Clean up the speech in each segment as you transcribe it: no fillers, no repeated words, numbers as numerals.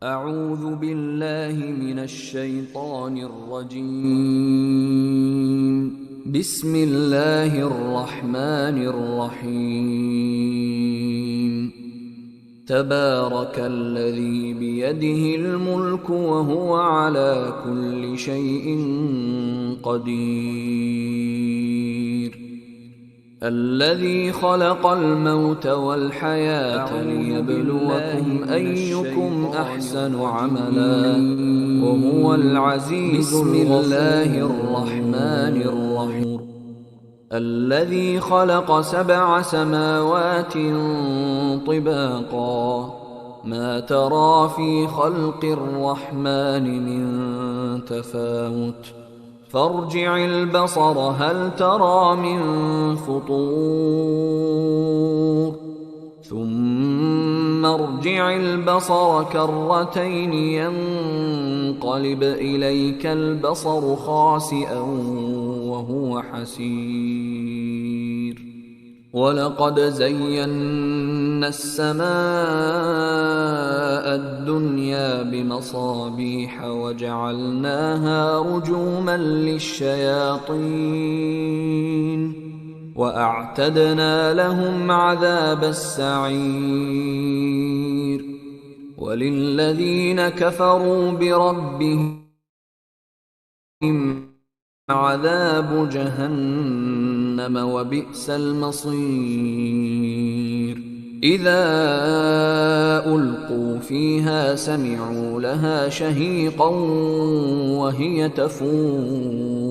أعوذ بالله من الشيطان الرجيم. بسم الله الرحمن الرحيم. تبارك الذي بيده الملك وهو على كل شيء قدير. الذي خلق الموت والحياة ليبلوكم أيكم أحسن عملا وهو العزيز الغفور. بسم الله الرحمن الرحيم. الذي خلق 7 سماوات طباقا ما ترى في خلق الرحمن من تفاوت فارجع البصر هل ترى من فطور ثم ارجع البصر كرتين ينقلب إليك البصر خاسئا وهو حسير. ولقد زينا السماء الدنيا بمصابيح وجعلناها رجوما للشياطين وأعتدنا لهم عذاب السعير. وللذين كفروا بربهم عذاب جهنم وبئس المصير. إذا ألقوا فيها سمعوا لها شهيقا وهي تفور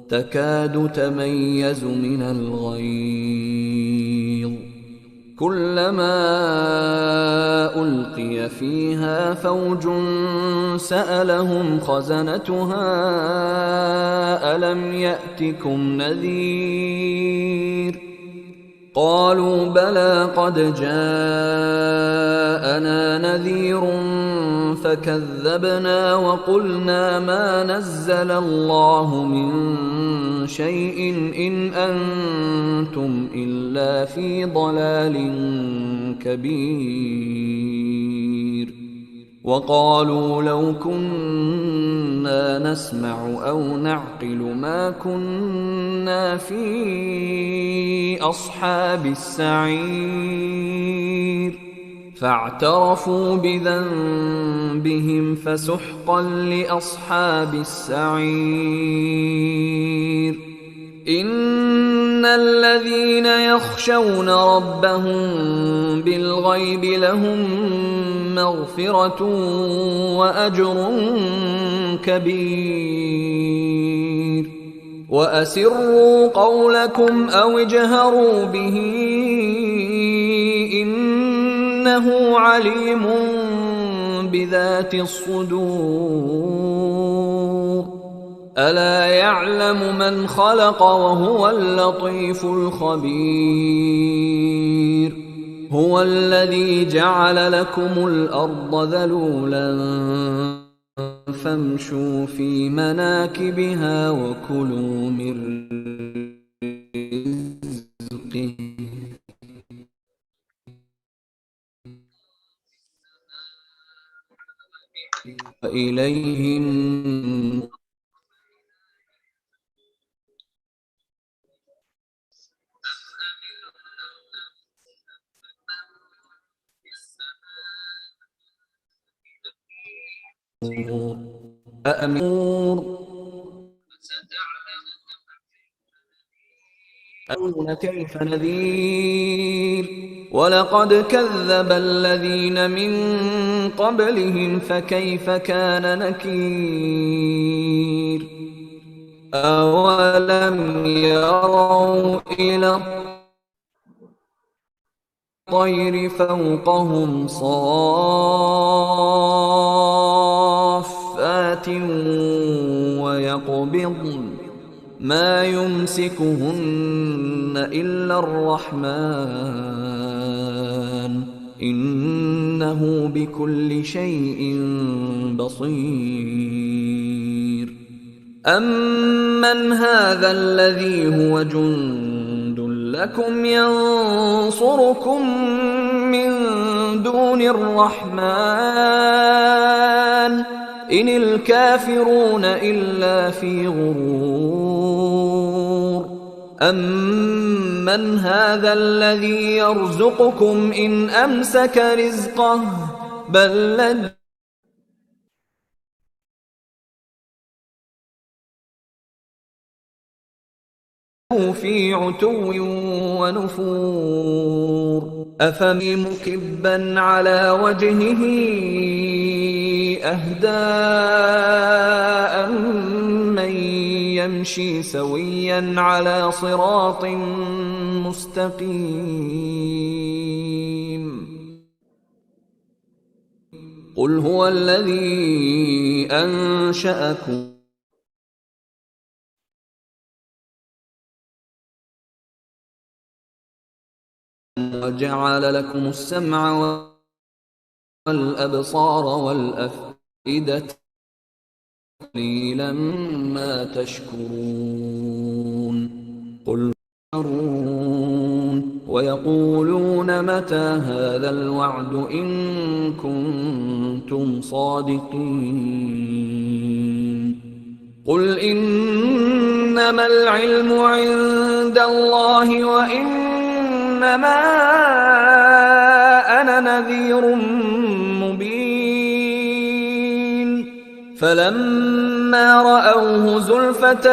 تكاد تميز من الغيظ كلما ألقي فيها فوج سألهم خزنتها ألم يأتكم نذير قالوا بلى قد جاءنا نذير فكذبنا وقلنا ما نزل الله من شيء إن أنتم إلا في ضلال كبير. وقالوا لو كنا نسمع أو نعقل ما كنا في أصحاب السعير فاعترفوا بذنبهم فسحقا لأصحاب السعير. إن الذين يخشون ربهم بالغيب لهم مغفرة وأجر كبير. وأسروا قولكم أو اجهروا به إنه عليم بذات الصدور. ألا يعلم من خلق وهو اللطيف الخبير. هو الذي جعل لكم الأرض ذلولا فامشوا في مناكبها وكلوا من رزقه وإليه النشور. أَأَمُرُ كيف نذير. ولقد كذب الذين من قبلهم فكيف كان نكير. أولم يروا إلى الطير فوقهم صافات ويقبضن ما يمسكهن إلا الرحمن إنه بكل شيء بصير. أمن هذا الذي هو جند لكم ينصركم من دون الرحمن إن الكافرون إلا في غرور أمن هذا الذي يرزقكم إن أمسك رزقه بل لجوا في عتو ونفور أفمن مكبا على وجهه أهدى من يمشي سويا على صراط مستقيم قل هو الذي أنشأكم وجعل لكم السمع والأبصار والأفئدة قليلا ما تشكرون قل ويقولون متى هذا الوعد إن كنتم صادقين قل إنما العلم عند الله وإنما أنا نذير مبين فلما رأوه زلفة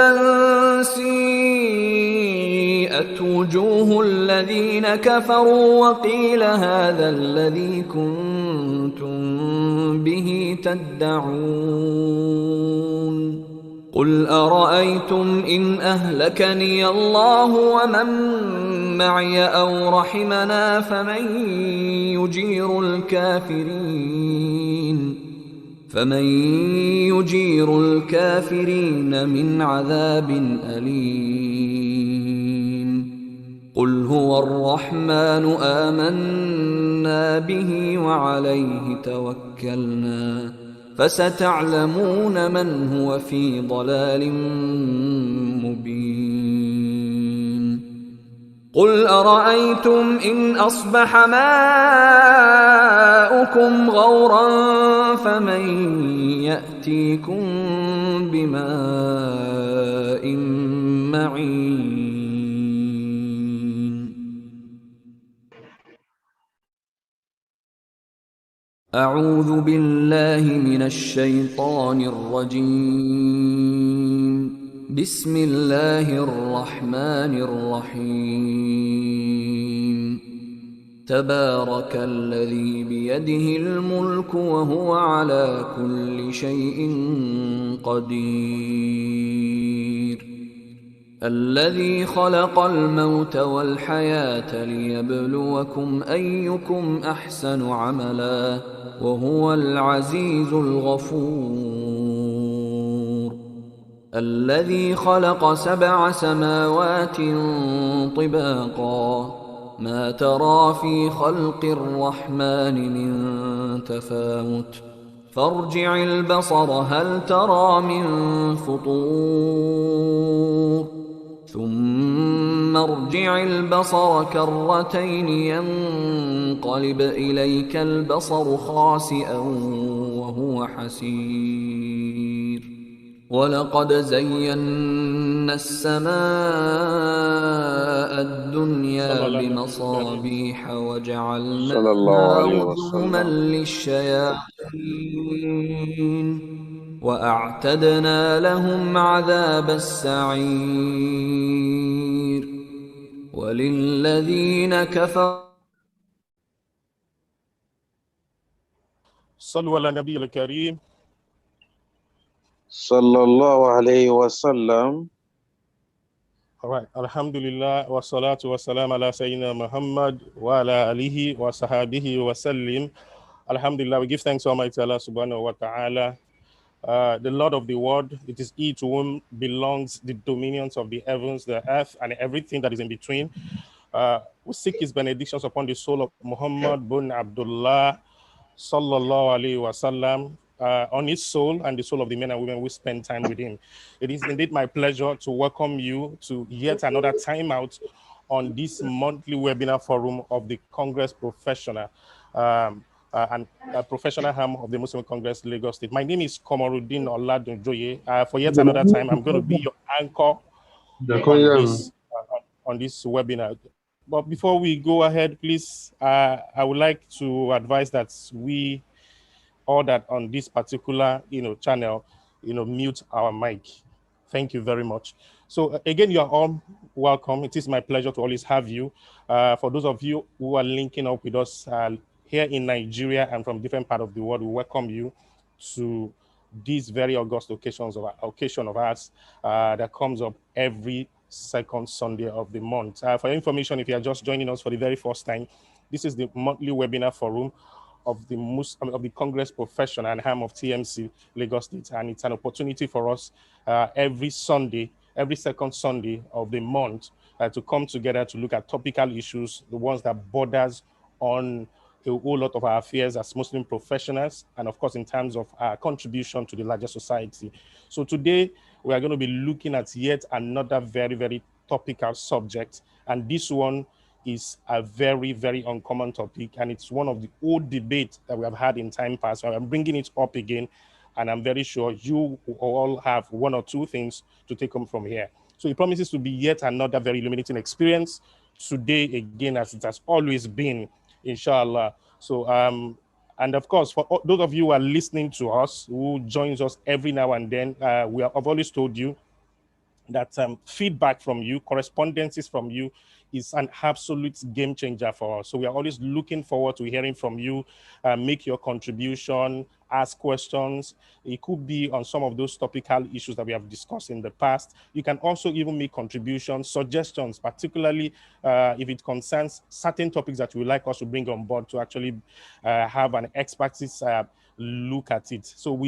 سيئت وجوه الذين كفروا وقيل هذا الذي كنتم به تدعون قل أرأيتم إن أهلكني الله ومن معي أو رحمنا فمن يجير الكافرين من عذاب أليم قل هو الرحمن آمنا به وعليه توكلنا فستعلمون من هو في ضلال مبين قل أرأيتم إن أصبح ماؤكم غورا فمن يأتيكم بماء معين أعوذ بالله من الشيطان الرجيم بسم الله الرحمن الرحيم تبارك الذي بيده الملك وهو على كل شيء قدير الذي خلق الموت والحياة ليبلوكم أيكم أحسن عملا وهو العزيز الغفور الذي خلق 7 سماوات طباقا ما ترى في خلق الرحمن من تفاوت فارجع البصر هل ترى من فطور ثم ارجع البصر كرتين ينقلب إليك البصر خاسئا وهو حسير ولقد زينا السماء الدنيا بمصابيح وجعلناها رجوما للشياطين وأعتدنا لهم عذاب السعير وللذين كفروا صلوا على النبي الكريم صلى الله عليه وسلم. All right. Alhamdulillah wa salatu wa salam ala Sayyidina Muhammad wa ala alihi wa sahabihi wa sallim. Alhamdulillah, we give thanks to Almighty Allah subhanahu wa ta'ala, the Lord of the world. It is He to whom belongs the dominions of the heavens, the earth, and everything that is in between. We seek His benedictions upon the soul of Muhammad bin Abdullah sallallahu alayhi wa sallam, on his soul and the soul of the men and women who spend time with him. It is indeed my pleasure to welcome you to yet another time out on this monthly webinar forum of the Congress Professional and Professional Arm of the Muslim Congress, Lagos State. My name is Komoruddin Oladunjoye. For yet another time, I'm going to be your anchor on this webinar. But before we go ahead, please, I would like to advise that we all that on this particular channel mute our mic. Thank you very much. So again, you are all welcome. It is my pleasure to always have you. For those of you who are linking up with us here in Nigeria and from different parts of the world, we welcome you to these very august occasion of ours that comes up every second Sunday of the month. For your information, if you are just joining us for the very first time, this is the monthly webinar forum of the Congress Professional and Arm of TMC Lagos State, and it's an opportunity for us every Sunday, every second Sunday of the month, to come together to look at topical issues, the ones that borders on a whole lot of our affairs as Muslim professionals, and of course in terms of our contribution to the larger society. So today we are going to be looking at yet another very, very topical subject, and this one is a very, very uncommon topic, and it's one of the old debates that we have had in time past. So I'm bringing it up again, and I'm very sure you all have one or two things to take home from here. So it promises to be yet another very illuminating experience today again, as it has always been, inshallah. So and of course, for those of you who are listening to us, who joins us every now and then, I've always told you that feedback from you, correspondences from you, is an absolute game changer for us. So we are always looking forward to hearing from you. Make your contribution, ask questions. It could be on some of those topical issues that we have discussed in the past. You can also even make contributions, suggestions, particularly if it concerns certain topics that you would like us to bring on board to actually have an expertise look at it. So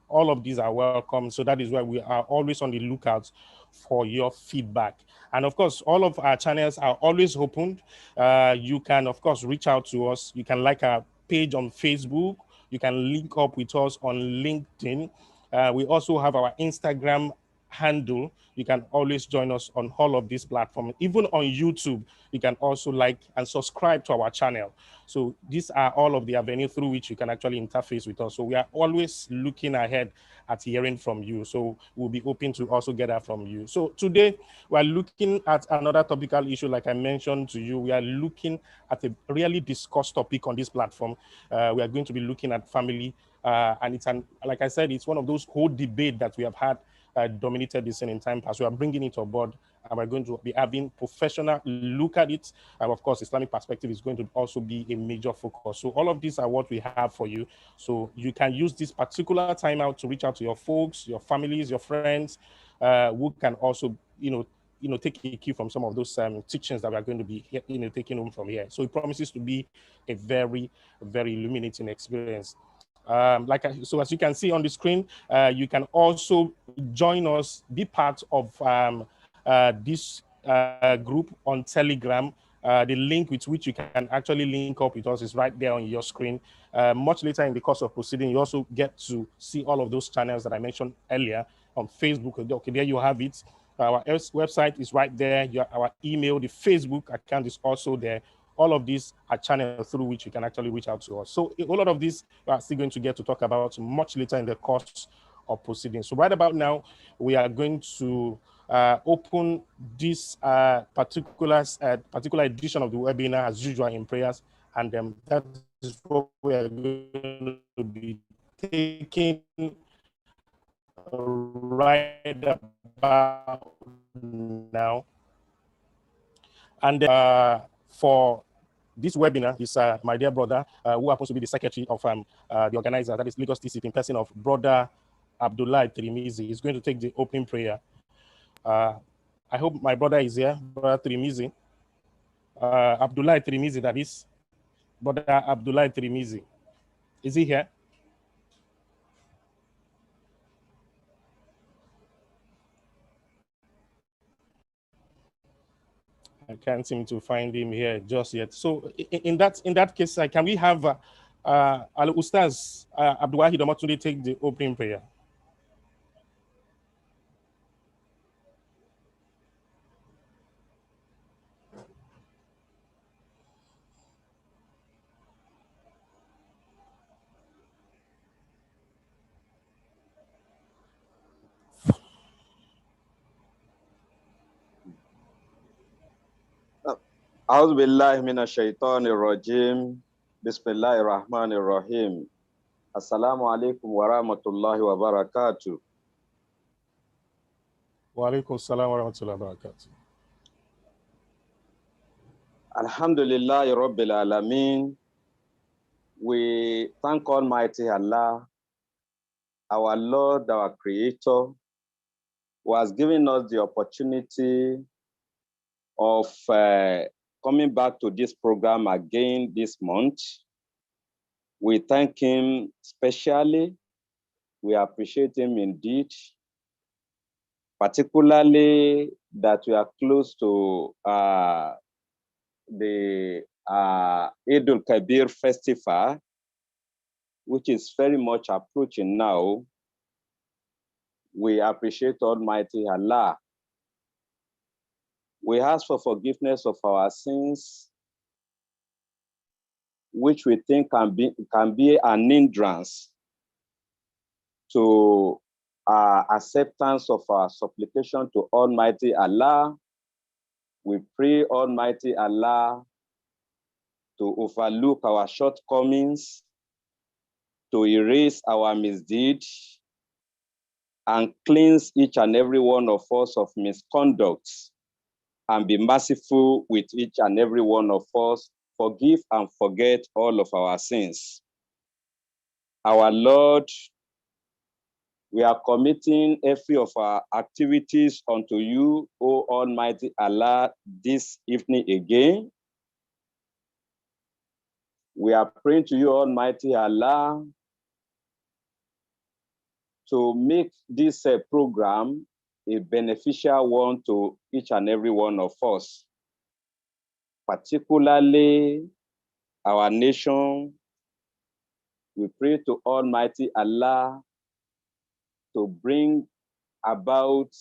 all of these are welcome. So that is why we are always on the lookout for your feedback. And of course, all of our channels are always opened. You can, of course, reach out to us. You can like our page on Facebook. You can link up with us on LinkedIn. We also have our Instagram handle. You can always join us on all of these platforms. Even on YouTube, you can also like and subscribe to our channel. So these are all of the avenues through which you can actually interface with us. So we are always looking ahead at hearing from you. So we'll be hoping to also get that from you. So today we're looking at another topical issue. Like I mentioned to you, we are looking at a really discussed topic on this platform. We are going to be looking at family. And like I said, it's one of those whole debate that we have had dominated this in time past. We are bringing it on board, and we're going to be having professional look at it. And of course, Islamic perspective is going to also be a major focus. So all of these are what we have for you. So you can use this particular time out to reach out to your folks, your families, your friends, who can also, take a cue from some of those teachings that we are going to be, taking home from here. So it promises to be a very, very illuminating experience. So as you can see on the screen, you can also join us, be part of this group on Telegram. The link with which you can actually link up with us is right there on your screen. Much later in the course of proceeding, you also get to see all of those channels that I mentioned earlier on Facebook. Okay, there you have it. Our website is right there. Our email, the Facebook account is also there. All of these are channels through which you can actually reach out to us. So a lot of this we are still going to get to talk about much later in the course of proceedings. So right about now, we are going to open this particular edition of the webinar as usual in prayers. And that is what we are going to be taking right about now. And for this webinar is my dear brother, who happens to be the secretary of the organizer, that is Lagos TCP, in person of Brother Abdullah Trimizi. He's going to take the opening prayer. I hope my brother is here, Brother Trimizi. Abdullah Trimizi, that is. Brother Abdullah Trimizi. Is he here? I can't seem to find him here just yet. So in that case, can we have Al Ustaz Abdulwahid Omotunde take the opening prayer? أعوذ بالله من الشيطان الرجيم بسم الله الرحمن الرحيم السلام عليكم ورحمة الله وبركاته. Wa alaikum salam wa rahmatullahi wa barakatuh. Alhamdulillah Rabbil Alameen. We thank Almighty Allah, our Lord, our Creator, who has given us the opportunity of coming back to this program again this month. We thank him specially. We appreciate him indeed, particularly that we are close to the Eid al-Kabir festival, which is very much approaching now. We appreciate Almighty Allah. We ask for forgiveness of our sins, which we think can be an hindrance to acceptance of our supplication to Almighty Allah. We pray Almighty Allah to overlook our shortcomings, to erase our misdeeds, and cleanse each and every one of us of misconducts, and be merciful with each and every one of us, forgive and forget all of our sins. Our Lord, we are committing every of our activities unto you, O Almighty Allah, this evening again. We are praying to you, Almighty Allah, to make this program a beneficial one to each and every one of us, particularly our nation. We pray to Almighty Allah to bring about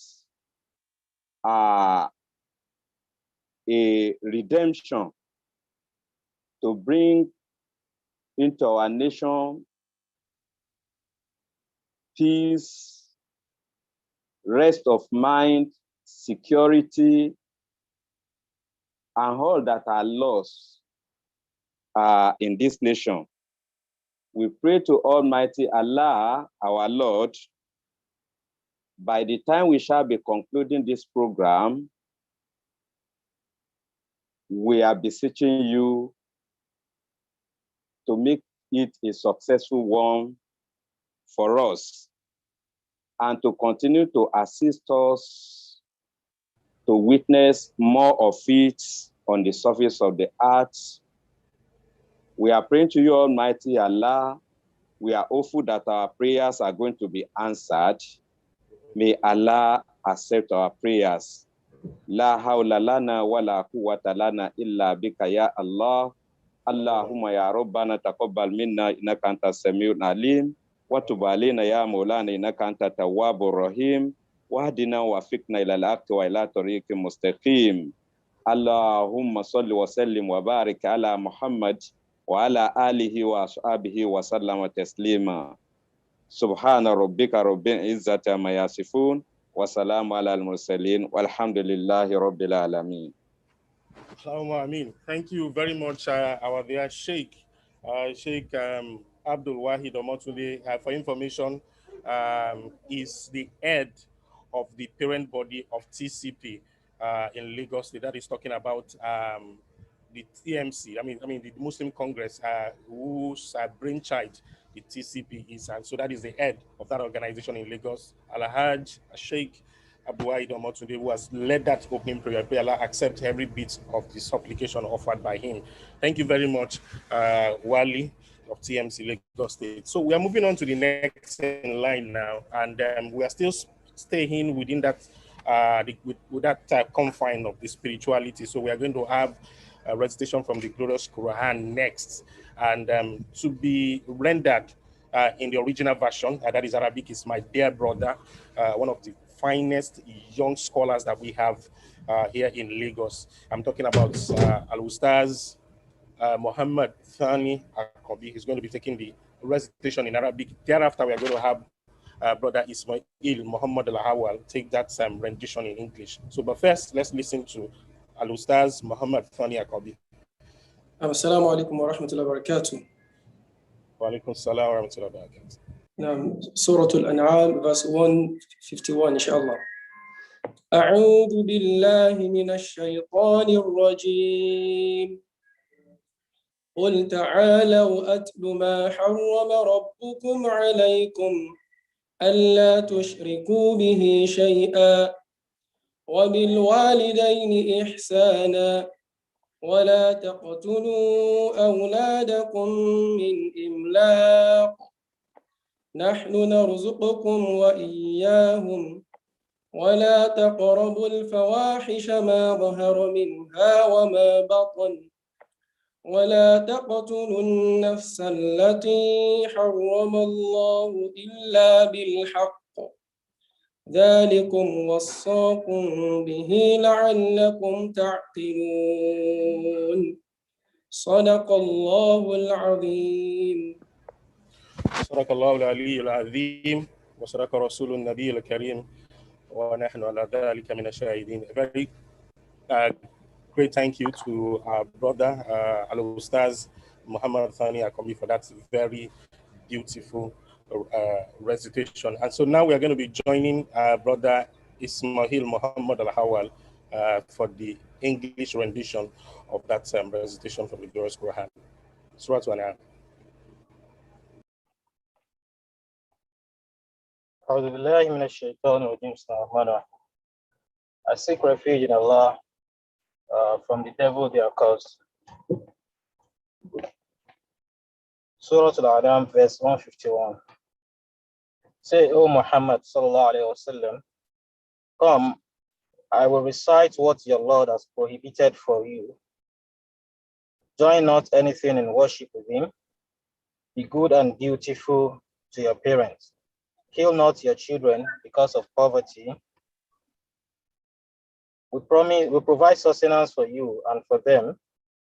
a redemption, to bring into our nation peace, rest of mind, security, and all that are lost in this nation. We pray to Almighty Allah, our Lord, by the time we shall be concluding this program, we are beseeching you to make it a successful one for us, and to continue to assist us to witness more of it on the surface of the earth. We are praying to you, Almighty Allah. We are hopeful that our prayers are going to be answered. May Allah accept our prayers. La hawla lana wa la quwwata lana illa bika ya Allah. Allahumma ya Rabbana taqabbal minna innaka antas samiul alim. Wa tub alaina ya Maulana innaka antat tawwabur rahim. Wahdina wa fiqna ila al-haqqi wa ila tariqin mustaqim. Allahumma salli wa sallim wa barik ala Muhammad wa ala alihi wa ashabihi wa sallama taslima. Subhana rabbika rabbil izzati amma yasifun wa salamu ala al-mursalin walhamdulillahi rabbil alamin. Amin. Thank you very much, our dear Sheikh Abdul Wahid Omotunde. For information, is the head of the parent body of TCP in Lagos State. That is talking about the TMC. I mean the Muslim Congress, whose brainchild the TCP is, and so that is the head of that organization in Lagos, Alhaj Sheikh Abdul Wahid Omotunde, who has led that opening prayer. May Allah accept every bit of the supplication offered by him. Thank you very much, Wali of TMC Lagos State. So we are moving on to the next in line now, and we are still staying within that with that confine of the spirituality. So we are going to have a recitation from the glorious Quran next, and to be rendered in the original version, that is Arabic, is my dear brother, one of the finest young scholars that we have here in Lagos. I'm talking about Al-Ustaz Muhammad Thani Akobi. He's going to be taking the recitation in Arabic. Thereafter, we are going to have Brother Ismail Muhammad Al-Hawal take that rendition in English. So, but first, let's listen to Al-Ustaz Muhammad Thani Akobi. Assalamu alaikum wa rahmatullahi wa barakatuh. Wa alaikum salam wa rahmatullahi wa barakatuh. Surah Al-An'am, verse 151, inshallah. أعوذ بالله من الشيطان الرجيم. قل تعالوا أتل ما حرم ربكم عليكم ألا تشركوا به شيئا وبالوالدين إحسانا ولا تقتلوا أولادكم من إملاق نحن نرزقكم وإياهم ولا تقربوا الفواحش ما ظهر منها وما بطن ولا تقتلوا النفس التي حرم الله إلا بالحق ذلكم وصاكم به لعلكم تعقلون صدق الله العظيم. صدق الله العلي العظيم وصدق رسول النبي الكريم ونحن على ذلك من الشاهدين. A very great thank you to our brother Al-Ustaz Muhammad Thani Akobi for that very beautiful recitation. And so now we are going to be joining brother Ismail Muhammad Al-Hawal for the English rendition of that recitation from the glorious Quran. Surah Al-An'am. أعوذ بالله من الشيطان الرجيم. بسم الله الرحمن الرحيم. I seek refuge in Allah from the devil their cause. Surah Al-An'am, verse 151. Say, O Muhammad sallallahu alaihi wasallam, come, I will recite what your Lord has prohibited for you. Join not anything in worship with him. Be good and dutiful to your parents. Kill not your children because of poverty. We provide sustenance for you and for them.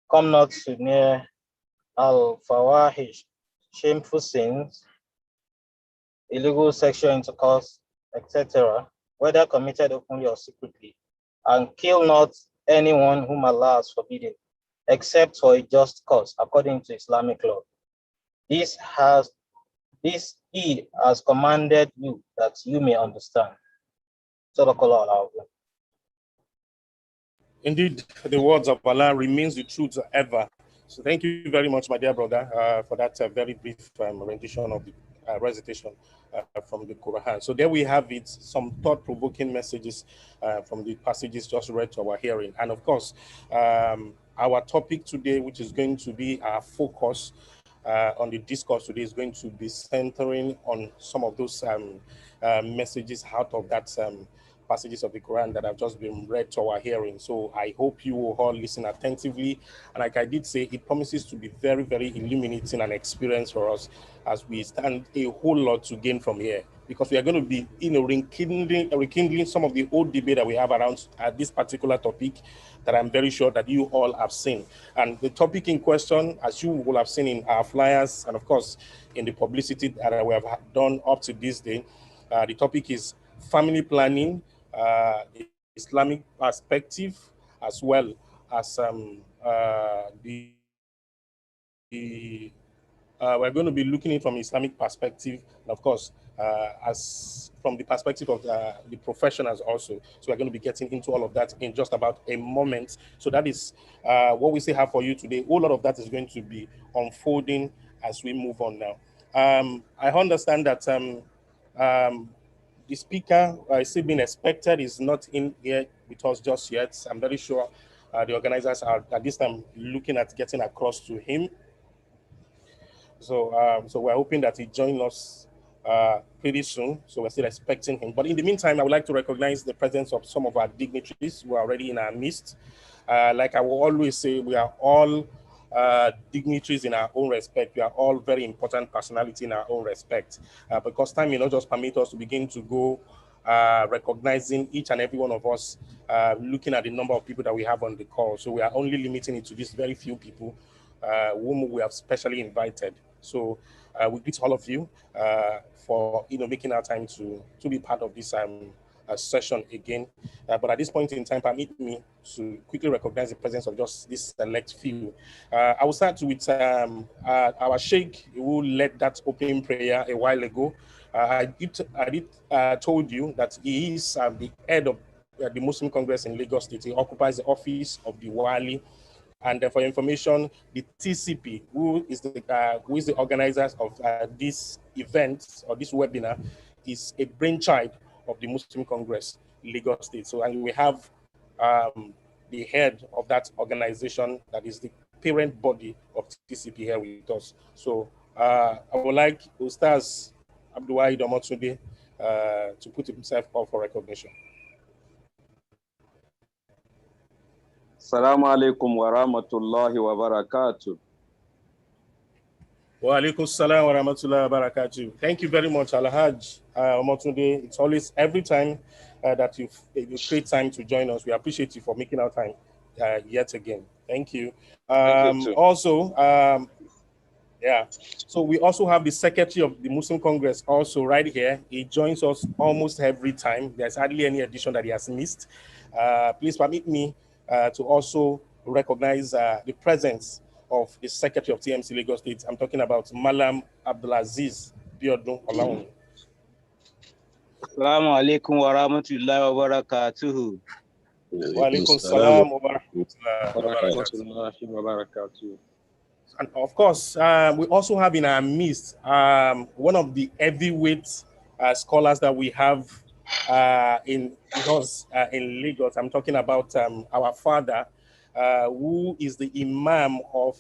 Come not to near al-fawahish, shameful sins, illegal sexual intercourse, etc., whether committed openly or secretly, and kill not anyone whom Allah has forbidden, except for a just cause, according to Islamic law. This He has commanded you that you may understand. Indeed, the words of Allah remains the truth ever. So thank you very much, my dear brother, for that very brief rendition of the recitation from the Quran. So there we have it, some thought-provoking messages from the passages just read to our hearing. And of course, our topic today, which is going to be our focus on the discourse today, is going to be centering on some of those messages out of that passages of the Quran that have just been read to our hearing. So I hope you will all listen attentively. And like I did say, it promises to be very, very illuminating and experience for us as we stand a whole lot to gain from here. Because we are going to be, rekindling some of the old debate that we have around this particular topic that I'm very sure that you all have seen. And the topic in question, as you will have seen in our flyers and of course in the publicity that we have done up to this day, the topic is family planning, the Islamic perspective, as well as we're going to be looking at it from Islamic perspective, and of course, as from the perspective of the professionals also. So we're going to be getting into all of that in just about a moment. So that is what we still have for you today. All of that is going to be unfolding as we move on now. I understand that the speaker is still being expected, is not in here with us just yet. I'm very sure the organizers are at this time looking at getting across to him. So we're hoping that he joins us pretty soon. So we're still expecting him. But in the meantime, I would like to recognize the presence of some of our dignitaries who are already in our midst. Like I will always say, we are all dignitaries in our own respect. We are all very important personality in our own respect. Because time may not just permit us to begin to go recognizing each and every one of us, looking at the number of people that we have on the call. So we are only limiting it to these very few people whom we have specially invited. So we greet all of you for making our time to be part of this session again. But at this point in time, permit me to quickly recognize the presence of just this select few. I will start with our Sheikh who led that opening prayer a while ago. I did told you that he is the head of the Muslim Congress in Lagos State. He occupies the office of the Wali. And for information, the TCP, who is the organizers of this event or this webinar, is a brainchild of the Muslim Congress, Lagos State. So, and we have the head of that organization, that is the parent body of TCP, here with us. So, I would like Ustaz Abdulwahid Omotunde to put himself up for recognition. Assalamu alaikum wa rahmatullahi wa barakatuh. Wa alaikum salam wa rahmatullahi wa barakatuh. Thank you very much, Alhaj Omotunde. It's always, every time that you create time to join us, we appreciate you for making our time yet again. Thank you. Thank you too. Also, yeah. So we also have the Secretary of the Muslim Congress also right here. He joins us almost every time. There's hardly any edition that he has missed. Please permit me to also recognize the presence of the Secretary of TMC Lagos State. I'm talking about Malam Abdulaziz Biodun Olaun. Assalamu alaikum wa rahmatullahi wa barakatuhu. Wa alaikum salam wa rahmatullahi wa barakatuh. And of course, we also have in our midst one of the heavyweight scholars that we have in Lagos. I'm talking about our father, who is the Imam of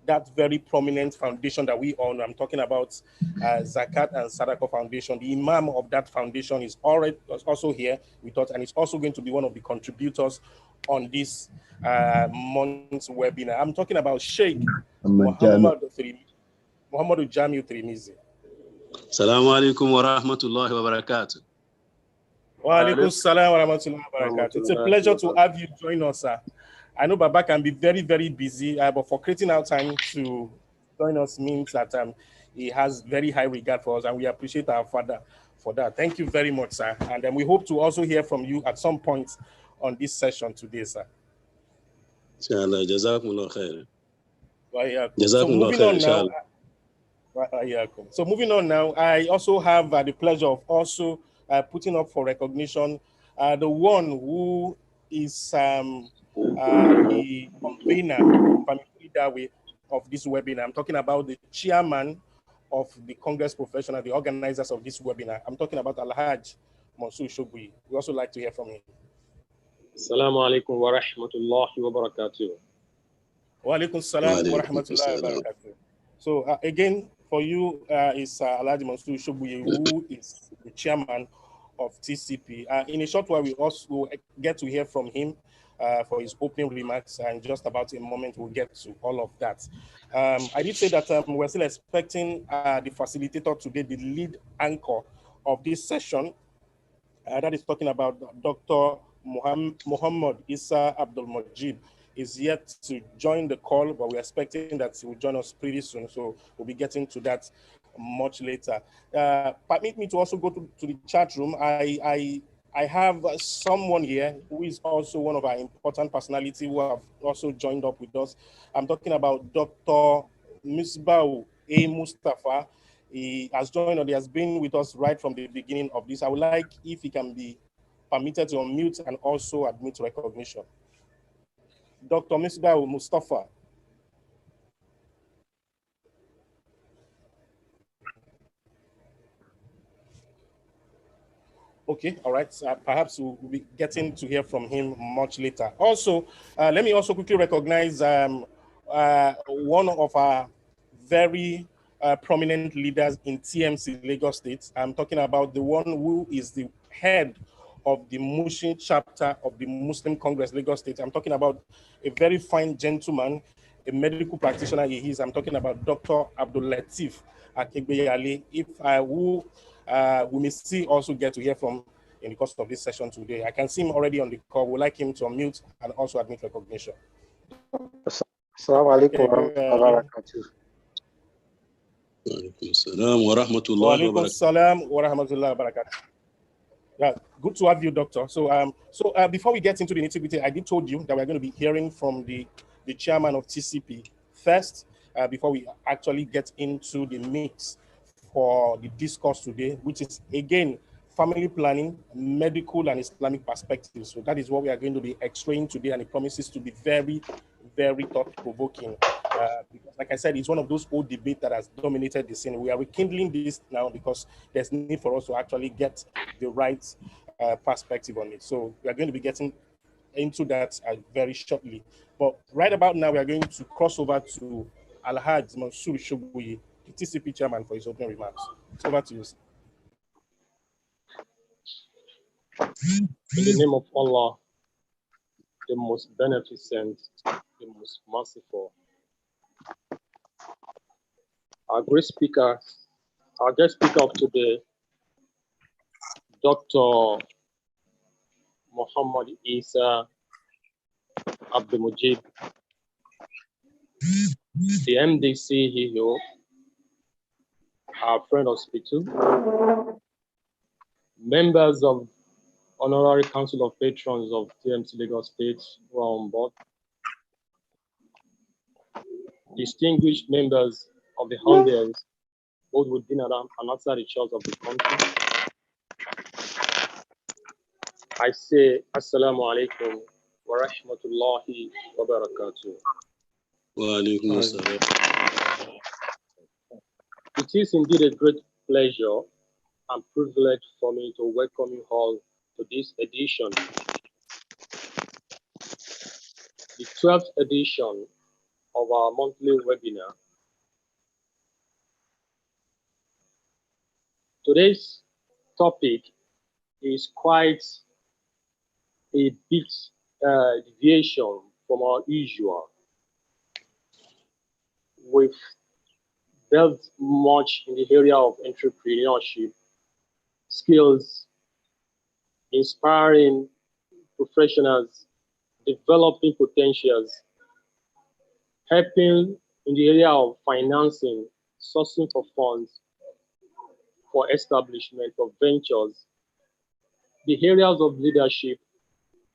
that very prominent foundation that we own. I'm talking about Zakat and Sadaqah Foundation. The Imam of that foundation is also here with us, and it's also going to be one of the contributors on this month's webinar. I'm talking about Sheikh Muhammad Jamiu Trimizi. Assalamu alaikum wa rahmatullahi wa barakatuh. Wa alaikum salam wa rahmatullahi wa barakatuh. It's a pleasure to have you join us, sir. I know Baba can be very, very busy, but for creating our time to join us means that he has very high regard for us, and we appreciate our father for that. Thank you very much, sir. And we hope to also hear from you at some point on this session today, sir. Inshallah, jazakumullah khair. So moving on now, I also have the pleasure of also putting up for recognition the one who is the convener of this webinar. I'm talking about the chairman of the Congress professional, the organizers of this webinar. I'm talking about Alhaj Mansoor Shogui. We also like to hear from him. Assalamu alaikum wa rahmatullahi wa barakatuh. Wa alaikum salam wa rahmatullahi wa barakatuh. So again, for you is Alhaji Mansoor Shogui, who is the chairman of TCP. In a short while, we also get to hear from him for his opening remarks, and just about a moment we'll get to all of that. I did say that we're still expecting the facilitator today, the lead anchor of this session, that is talking about Dr. Muhammad Isa Abdul Majid, is yet to join the call, but we're expecting that he will join us pretty soon. So we'll be getting to that much later. Permit me to also go to the chat room. I have someone here who is also one of our important personalities who have also joined up with us. I'm talking about Dr. Misbah A. Mustafa. He has joined us. He has been with us right from the beginning of this. I would like if he can be permitted to unmute and also admit recognition. Dr. Misbah Mustafa. Okay, all right. Perhaps we'll be getting to hear from him much later. Also, let me also quickly recognize one of our very prominent leaders in TMC Lagos State. I'm talking about the one who is the head of the Mushin chapter of the Muslim Congress Lagos State. I'm talking about a very fine gentleman, a medical practitioner he is. I'm talking about Dr. Abdul Latif Akegbeyale. If we may see also get to hear from in the course of this session today. I can see him already on the call. We'd like him to unmute and also admit recognition. Assalamu alaikum wa barakatuh. Wa alaikum salam wa rahmatullahi wa barakatuh. Salam wa rahmatullahi wa barakatuh. Yeah, good to have you, Doctor. So, before we get into the nitty-gritty, I did told you that we're going to be hearing from the chairman of TCP first, before we actually get into the mix for the discourse today, which is again family planning, medical and Islamic perspectives. So that is what we are going to be extracting today, and it promises to be very, very thought-provoking. Because, like I said, it's one of those old debates that has dominated the scene. We are rekindling this now because there's need for us to actually get the right perspective on it. So we are going to be getting into that very shortly. But right about now, we are going to cross over to Alhaj Mansour Shoguyi, the TCP chairman, for his opening remarks. It's over to you, sir. In the name of Allah, the most beneficent, the most merciful. Our great speaker, our guest speaker of today, Dr. Muhammad Isa Abdul Mujib, the MD CEO, our friend hospital, members of Honorary Council of Patrons of TMC Lagos State who are on board, distinguished members of the audience, both within and outside the church of the country. I say, Assalamu alaikum wa rahmatullahi wa barakatuh. Wa alaikum assalam. It is indeed a great pleasure and privilege for me to welcome you all to this edition, the 12th edition of our monthly webinar. Today's topic is quite a bit deviation from our usual. We've delved much in the area of entrepreneurship, skills, inspiring professionals, developing potentials, helping in the area of financing, sourcing for funds, for establishment of ventures, the areas of leadership,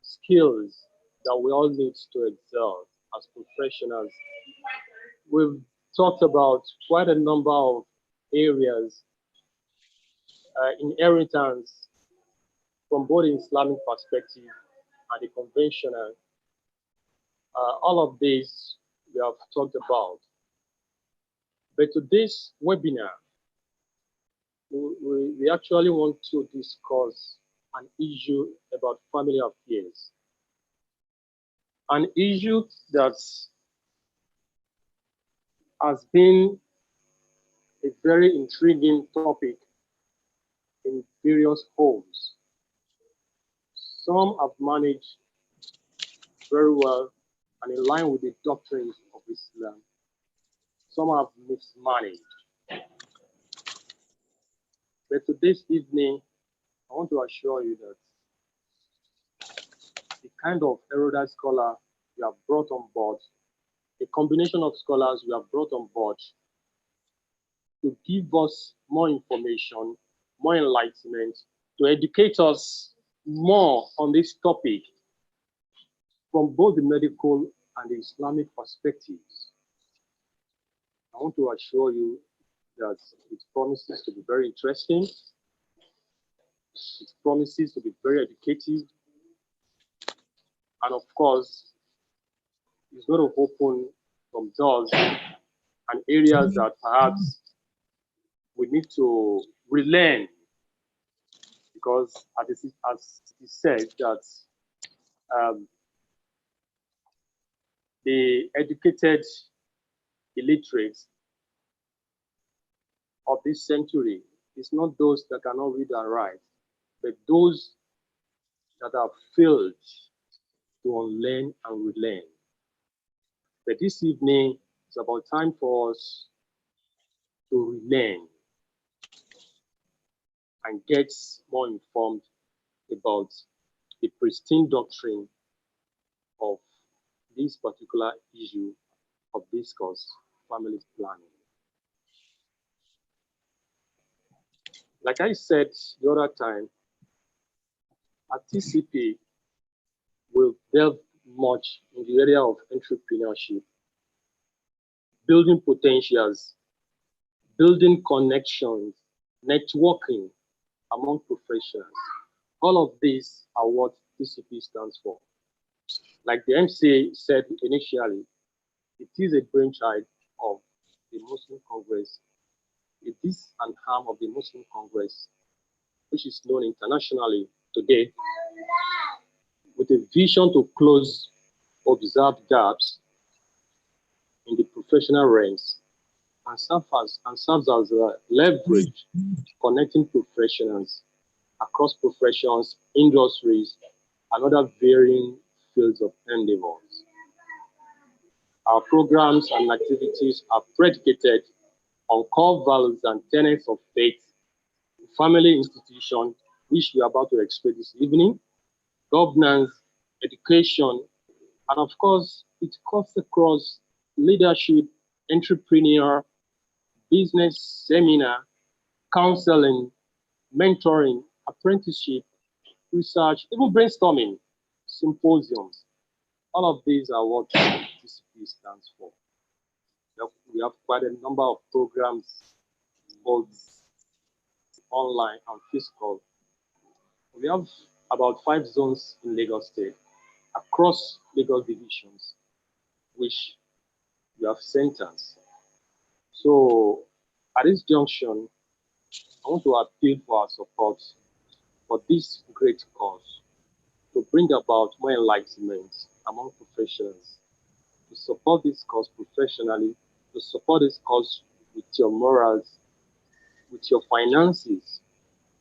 skills that we all need to excel as professionals. We've talked about quite a number of areas, inheritance from both the Islamic perspective and the conventional. All of these we have talked about. But today's webinar, we actually want to discuss an issue about family affairs. An issue that has been a very intriguing topic in various homes. Some have managed very well and in line with the doctrines of Islam. Some have mismanaged. But this evening, I want to assure you that the kind of erudite scholar we have brought on board, a combination of scholars we have brought on board to give us more information, more enlightenment, to educate us more on this topic from both the medical and the Islamic perspectives. I want to assure you that it promises to be very interesting. It promises to be very educative. And of course, it's going to open some doors and areas that perhaps we need to relearn. Because as it is said that the educated illiterates of this century is not those that cannot read and write, but those that have failed to unlearn and relearn. But this evening, it's about time for us to relearn and get more informed about the pristine doctrine of this particular issue of discourse, family planning. Like I said the other time, at TCP, will delve much in the area of entrepreneurship, building potentials, building connections, networking among professionals. All of these are what TCP stands for. Like the MCA said initially, it is a brainchild of the Muslim Congress. It is an arm of the Muslim Congress, which is known internationally today, with a vision to close observed gaps in the professional ranks and serves as a leverage connecting professionals across professions, industries, and other varying fields of endeavors. Our programs and activities are predicated on core values and tenets of faith, family institution, which we are about to explain this evening, governance, education, and of course, it cuts across leadership, entrepreneur, business seminar, counseling, mentoring, apprenticeship, research, even brainstorming, symposiums. All of these are what TCP stands for. We have quite a number of programs, both online and physical. We have about 5 zones in Lagos State, across Lagos divisions, which we have centers. So at this junction, I want to appeal for our support for this great cause to bring about more enlightenment among professionals, to support this cause professionally, to support this cause with your morals, with your finances,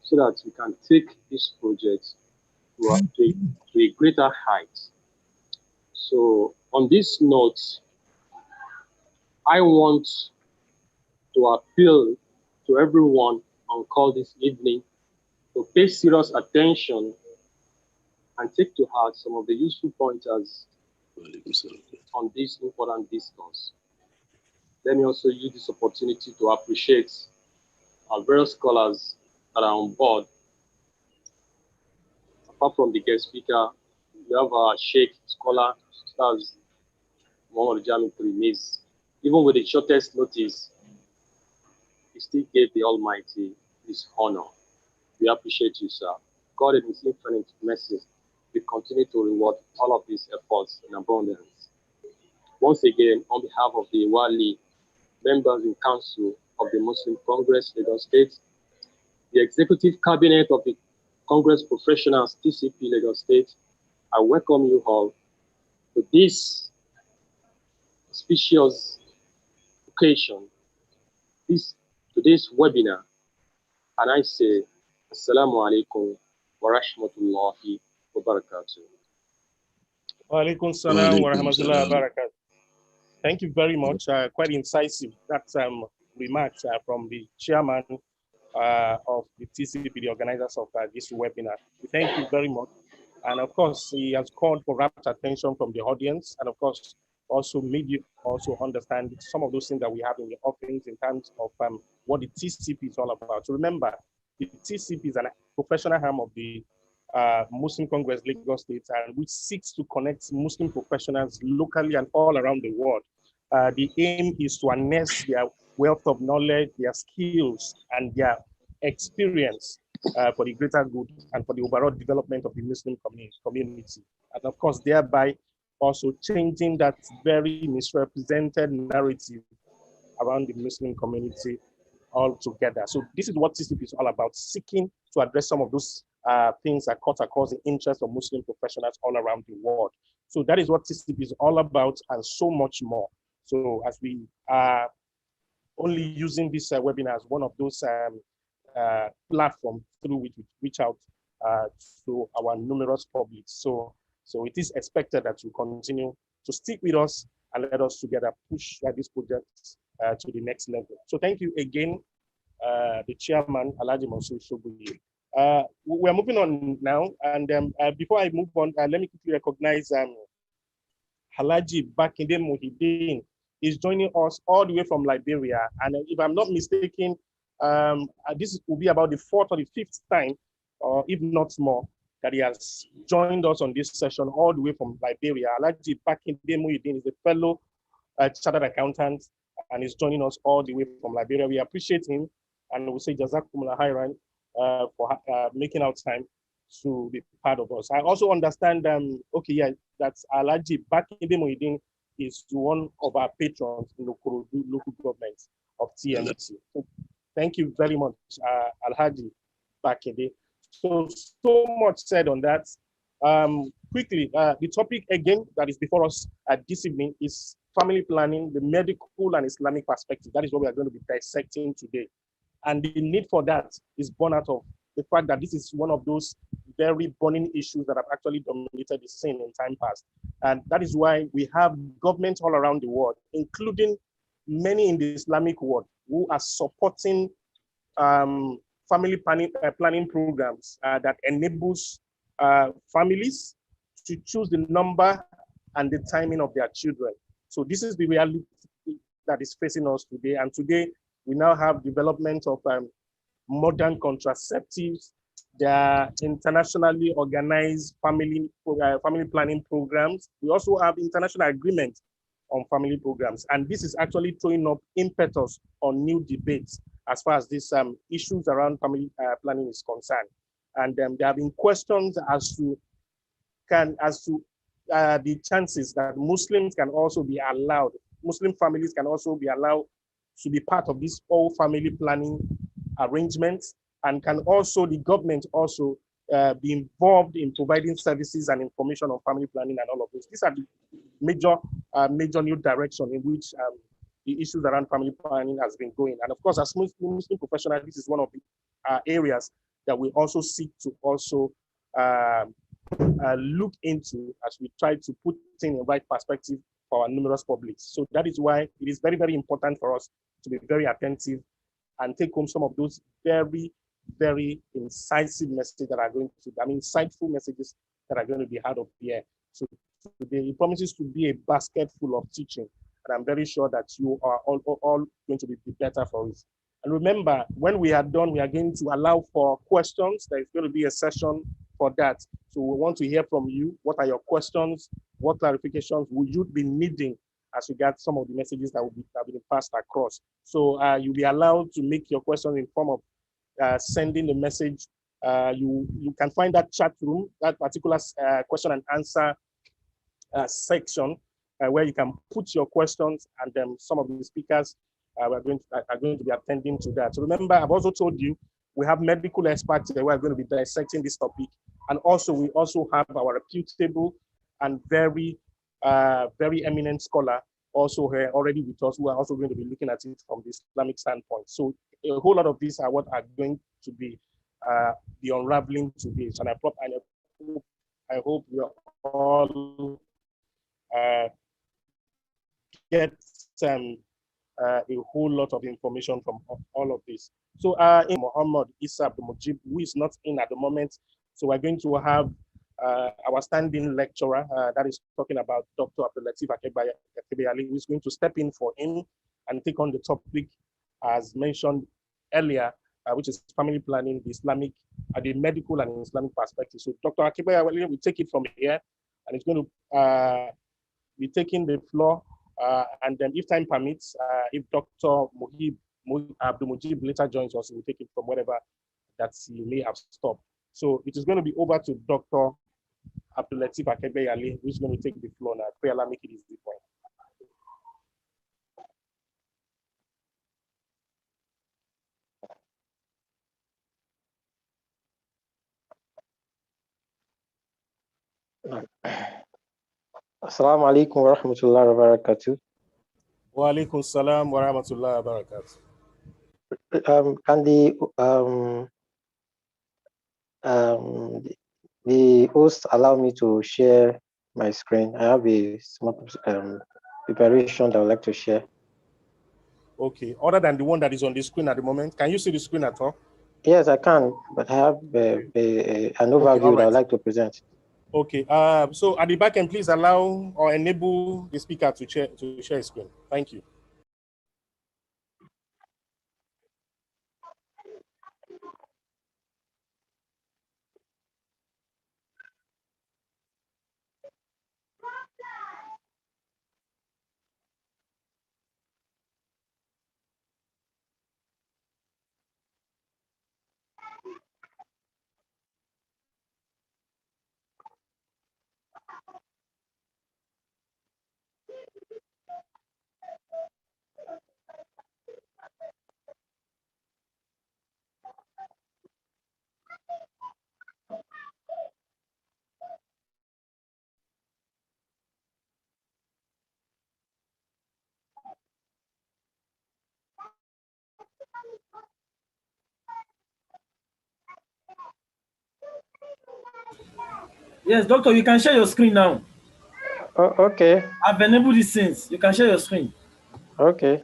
so that we can take this project to a greater height. So on this note, I want to appeal to everyone on call this evening to pay serious attention and take to heart some of the useful pointers on this important discourse. Let me also use this opportunity to appreciate our various scholars that are on board. Apart from the guest speaker, we have our Sheikh scholar, Stars Muhammad Jami Trimis. Even with the shortest notice, he still gave the Almighty this honor. We appreciate you, sir. God in his infinite mercy will continue to reward all of these efforts in abundance. Once again, on behalf of the Wali members in Council of the Muslim Congress, Lagos State, the Executive Cabinet of the Congress Professionals, TCP, Lagos State, I welcome you all to this auspicious occasion, today's webinar, and I say, Assalamu alaikum wa rahmatullahi wa barakatuh. Wa alaikum salam wa rahmatullahi wa barakatuh. Thank you very much. Quite incisive. That's remarks from the chairman of the TCP, the organizers of this webinar. We thank you very much. And of course, he has called for rapt attention from the audience, and of course, also made you also understand some of those things that we have in the offerings in terms of what the TCP is all about. So remember, the TCP is a professional arm of the Muslim Congress Lagos State, and which seeks to connect Muslim professionals locally and all around the world. The aim is to harness their wealth of knowledge, their skills, and their experience for the greater good and for the overall development of the Muslim community. And of course, thereby also changing that very misrepresented narrative around the Muslim community altogether. So this is what TCP is all about, seeking to address some of those things that cut across the interests of Muslim professionals all around the world. So that is what TCP is all about, and so much more. So as we are only using this webinar as one of those platforms through which we reach out to our numerous public. So it is expected that you continue to stick with us and let us together push this project to the next level. So thank you again, the chairman, Alhaji Mansur Shoguyi. We're moving on now, and before I move on, let me quickly recognize Alhaji Bakinde Muhyiddin is joining us all the way from Liberia, and if I'm not mistaken, this will be about the 4th or the 5th time, or if not more, that he has joined us on this session all the way from Liberia. Alaji Bakinde Muhyiddin is a fellow chartered accountant and is joining us all the way from Liberia. We appreciate him and we say Jazakumullah khairan for making out time to be part of us. I also understand, that Alaji Bakinde Muhyiddin is one of our patrons in local government of TMT. So thank you very much, Alhaji Bakinde. So much said on that. Quickly, the topic again that is before us this evening is family planning, the medical and Islamic perspective. That is what we are going to be dissecting today. And the need for that is born out of the fact that this is one of those very burning issues that have actually dominated the scene in time past. And that is why we have governments all around the world, including many in the Islamic world, who are supporting family planning programs that enables families to choose the number and the timing of their children. So this is the reality that is facing us today. And today we now have development of modern contraceptives. There are internationally organized family planning programs. We also have international agreements on family programs. And this is actually throwing up impetus on new debates as far as these issues around family planning is concerned. And there have been questions as to the chances that Muslims can also be allowed, Muslim families can also be allowed to be part of this whole family planning arrangements, and can also the government also be involved in providing services and information on family planning and all of this. These are the major new direction in which the issues around family planning has been going. And of course, as Muslim professionals, this is one of the areas that we also seek to also look into as we try to put in the right perspective for our numerous publics. So that is why it is very, very important for us to be very attentive and take home some of those very, very incisive messages that are going to, insightful messages that are going to be out of the air. So today it promises to be a basket full of teaching, and I'm very sure that you are all going to be better for it. And remember, when we are done, we are going to allow for questions. There is going to be a session for that. So we want to hear from you. What are your questions? What clarifications would you be needing as regards some of the messages that have been passed across? So you'll be allowed to make your questions in form of sending the message. You can find that chat room, that particular question and answer section where you can put your questions, and then some of the speakers are going to be attending to that. So remember, I've also told you we have medical experts who are going to be dissecting this topic, and also we also have our reputable and very eminent scholar also here already with us, who are also going to be looking at it from the Islamic standpoint. So a whole lot of these are what are going to be the unraveling today. And I hope we all get a whole lot of information from all of this. So in Muhammad Isa Abdul Mujib, who is not in at the moment, so we're going to have our standing lecturer that is talking about Dr. Abdul Latif Akebe, who is going to step in for him and take on the topic as mentioned earlier, which is family planning, the Islamic, the medical and Islamic perspective. So Dr. Akebe will take it from here, and it's going to be taking the floor. And then if time permits, if Dr. Abdul Mujib later joins us, we'll take it from wherever that he may have stopped. So it is going to be over to Dr. Abdul Latif Akebe Ali, who's going to take the floor now. Pray Allah make it easy for him. Assalamu alaikum wa rahmatullahi wa barakatuh. Wa alaikum salam wa rahmatullahi wa barakatuh. Can the host allow me to share my screen? I have a small preparation that I would like to share. Okay, other than the one that is on the screen at the moment, can you see the screen at all? Yes, I can, but I have an overview that I'd like to present. Okay, so at the back end, please allow or enable the speaker to share his screen. Thank you. Yes, doctor, you can share your screen now. Oh, okay. I've enabled these things. You can share your screen. Okay.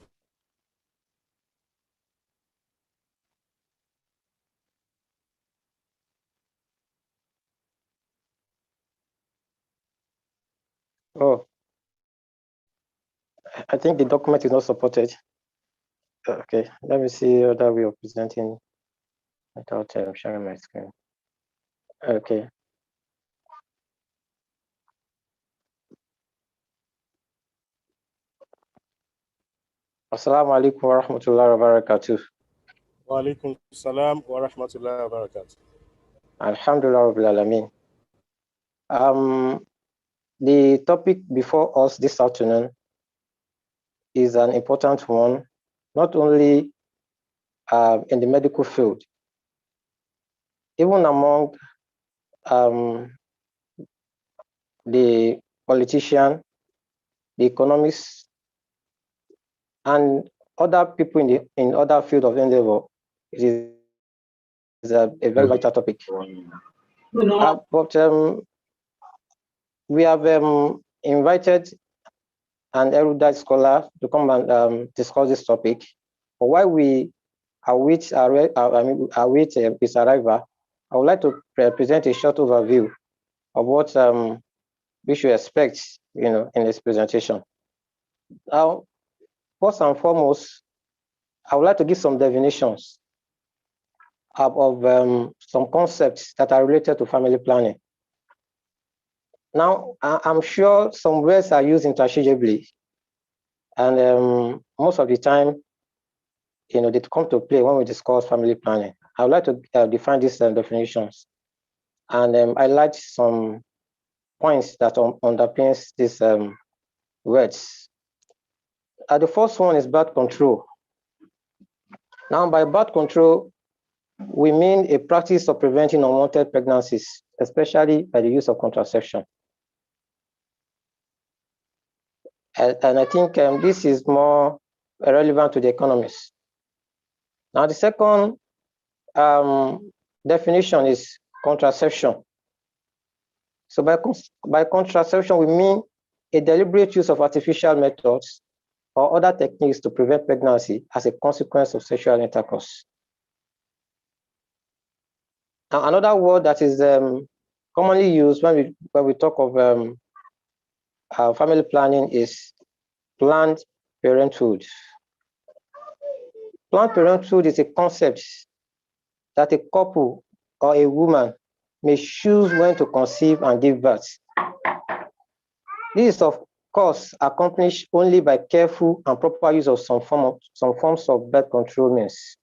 Oh, I think the document is not supported. Okay, let me see other way of presenting without sharing my screen. Okay. Assalamu alaikum wa rahmatullahi wa barakatuh. Wa alaikum salam wa rahmatullahi wa barakatuh. Alhamdulillah Rabbil Alameen. The topic before us this afternoon is an important one, not only in the medical field, even among the politician, the economists, and other people in other field of endeavor. It is a very vital topic. But we have invited an erudite scholar to come and discuss this topic. But while we await his arrival, I would like to present a short overview of what we should expect, in this presentation. Now, first and foremost, I would like to give some definitions of some concepts that are related to family planning. Now, I'm sure some words are used interchangeably, and most of the time, they come to play when we discuss family planning. I would like to define these definitions and highlight some points that underpins these words. The first one is birth control. Now, by birth control, we mean a practice of preventing unwanted pregnancies, especially by the use of contraception. And I think this is more relevant to the economists. Now, the second definition is contraception. So by contraception, we mean a deliberate use of artificial methods or other techniques to prevent pregnancy as a consequence of sexual intercourse. Now, another word that is commonly used when we talk of family planning is planned parenthood. Planned parenthood is a concept that a couple or a woman may choose when to conceive and give birth. This is, of course, accomplished only by careful and proper use of some forms of birth control means.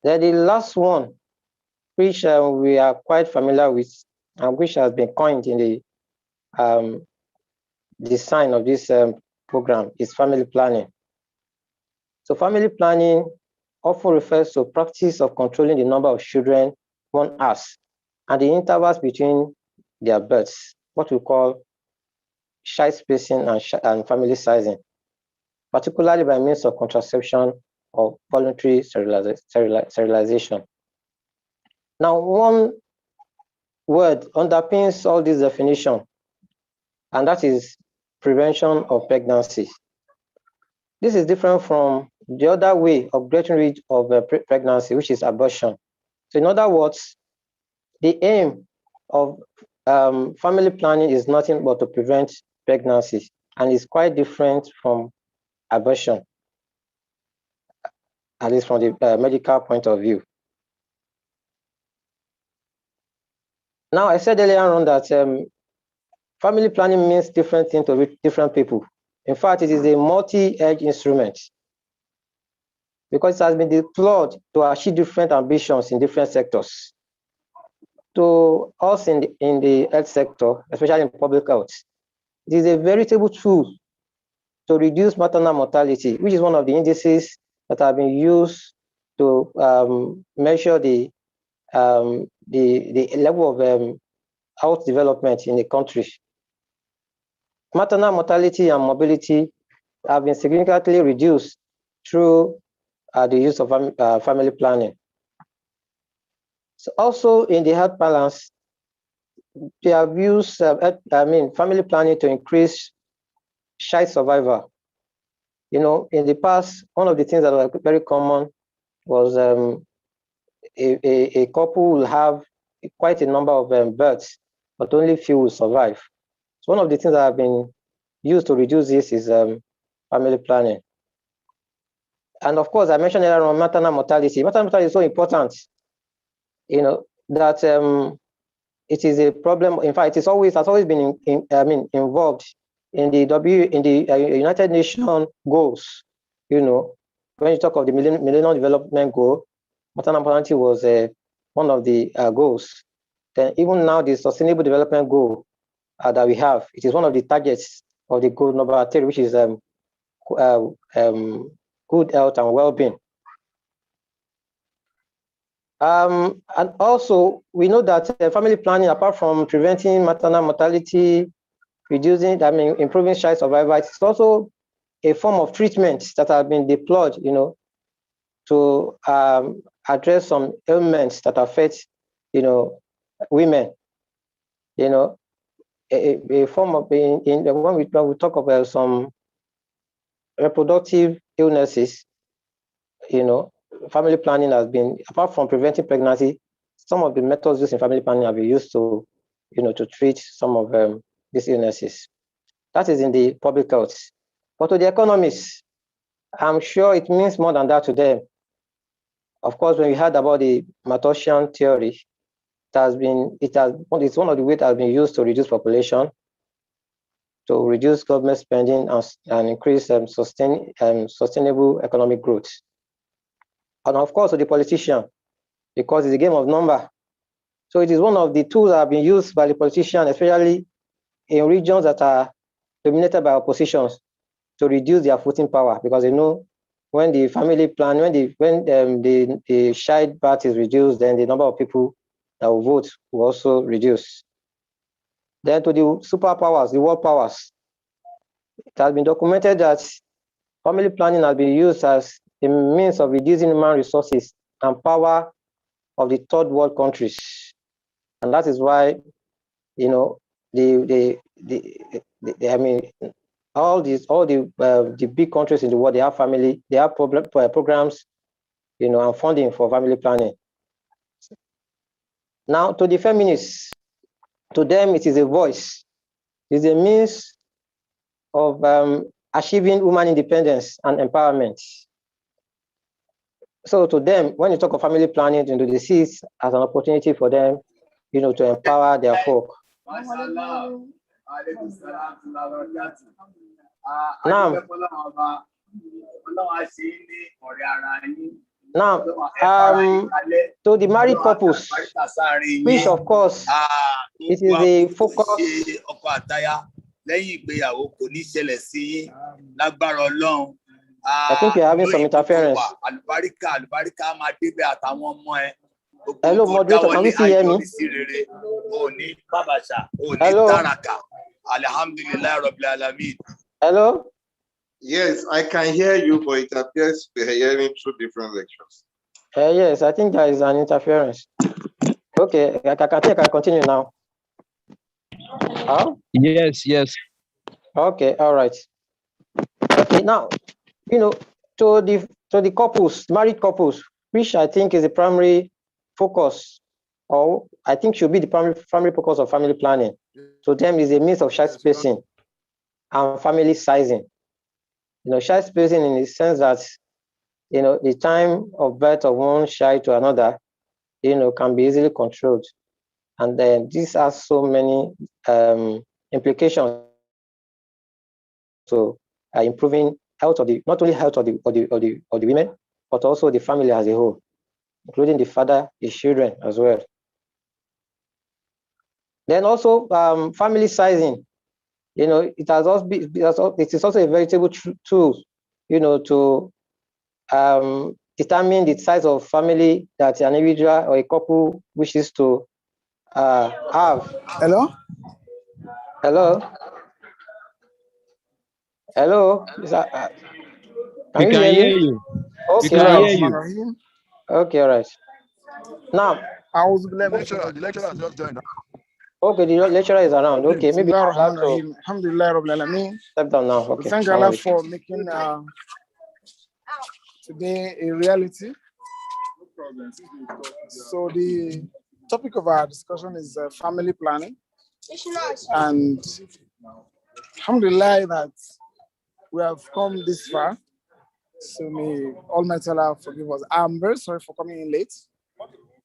Then the last one, which we are quite familiar with and which has been coined in the design of this program, is family planning. So family planning often refers to practice of controlling the number of children one has and the intervals between their births, what we call child spacing and family sizing, particularly by means of contraception or voluntary sterilization. Now, one word underpins all this definition, and that is prevention of pregnancy. This is different from the other way of getting rid of pregnancy, which is abortion. So in other words, the aim of family planning is nothing but to prevent pregnancy, and is quite different from abortion, at least from the medical point of view. Now, I said earlier on that family planning means different things to different people. In fact, it is a multi-edged instrument because it has been deployed to achieve different ambitions in different sectors. To us in the health sector, especially in public health, it is a veritable tool to reduce maternal mortality, which is one of the indices that have been used to measure the level of health development in the country. Maternal mortality and mobility have been significantly reduced through the use of family planning. So also in the health balance, they have used, family planning to increase child survival. You know, in the past, one of the things that was very common was a couple will have quite a number of births, but only few will survive. So one of the things that have been used to reduce this is family planning. And of course, I mentioned earlier on maternal mortality. Maternal mortality is so important, you know, that it is a problem. In fact, it has always been involved in the United Nations goals. You know, when you talk of the Millennium Development Goal, maternal mortality was one of the goals. Then even now, the Sustainable Development Goal that we have, it is one of the targets of the goal number 3, which is good health and well-being. And also, we know that family planning, apart from preventing maternal mortality, improving child survival, it's also a form of treatment that have been deployed, you know, to address some ailments that affect, you know, women. You know, a form of when we talk about some reproductive illnesses, you know, family planning has been, apart from preventing pregnancy, some of the methods used in family planning have been used to, you know, to treat some of these illnesses. That is in the public health. But to the economists, I'm sure it means more than that to them. Of course, when we heard about the Malthusian theory, it's one of the ways that has been used to reduce population, to reduce government spending and increase sustainable economic growth. And of course, to the politician, because it's a game of number. So it is one of the tools that have been used by the politician, especially in regions that are dominated by oppositions, to reduce their voting power, because they know when the family plan, when the child birth is reduced, then the number of people that will vote will also reduce. Then to the superpowers, the world powers, it has been documented that family planning has been used as a means of reducing human resources and power of the third world countries. And that is why, you know, all the big countries in the world, they have programs, you know, and funding for family planning. Now, to the feminists, to them, it is a voice. It's a means of achieving woman independence and empowerment. So to them, when you talk of family planning, you know, they see it as an opportunity for them, you know, to empower their folk. Now, to the married couples, which of course, it is the focus. I think you're having some interference. Hello, moderator, can you see hear me? Hello? Hello? Yes, I can hear you, but it appears we're hearing two different lectures. Yes, I think there is an interference. Okay, I can continue now. Huh? Yes. Okay, all right. Okay, now, you know, to the couples, married couples, which I think is the primary focus, or I think should be the primary focus of family planning. To them is a means of child spacing and family sizing. You know, child spacing in the sense that, you know, the time of birth of one child to another, you know, can be easily controlled. And then this has so many implications to improving health of the, not only health of the women, but also the family as a whole, including the father, the children as well. Then also family sizing, you know, it is also a veritable tool, you know, to determine the size of family that an individual or a couple wishes to have. Hello? Hello? Hello? Can you hear me? Okay, We can hear you. Okay, all right. Now, the lecturer has just joined. Okay, the lecturer is around. Okay, maybe I'll have to Alhamdulillah Rabbil Alameen. step down now. Okay. We thank Allah for making today a reality. So the topic of our discussion is family planning, and alhamdulillah that we have come this far. So may Almighty Allah forgive us. I'm very sorry for coming in late.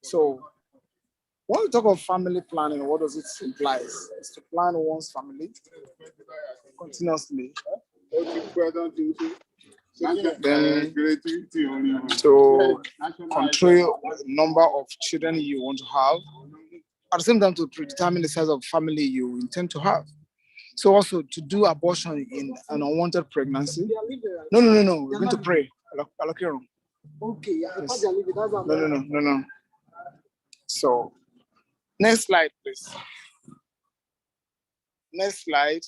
So when we talk of family planning, what does it imply? It's to plan one's family continuously. Then to control the number of children you want to have. At the same time, to predetermine the size of family you intend to have. So also to do abortion in an unwanted pregnancy. No. We're going to pray. Okay. Yes. No. So next slide, please. Next slide.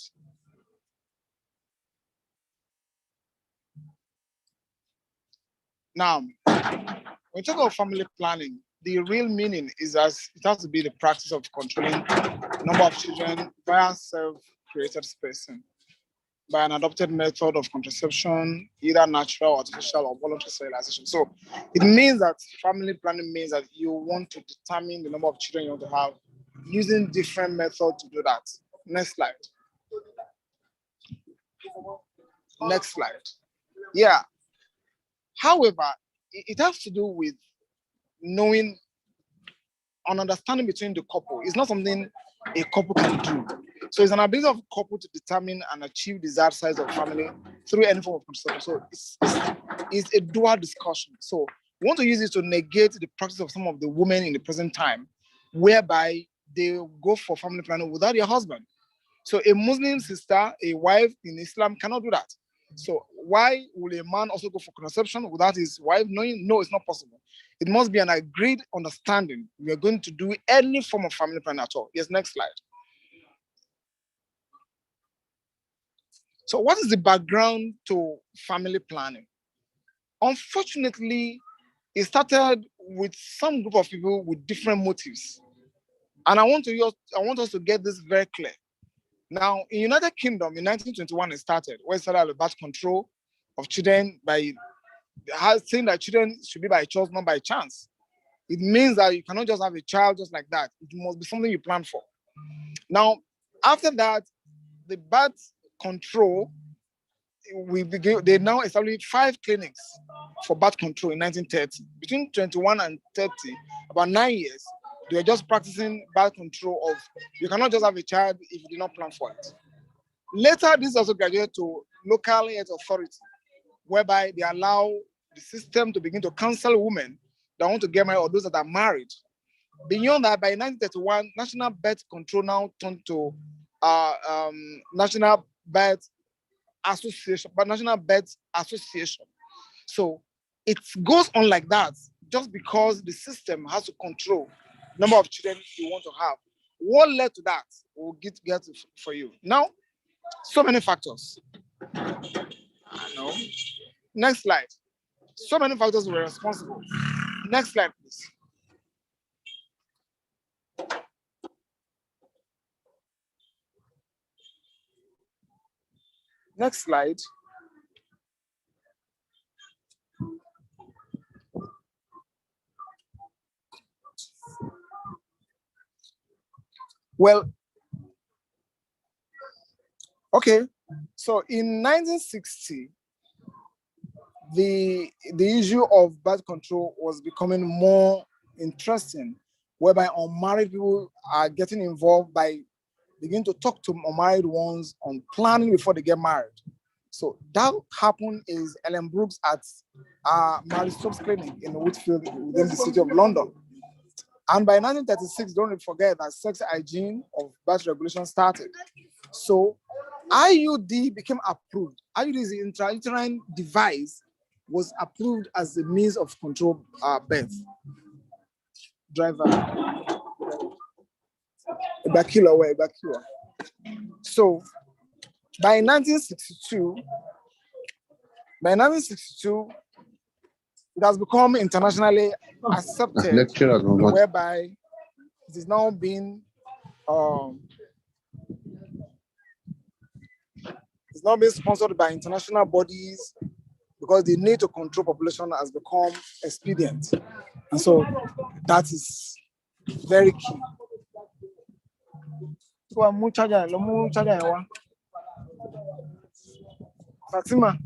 Now, when we talk about family planning, the real meaning is as it has to be the practice of controlling the number of children via self-created spacing by an adopted method of contraception, either natural, artificial, or voluntary sterilization. So it means that family planning means that you want to determine the number of children you want to have using different methods to do that. Next slide. Next slide. Yeah. However, it has to do with knowing an understanding between the couple. It's not something a couple can do. So it's an ability of a couple to determine and achieve desired size of family through any form of contraception. So it's a dual discussion. So we want to use it to negate the practice of some of the women in the present time, whereby they go for family planning without their husband. So a Muslim sister, a wife in Islam cannot do that. So why will a man also go for contraception without his wife knowing? No, it's not possible. It must be an agreed understanding. We are going to do any form of family planning at all. Yes, next slide. So what is the background to family planning? Unfortunately, it started with some group of people with different motives. And I want us to get this very clear. Now, in United Kingdom, in 1921, it started, where it started with birth control of children by saying that children should be by choice, not by chance. It means that you cannot just have a child just like that. It must be something you plan for. Now, after that, the birth control, they now established 5 clinics for birth control in 1930. Between 21 and 30, about 9 years, they were just practicing birth control of, you cannot just have a child if you did not plan for it. Later, this also graduated to local health authority, whereby they allow the system to begin to counsel women that want to get married or those that are married. Beyond that, by 1931, National Birth Control now turned to National Birth Association, but National Birth Association. So it goes on like that, just because the system has to control the number of children you want to have. What led to that? We'll get for you. Now, so many factors. No. Next slide. So many factors were responsible. Next slide, please. Next slide. Well, okay. So in 1960, the issue of birth control was becoming more interesting, whereby unmarried people are getting involved by beginning to talk to unmarried ones on planning before they get married. So that happened is Ellen Brooks at Mary Stopes Clinic in Whitfield within the city of London. And by 1936, don't forget that sex hygiene of birth regulation started. So IUD became approved. IUD is an intrauterine device, was approved as a means of control birth. Driver. Evacuate. So by 1962, it has become internationally accepted, whereby it is now being it's not being sponsored by international bodies because the need to control population has become expedient. And so that is very key. Fatima,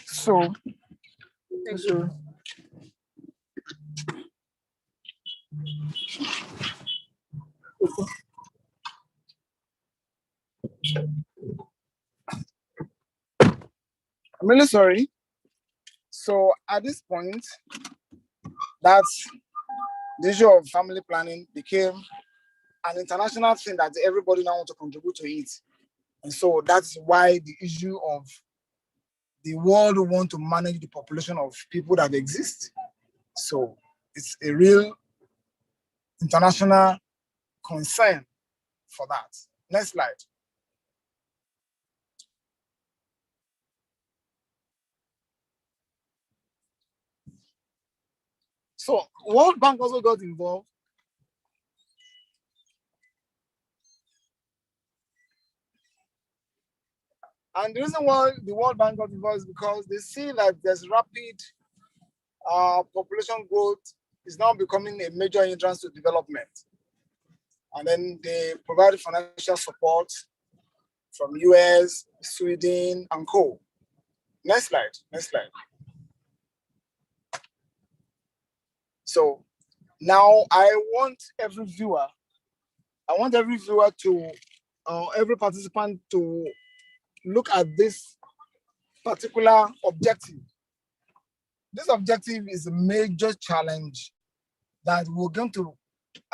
so I'm really sorry. So at this point, that's the issue of family planning became an international thing that everybody now wants to contribute to it. And so that's why the issue of the world want to manage the population of people that exist. So it's a real international concern for that. Next slide. So World Bank also got involved. And the reason why the World Bank got involved is because they see that there's rapid population growth is now becoming a major hindrance to development. And then they provide financial support from US, Sweden, and co. Next slide, next slide. So now I want every viewer to, every participant to look at this particular objective. This objective is a major challenge that we're going to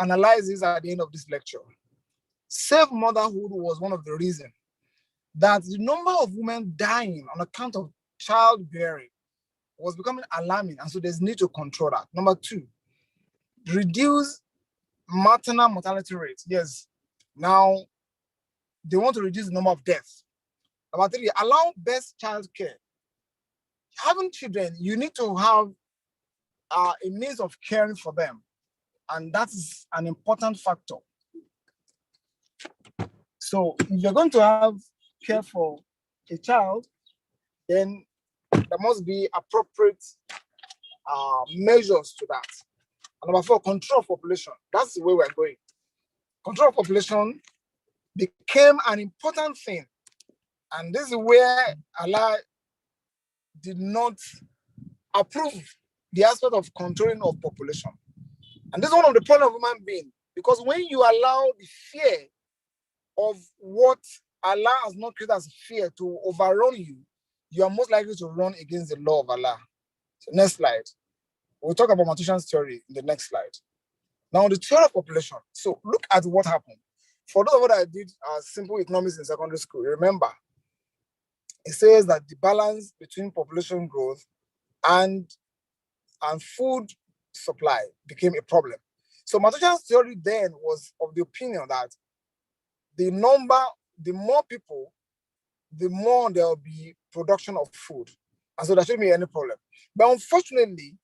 analyze this at the end of this lecture. Safe motherhood was one of the reasons that the number of women dying on account of childbearing was becoming alarming, and so there's need to control that. Number two, reduce maternal mortality rate. Yes, now they want to reduce the number of deaths. Number three, allow best child care. Having children, you need to have a means of caring for them, and that is an important factor. So if you're going to have care for a child, then there must be appropriate measures to that. And number four, control of population. That's the way we're going. Control of population became an important thing. And this is where Allah did not approve the aspect of controlling of population. And this is one of the problems of human being, because when you allow the fear of what Allah has not created as fear to overrun you, you are most likely to run against the law of Allah. So next slide. We'll talk about Malthusian's theory in the next slide. Now, the theory of population. So look at what happened. For those of us that did simple economics in secondary school, remember, it says that the balance between population growth and food supply became a problem. So Malthusian's theory then was of the opinion that the more people, the more there will be production of food. And so there shouldn't be any problem. But unfortunately,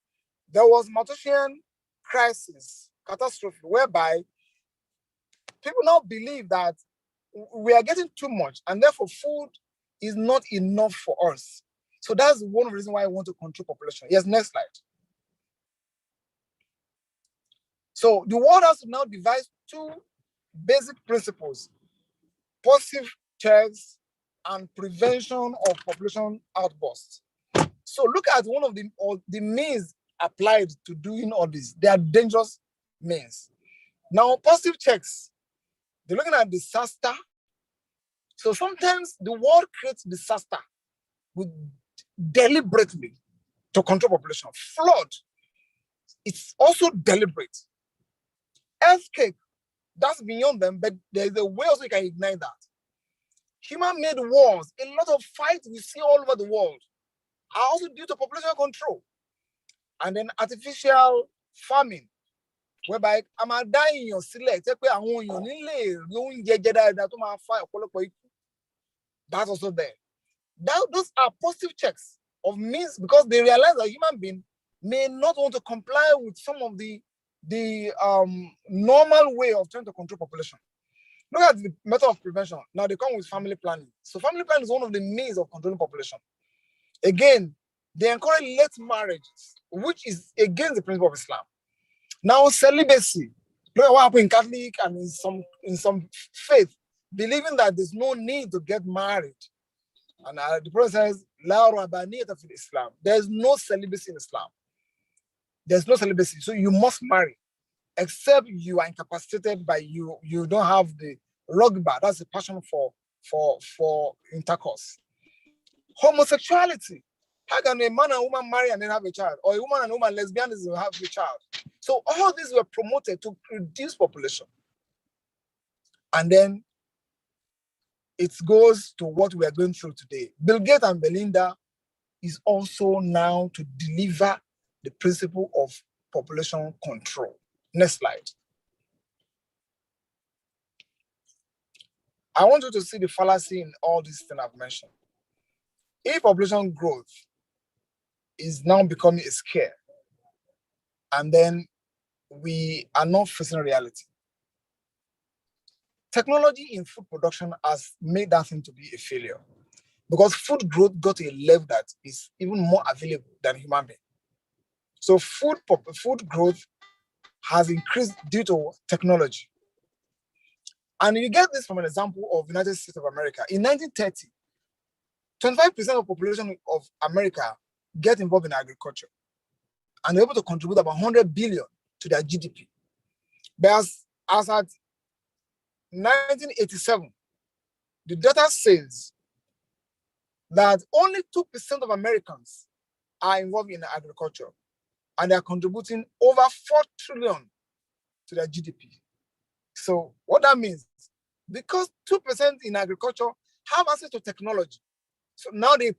there was Malthusian crisis, catastrophe, whereby people now believe that we are getting too much and therefore food is not enough for us. So that's one of the reasons why I want to control population. Yes, next slide. So the world has to now devise two basic principles: positive checks and prevention of population outbursts. So look at one of the means applied to doing all this. They are dangerous means. Now, positive checks, they're looking at disaster. So sometimes the world creates disaster deliberately to control population. Flood, it's also deliberate. Earthquake, that's beyond them, but there's a way also you can ignite that. Human-made wars, a lot of fights we see all over the world are also due to population control. And then artificial farming, whereby I'm dying your select, that's also there. Those are positive checks of means, because they realize that human being may not want to comply with some of the normal way of trying to control population. Look at the method of prevention. Now they come with family planning. So family planning is one of the means of controlling population. Again, they encourage late marriages, which is against the principle of Islam. Now celibacy. Look at what happened in Catholic and in some faith, believing that there's no need to get married. And the Prophet says, La rabaniyata fil Islam. There's no celibacy in Islam. There's no celibacy. So you must marry, except you are incapacitated by you don't have the rugba. That's the passion for intercourse. Homosexuality. How can a man and woman marry and then have a child? Or a woman and woman lesbianism will have a child? So all these were promoted to reduce population. And then it goes to what we are going through today. Bill Gates and Belinda is also now to deliver the principle of population control. Next slide. I want you to see the fallacy in all these things I've mentioned. If population growth is now becoming a scare, and then we are not facing reality. Technology in food production has made that thing to be a failure because food growth got to a level that is even more available than human being. So food growth has increased due to technology. And you get this from an example of United States of America. In 1930, 25% of the population of America get involved in agriculture, and they're able to contribute about 100 billion to their GDP. But as at 1987, the data says that only 2% of Americans are involved in agriculture, and they are contributing over 4 trillion to their GDP. So what that means, because 2% in agriculture have access to technology, so now they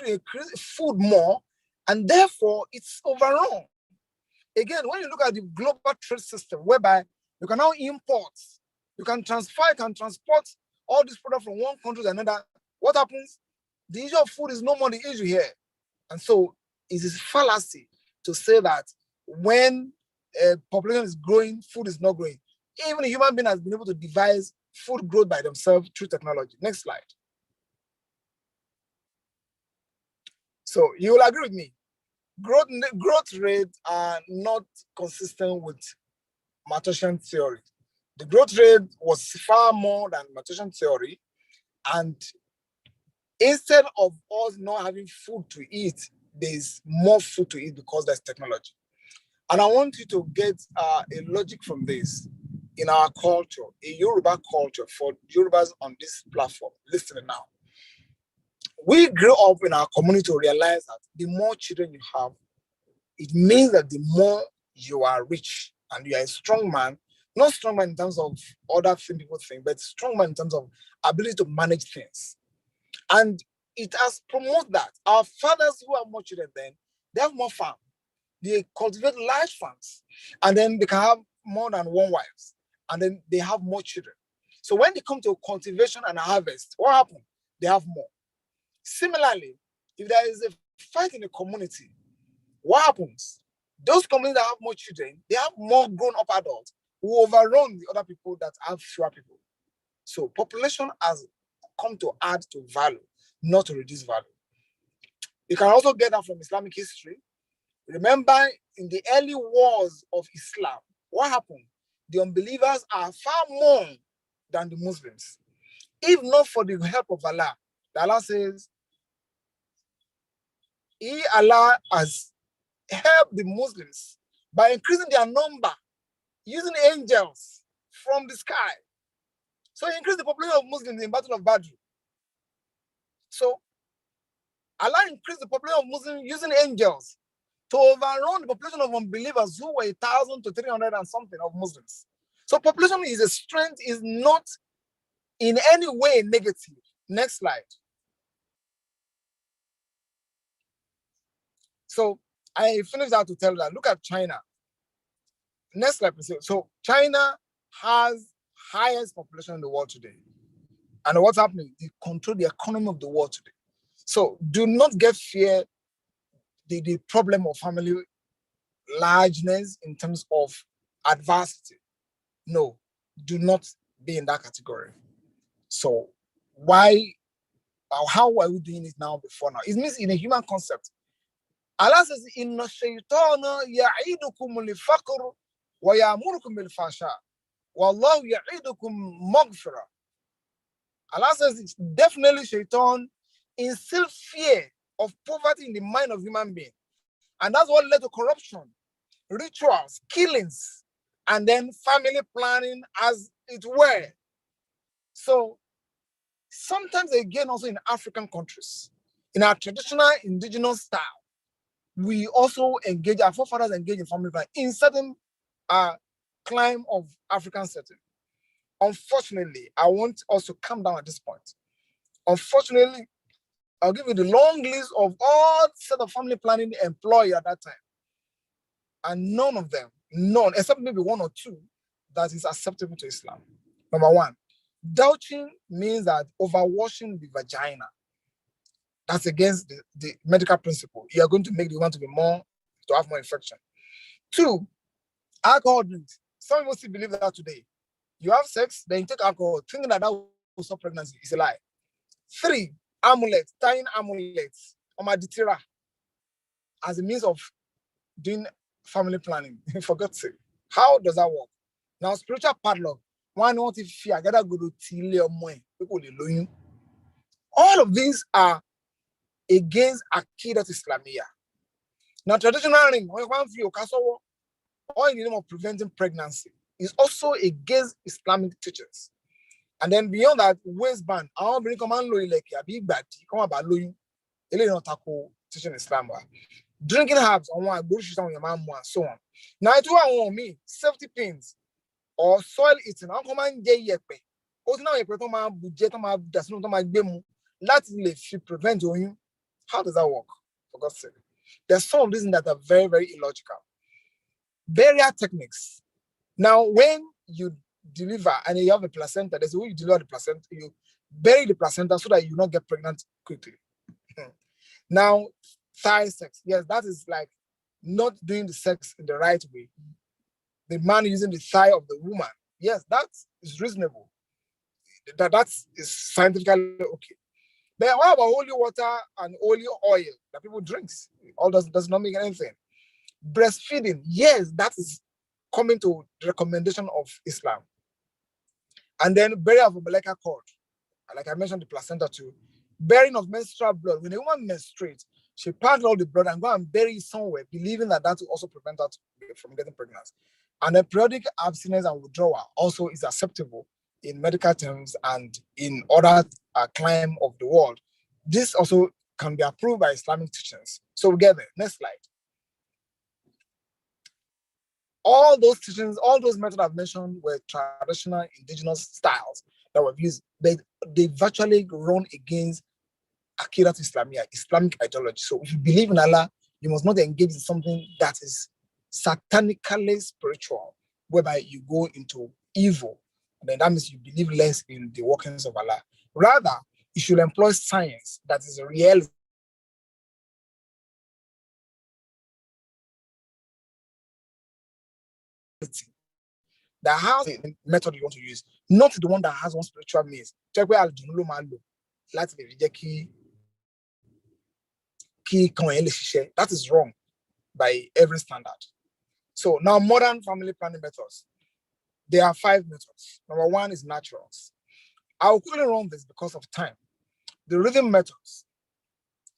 increase food more, and therefore it's overrun. Again, when you look at the global trade system, whereby you can now import, you can transport all these products from one country to another, what happens? The issue of food is no more the issue here. And so it is fallacy to say that when population is growing, food is not growing. Even a human being has been able to devise food growth by themselves through technology. Next slide. So you will agree with me. Growth rates are not consistent with Malthusian theory. The growth rate was far more than Malthusian theory, and instead of us not having food to eat, there's more food to eat because there's technology. And I want you to get a logic from this. In our culture, a Yoruba culture, for Yorubas on this platform, listen now. We grew up in our community to realize that the more children you have, it means that the more you are rich and you are a strong man, not strong man in terms of other things people think, but strong man in terms of ability to manage things. And it has promoted that. Our fathers who have more children then, they have more farm. They cultivate large farms, and then they can have more than one wife, and then they have more children. So when they come to cultivation and harvest, what happens? They have more. Similarly, if there is a fight in the community, what happens? Those communities that have more children, they have more grown-up adults who overrun the other people that have fewer people. So population has come to add to value, not to reduce value. You can also get that from Islamic history. Remember, in the early wars of Islam, what happened? The unbelievers are far more than the Muslims. If not for the help of Allah, Allah says, Allah has helped the Muslims by increasing their number using angels from the sky. So he increased the population of Muslims in the Battle of Badr. So Allah increased the population of Muslims using angels to overrun the population of unbelievers who were 1,000 to 300 and something of Muslims. So population is a strength, is not in any way negative. Next slide. So I finished out to tell that, look at China. Next slide, please. So China has highest population in the world today. And what's happening? They control the economy of the world today. So do not get fear the problem of family largeness, in terms of adversity. No, do not be in that category. So why, how are we doing it now before now? It means in a human concept. Allah says, Inna shaytana ya'idukum al-faqr wa ya'murukum bil-fasha. Wallahu ya'idukum maghfirah. Allah says, it's definitely shaitan instill fear of poverty in the mind of human being. And that's what led to corruption, rituals, killings, and then family planning as it were. So sometimes again, also in African countries, in our traditional indigenous style, we also engage, our forefathers engage in family planning in certain climb of African setting. Unfortunately, I want us to calm down at this point. Unfortunately, I'll give you the long list of all set of family planning employed at that time. And none of them, none, except maybe one or two, that is acceptable to Islam. Number one, douching means that overwashing the vagina. That's against the medical principle. You are going to make the woman to be more, to have more infection. Two, alcohol drinks. Some people still believe that today. You have sex, then you take alcohol, thinking that will stop pregnancy. Is a lie. Three, amulets, tying amulets on my ditira as a means of doing family planning. For God's sake. How does that work? Now, spiritual padlock. One want if fear, gotta go to Tile or Moy. All of these are against Aqidat Islamiyah. Now, traditional ring, or in the name of preventing pregnancy, is also against Islamic teachings. And then beyond that, waistband, I want to bring command low like a big bad, come about low, teaching Islam. Drinking herbs on one, bullshit on your mom, so on. Now, it want me, safety pins or soil eating. I'll command day yepe. Also, now you pretend my budget, my does not my bemu. Let's prevent you. How does that work? For God's sake. There's some reasons that are very, very illogical. Burial techniques. Now, when you deliver and you have a placenta, there's a way you deliver the placenta, you bury the placenta so that you not get pregnant quickly. Now, thigh sex. Yes, that is like not doing the sex in the right way. The man using the thigh of the woman. Yes, that is reasonable. That is scientifically okay. But what about holy water and holy oil that people drinks? All does not make anything. Breastfeeding, yes, that is coming to the recommendation of Islam. And then burial of umbilical cord, like I mentioned, the placenta too. Burying of menstrual blood. When a woman menstruates, she packs all the blood and go and bury it somewhere, believing that will also prevent her from getting pregnant. And then periodic abstinence and withdrawal also is acceptable in medical terms and in other climb of the world. This also can be approved by Islamic teachings. So we get there. Next slide. All those teachings, all those methods I've mentioned were traditional indigenous styles that were used. They virtually run against Aqidat Islamiyah, Islamic ideology. So if you believe in Allah, you must not engage in something that is satanically spiritual, whereby you go into evil. And then that means you believe less in the workings of Allah. Rather, you should employ science that is real. That has the method you want to use, not the one that has one spiritual means. That is wrong by every standard. So now modern family planning methods. There are 5 methods. Number 1 is naturals. I'll quickly run this because of time. The rhythm methods.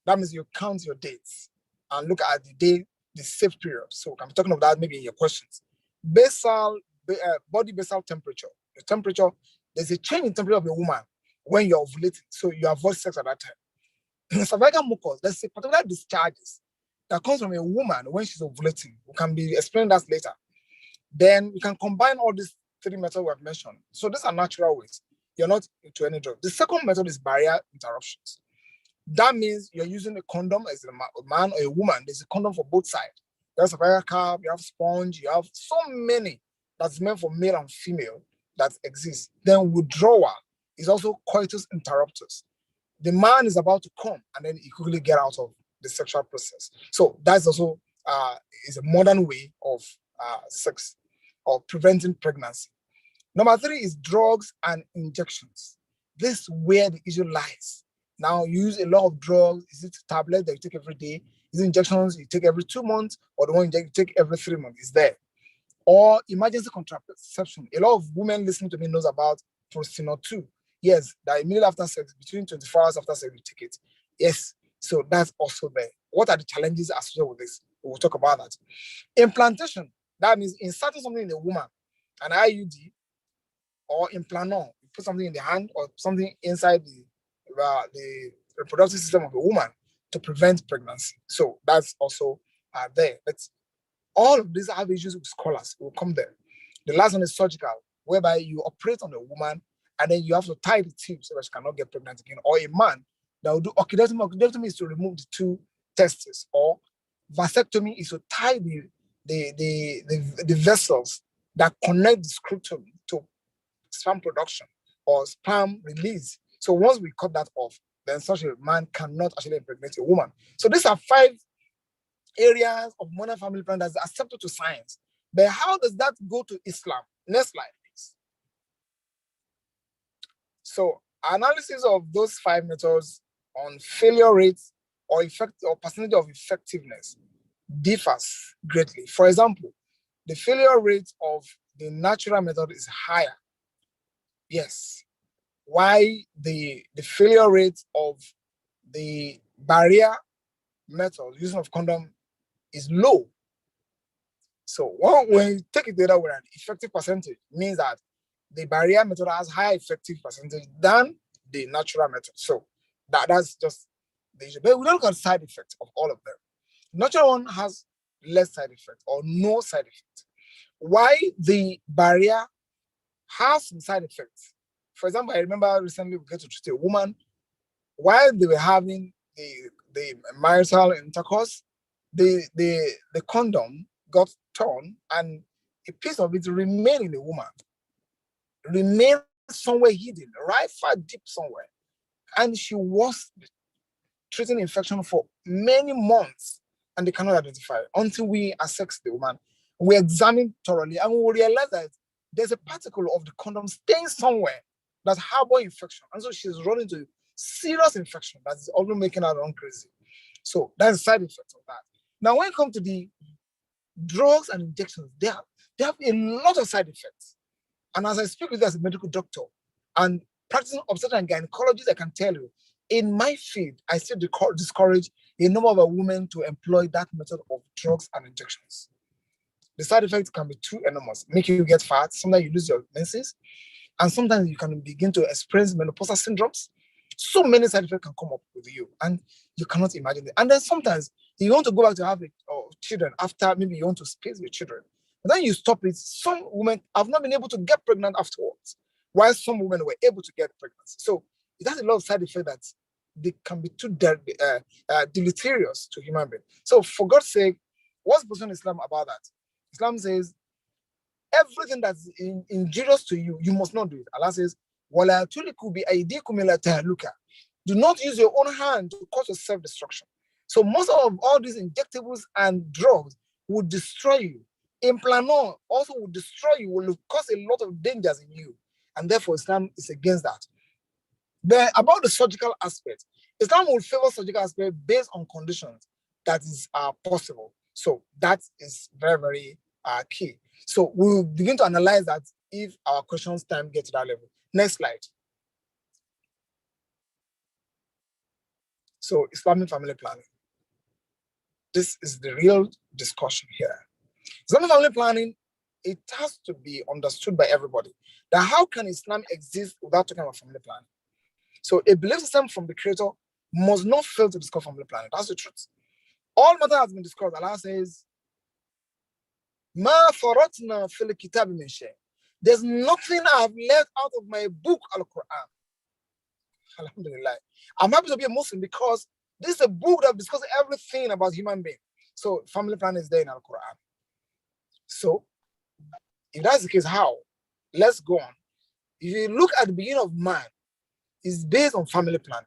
That means you count your dates and look at the day, the safe period. So I'm talking about that maybe in your questions. Body basal temperature. The temperature, there's a change in temperature of a woman when you're ovulating. So you avoid sex at that time. Cervical mucus, there's a particular discharges that comes from a woman when she's ovulating. We can be explaining that later. Then we can combine all these 3 methods we have mentioned. So these are natural ways. You're not into any drug. The second method is barrier interruptions. That means you're using a condom as a man or a woman. There's a condom for both sides. There's a barrier cap, you have sponge, you have so many that's meant for male and female that exists. Then withdrawal is also coitus interruptus. The man is about to come and then he quickly get out of the sexual process. So that's also is a modern way of sex or preventing pregnancy. Number 3 is drugs and injections. This is where the issue lies. Now, you use a lot of drugs. Is it tablet that you take every day? Is it injections you take every 2 months, or the one you take every 3 months? Is there? Or emergency contraception. A lot of women listening to me knows about Prostino 2. Yes, that immediately after sex, between 24 hours after sex, you take it. Yes, so that's also there. What are the challenges associated with this? We'll talk about that. Implantation, that means inserting something in a woman, an IUD, or implanton, you put something in the hand or something inside the reproductive system of a woman to prevent pregnancy. So that's also there. But all of these have issues with scholars. We'll come there. The last one is surgical, whereby you operate on a woman and then you have to tie the tube so that she cannot get pregnant again. Or a man that will do occlusectomy. Occlusectomy is to remove the 2 testes, or vasectomy is to tie the vessels that connect the scrotum to sperm production or sperm release. So once we cut that off, then such a man cannot actually impregnate a woman. So these are 5 areas of modern family planning that's accepted to science. But how does that go to Islam? Next slide, please. So analysis of those 5 methods on failure rates or percentage of effectiveness differs greatly. For example, the failure rate of the natural method is higher. Yes. Why the failure rate of the barrier method, using of condom, is low. So when you take it the other way around, effective percentage means that the barrier method has higher effective percentage than the natural method. So that's just the issue. But we don't look at side effects of all of them. Natural one has less side effect or no side effect. Why the barrier has some side effects. For example, I remember recently we get to treat a woman while they were having the marital intercourse, the condom got torn and a piece of it remained in the woman, remained somewhere hidden, right far deep somewhere. And she was treating infection for many months and they cannot identify it until we assess the woman. We examine thoroughly and we realize that there's a particle of the condom staying somewhere that harbor infection. And so she's running into serious infection that is already making her run crazy. So that's a side effect of that. Now, when it comes to the drugs and injections, they have a lot of side effects. And as I speak with you as a medical doctor and practicing obstetrics and gynecologist, I can tell you, in my field, I still discourage a number of women to employ that method of drugs and injections. The side effects can be too enormous, make you get fat, sometimes you lose your menses, and sometimes you can begin to experience menopausal syndromes. So many side effects can come up with you, and you cannot imagine it. And then sometimes you want to go back to have children after maybe you want to space your children. But then you stop it. Some women have not been able to get pregnant afterwards, while some women were able to get pregnant. So it has a lot of side effects that they can be too deleterious to human beings. So for God's sake, what's the position of Islam about that? Islam says, everything that's injurious to you, you must not do it. Allah says, وَلَا تُلِكُوا بِأَيْدِيكُمْ إِلَى تَهْلُكَ. Do not use your own hand to cause your self-destruction. So most of all these injectables and drugs will destroy you. Implanton also will destroy you, will cause a lot of dangers in you. And therefore, Islam is against that. Then about the surgical aspect, Islam will favor surgical aspect based on conditions that is possible. So that is very, very key. So we'll begin to analyze that if our questions time get to that level. Next slide. So Islamic family planning. This is the real discussion here. Islamic family planning, it has to be understood by everybody that how can Islam exist without talking about family planning? So a belief system from the creator must not fail to discuss family planning. That's the truth. All matter has been discussed. Allah says, Ma faratna fil kitab min shay. There's nothing I've left out of my book, Al-Quran. Alhamdulillah. I'm happy to be a Muslim because this is a book that discusses everything about human being. So family planning is there in Al-Quran. So if that's the case, how? Let's go on. If you look at the beginning of man, it's based on family planning.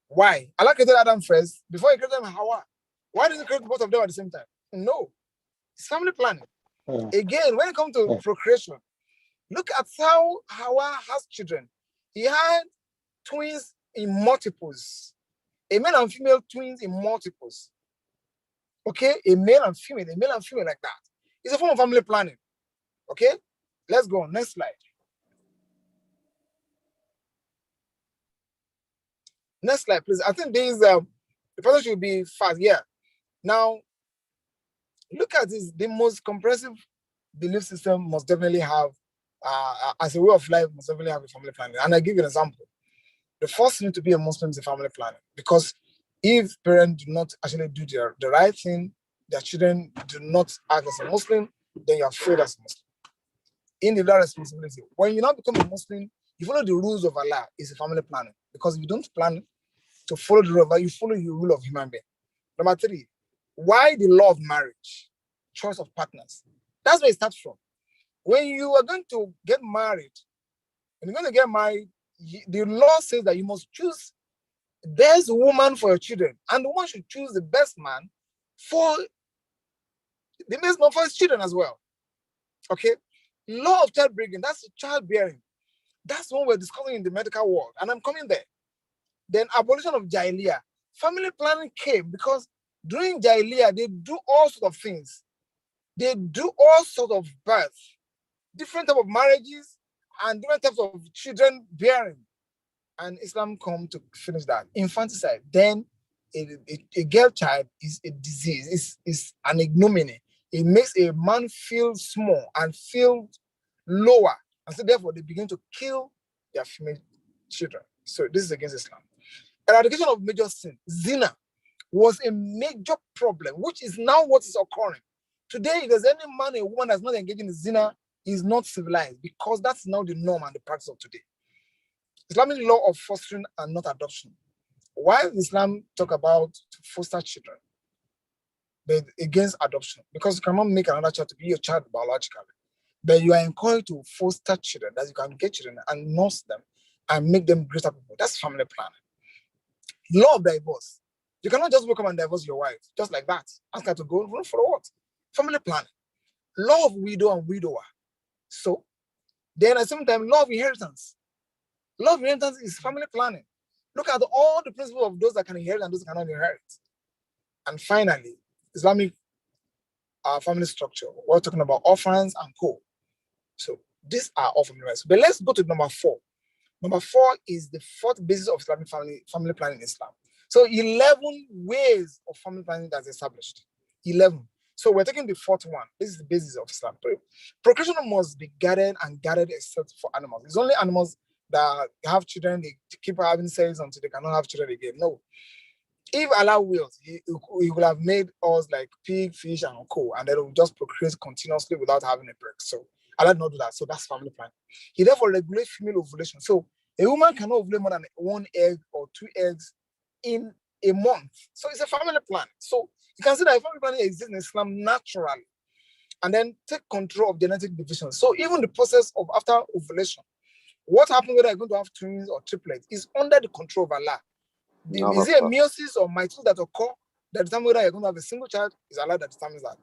Why? Allah created Adam first before he created Hawa. Why did he create both of them at the same time? No, it's family planning. Again, when it comes to procreation, look at how Hawa has children. He had twins in multiples, a male and female twins in multiples. Okay, a male and female like that. It's a form of family planning. Okay, let's go on. Next slide. Next slide, please. I think these the person should be fast. Yeah. Now, look at this. The most comprehensive belief system must definitely have, as a way of life, must definitely have a family planning. And I give you an example. The first thing to be a Muslim is a family planning, because if parents do not actually do the right thing, their children do not act as a Muslim, then you are failed as a Muslim. Individual responsibility. When you now become a Muslim, you follow the rules of Allah. Is a family planning, because if you don't plan to follow the rule of Allah, you follow the rule of human being. Number 3, why the law of marriage, choice of partners? That's where it starts from. When you are going to get married, the law says that you must choose the best woman for your children, and the one should choose the best man for his children as well. Okay, law of childbearing, that's childbearing. That's one we're discussing in the medical world, and I'm coming there. Then abolition of Jahiliyyah. Family planning came because during Jahiliyyah, they do all sorts of things. They do all sorts of births, different types of marriages, and different types of children bearing. And Islam come to finish that. Infanticide. Then a girl child is a disease, is an ignominy. It makes a man feel small and feel lower. And so therefore they begin to kill their female children. So this is against Islam. Eradication of major sin. Zina was a major problem, which is now what is occurring. Today, if there's any man or woman that's not engaging in zina, is not civilized, because that's now the norm and the practice of today. Islamic law of fostering and not adoption. Why does Islam talk about to foster children, but against adoption? Because you cannot make another child to be your child biologically, but you are encouraged to foster children, that you can get children and nurse them and make them greater people. That's family planning. Law of divorce. You cannot just welcome and divorce your wife just like that. Ask her to go for what? Family planning. Law of widow and widower. So then at the same time, law of inheritance. Law of inheritance is family planning. Look at all the principles of those that can inherit and those that cannot inherit. And finally, Islamic family structure. We're talking about orphans and co. So these are all family rights. But let's go to number 4. Number 4 is the 4th basis of Islamic family planning in Islam. So 11 ways of family planning that's established. 11. So we're taking the 4th one. This is the basis of Islam. Procreation must be guarded and guarded except for animals. It's only animals that have children, they keep having sex until they cannot have children again. No. If Allah wills, he will have made us like pig, fish, and co, and then it will just procreate continuously without having a break. So Allah did not do that. So that's family planning. He therefore regulates female ovulation. So a woman cannot ovulate more than 1 egg or 2 eggs in a month. So it's a family plan. So you can see that family planning exists in Islam naturally. And then take control of genetic division. So even the process of after ovulation, what happens whether you're going to have twins or triplets is under the control of Allah. Is it a meiosis or mitosis that occur that determines whether you're going to have a single child? Is Allah that determines that.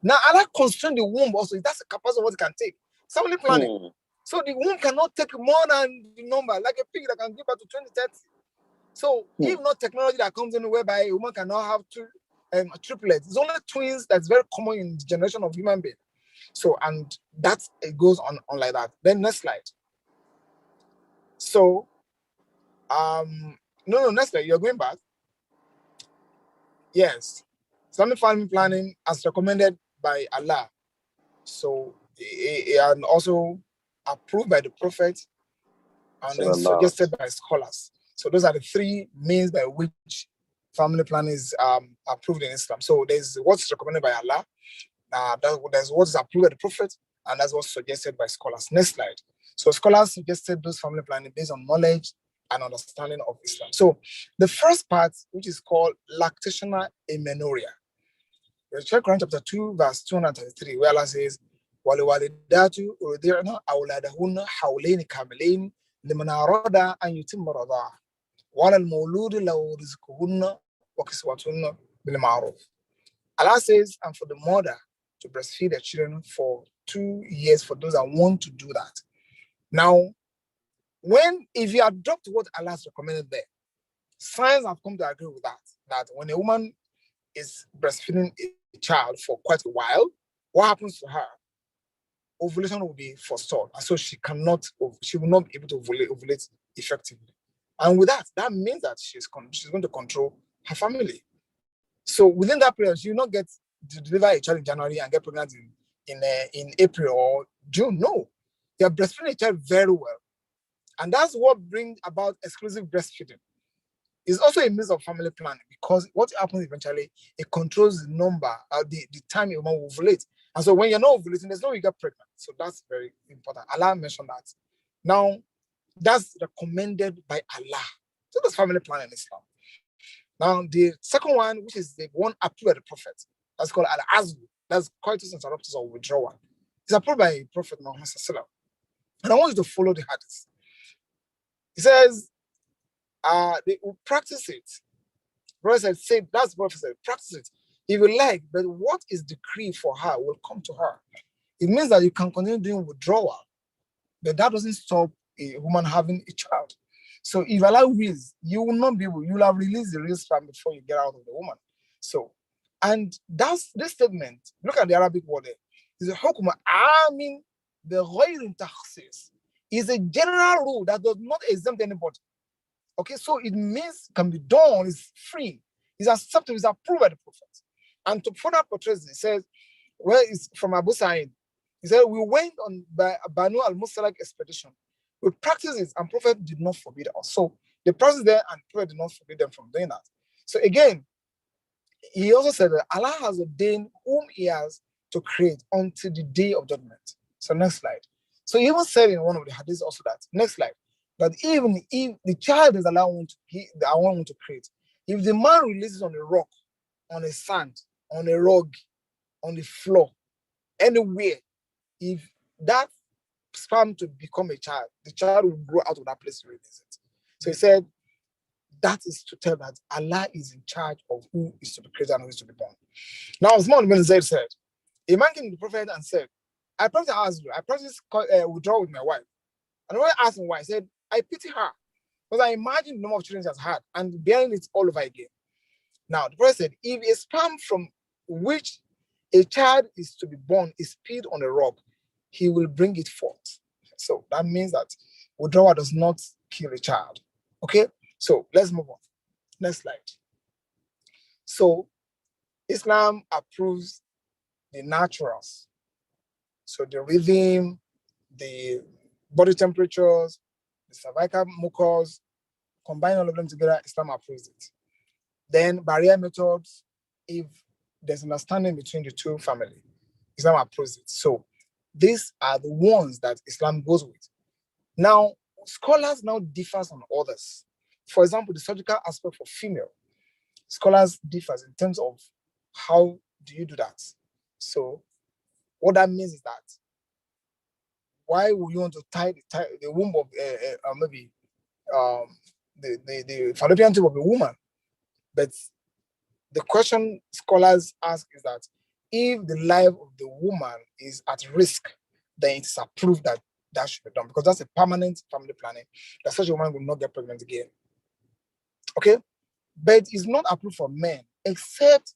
Now Allah constrains the womb also. That's the capacity of what it can take. Family planning. So the womb cannot take more than the number, like a pig that can give birth to 20, 30. So if not technology that comes in whereby a woman cannot have triplets, it's only twins that's very common in the generation of human beings. So, and that it goes on like that. Then next slide. So, next slide. You're going back. Yes. Islamic family planning as recommended by Allah. So, and also approved by the Prophet and then suggested by scholars. So those are the 3 means by which family planning is approved in Islam. So there's what's recommended by Allah, there's what is approved by the Prophet, and that's what's suggested by scholars. Next slide. So scholars suggested those family planning based on knowledge and understanding of Islam. So the first part, which is called lactational amenorrhea. Check Quran chapter 2, verse 233, where Allah says, وَلِوَالِدَاتُ يُرْضِعْنَ أَوْلَادَهُنَّ حَوْلَيْنِ كَامِلَيْنِ لمن أراد أن يتم الرضاعة وعلى المولود له رزقهن وكسوتهن بالمعروف. Allah says, and for the mother to breastfeed their children for 2 years for those that want to do that. Now, if you adopt what Allah has recommended there, science have come to agree with that when a woman is breastfeeding a child for quite a while, what happens to her? Ovulation will be forestalled, and so she will not be able to ovulate effectively. And with that means that she's going to control her family. So within that period, she will not get to deliver a child in January and get pregnant in April or June. No, they are breastfeeding a child very well, and that's what brings about exclusive breastfeeding. It's also a means of family planning, because what happens eventually, it controls the number, the time a woman will ovulate. And so when you're not ovulating, there's no way you get pregnant. So that's very important. Allah mentioned that. Now, that's recommended by Allah. So that's family planning in Islam. Now, the second one, which is the one approved by the Prophet, that's called Al-Azl. That's coitus interruptus or withdrawal. It's approved by Prophet Muhammad Sallallahu. And I want you to follow the hadith. He says, they will practice it. Prophet said, that's Prophet said, practice it if you like, but what is decreed for her will come to her. It means that you can continue doing withdrawal, but that doesn't stop a woman having a child. So if Allah wills, you will not be able, you will have released the real sperm before you get out of the woman. So, and that's this statement, look at the Arabic word there. It's a hukma amin the ghayr takhsis. Is a general rule that does not exempt anybody. Okay, so it means it can be done, it's free, it's accepted, it's approved by the Prophet. And to further portray this, it says, well, it's from Abu Sa'id. He said, we went on by Banu al-Mustalak expedition. We practiced it, and Prophet did not forbid us. So they practiced there, and Prophet did not forbid them from doing that. So again, he also said that Allah has ordained whom he has to create until the day of judgment. So next slide. So he even said in one of the hadiths also that, next slide, that even if the child is allowed to create, if the man releases on a rock, on a sand, on a rug, on the floor, anywhere, if that sperm to become a child, the child will grow out of that place to release it. So he said, that is to tell that Allah is in charge of who is to be created and who is to be born. Now, Osman bin Zayd said, a man came to the Prophet and said, I practice withdrawal with my wife. And when I asked him why, I said, I pity her, because I imagine the number of children she has had and bearing it all over again. Now, the Prophet said, if a sperm from which a child is to be born is spilled on a rock, he will bring it forth. So that means that withdrawal does not kill a child. Okay, so let's move on. Next slide. So Islam approves the naturals. So the rhythm, the body temperatures, the cervical mucus, combine all of them together, Islam approves it. Then barrier methods, if there's understanding between the two families, Islam approves it. So these are the ones that Islam goes with. Now, scholars now differ on others. For example, the surgical aspect for female, scholars differ in terms of how do you do that. So what that means is that why would you want to tie the womb of the fallopian tube of a woman? But the question scholars ask is that if the life of the woman is at risk, then it's approved that that should be done, because that's a permanent family planning, that such a woman will not get pregnant again. Okay? But it's not approved for men, except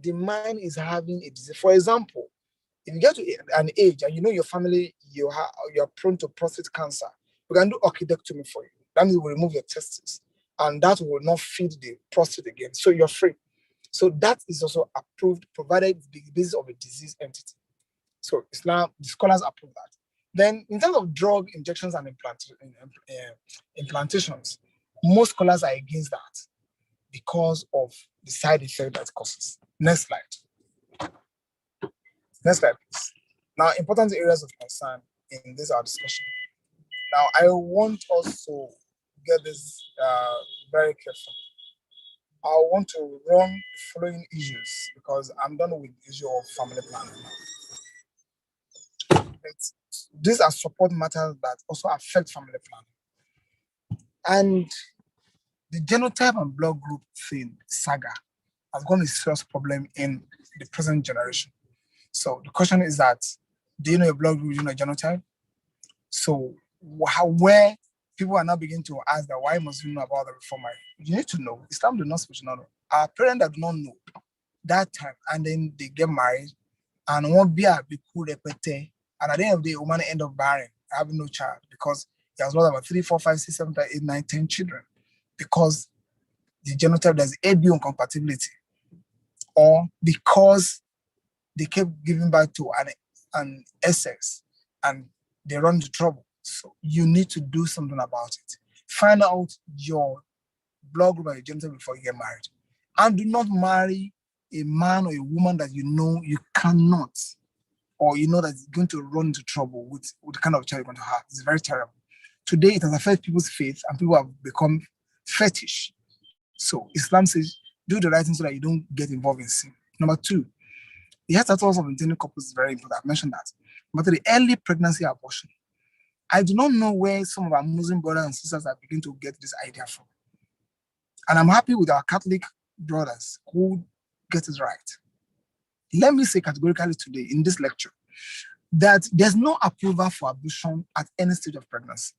the man is having a disease. For example, if you get to an age and you know your family, you're prone to prostate cancer, we can do orchidectomy for you. That means we'll remove your testes, and that will not feed the prostate again. So you're free. So that is also approved, provided the basis of a disease entity. So Islam, the scholars approve that. Then in terms of drug injections and implantations, most scholars are against that because of the side effect that it causes. Next slide. Next slide, please. Now, important areas of concern in this our discussion. Now, I want us to get this very careful. I want to run the following issues because I'm done with the issue of family planning now. These are support matters that also affect family planning. And the genotype and blood group thing, saga, has gone a serious problem in the present generation. So the question is that, do you know your blood group, do you know your genotype? So where people are now beginning to ask that, why must you know about the before marriage? You need to know. Islam does not speak no. Our parents that do not know that time, and then they get married, and won't be cool, and at the end of the day, a woman end up barren, having no child, because he has lost about 3, 4, 5, 6, 7, 8, 9, 10 children, because the genotype, there's AB incompatibility, or because they kept giving birth to an SS and they run into trouble. So you need to do something about it. Find out your blood group and your genotype before you get married. And do not marry a man or a woman that you know you cannot, or you know that is going to run into trouble with the kind of child you're going to have. It's very terrible. Today, it has affected people's faith, and people have become fetish. So Islam says, do the right thing so that you don't get involved in sin. Number 2, the health status of intending couples is very important. I've mentioned that. But the early pregnancy abortion, I do not know where some of our Muslim brothers and sisters are beginning to get this idea from. And I'm happy with our Catholic brothers who get it right. Let me say categorically today in this lecture that there's no approval for abortion at any stage of pregnancy.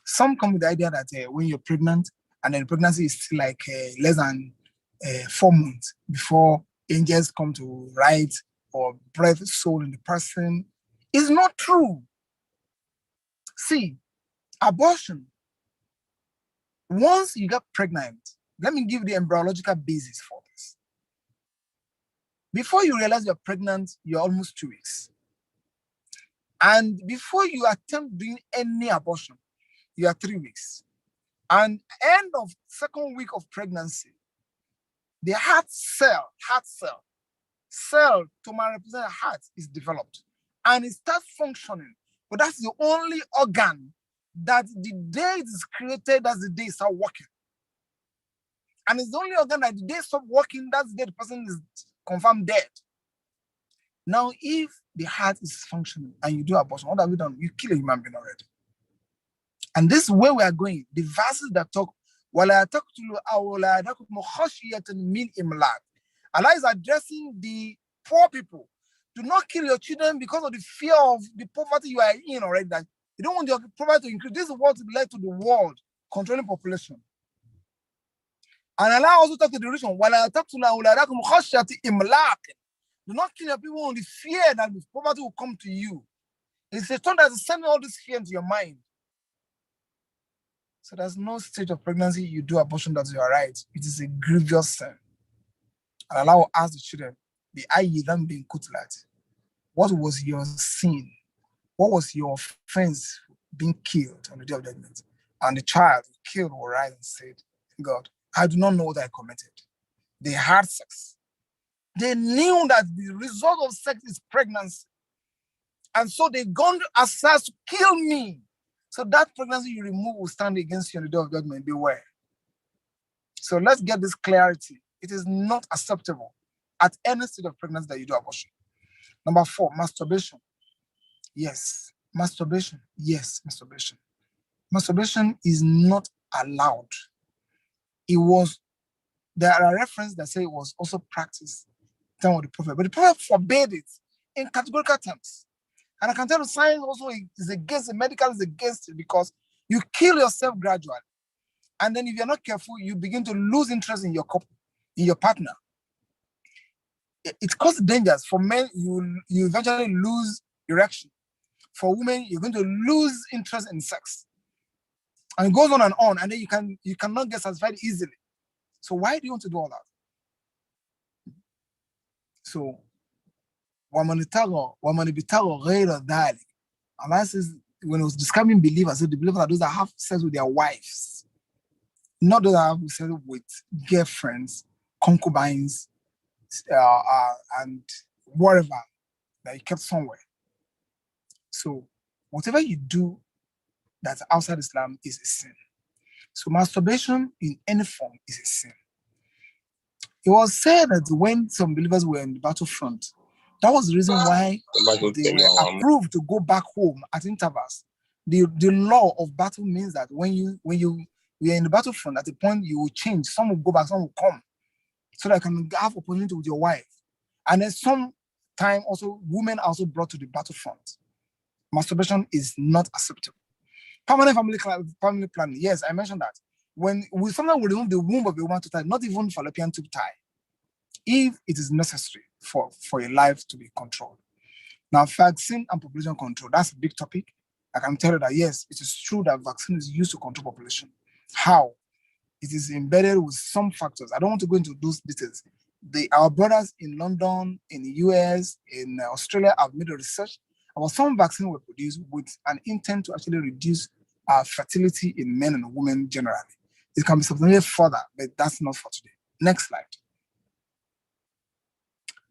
Some come with the idea that when you're pregnant and then pregnancy is still like less than 4 months before angels come to write or breathe soul in the person, is not true. See, abortion, once you get pregnant, let me give the embryological basis for this. Before you realize you're pregnant, you're almost 2 weeks. And before you attempt doing any abortion, you are 3 weeks. And end of 2nd week of pregnancy, the heart cell to my represent heart is developed. And it starts functioning. But that's the only organ that the day it is created, that's the day it starts working. And it's the only organ that the day it stops working, that's the day the person is confirmed dead. Now, if the heart is functioning and you do abortion, what have you done? You kill a human being already. And this is where we are going. The verses that talk, Allah is addressing the poor people. Do not kill your children because of the fear of the poverty you are in already. That you don't want your poverty to increase. This is what led to the world controlling population. And Allah also talked to the region. Do not kill your people on the fear that the poverty will come to you. It's a thought that is sending all this fear into your mind. So there's no stage of pregnancy you do abortion that you are right. It is a grievous sin. And Allah will ask the children, what was your sin? What was your offense being killed on the day of judgment? And the child killed will rise and said, God, I do not know what I committed. They had sex. They knew that the result of sex is pregnancy. And so they gone as far as to kill me. So that pregnancy you remove will stand against you on the day of judgment. Beware. So let's get this clarity. It is not acceptable at any stage of pregnancy that you do abortion. Number 4, masturbation. Yes. Masturbation. Yes, masturbation. Masturbation is not allowed. There are references that say it was also practiced in the time of the Prophet, but the Prophet forbade it in categorical terms. And I can tell you, science also is against it, medical is against it, because you kill yourself gradually. And then if you're not careful, you begin to lose interest in your couple, in your partner. It causes dangers. For men, you eventually lose erection. For women, you're going to lose interest in sex. And it goes on, and then you cannot get satisfied easily. So why do you want to do all that? So Allah says, when it was describing believers, the believers are those that have sex with their wives, not those that have sex with girlfriends, concubines, and whatever that you kept somewhere. So whatever you do that's outside Islam is a sin. So masturbation in any form is a sin. It was said that when some believers were in the battlefront, that was the reason why they were approved to go back home at intervals. The law of battle means that when you are in the battlefront, at the point you will change. Some will go back, some will come. so that you can have opportunity with your wife. And then some time also, women are also brought to the battlefront. Masturbation is not acceptable. Permanent family planning. Yes, I mentioned that. When we sometimes remove the womb of a woman to tie, not even fallopian tube tie, if it is necessary for a life to be controlled. Now, vaccine and population control, that's a big topic. I can tell you that yes, it is true that vaccine is used to control population. How? It is embedded with some factors. I don't want to go into those details. Our brothers in London, in the US, in Australia have made a research about some vaccine were produced with an intent to actually reduce fertility in men and women generally. It can be substantiated further, but that's not for today. Next slide.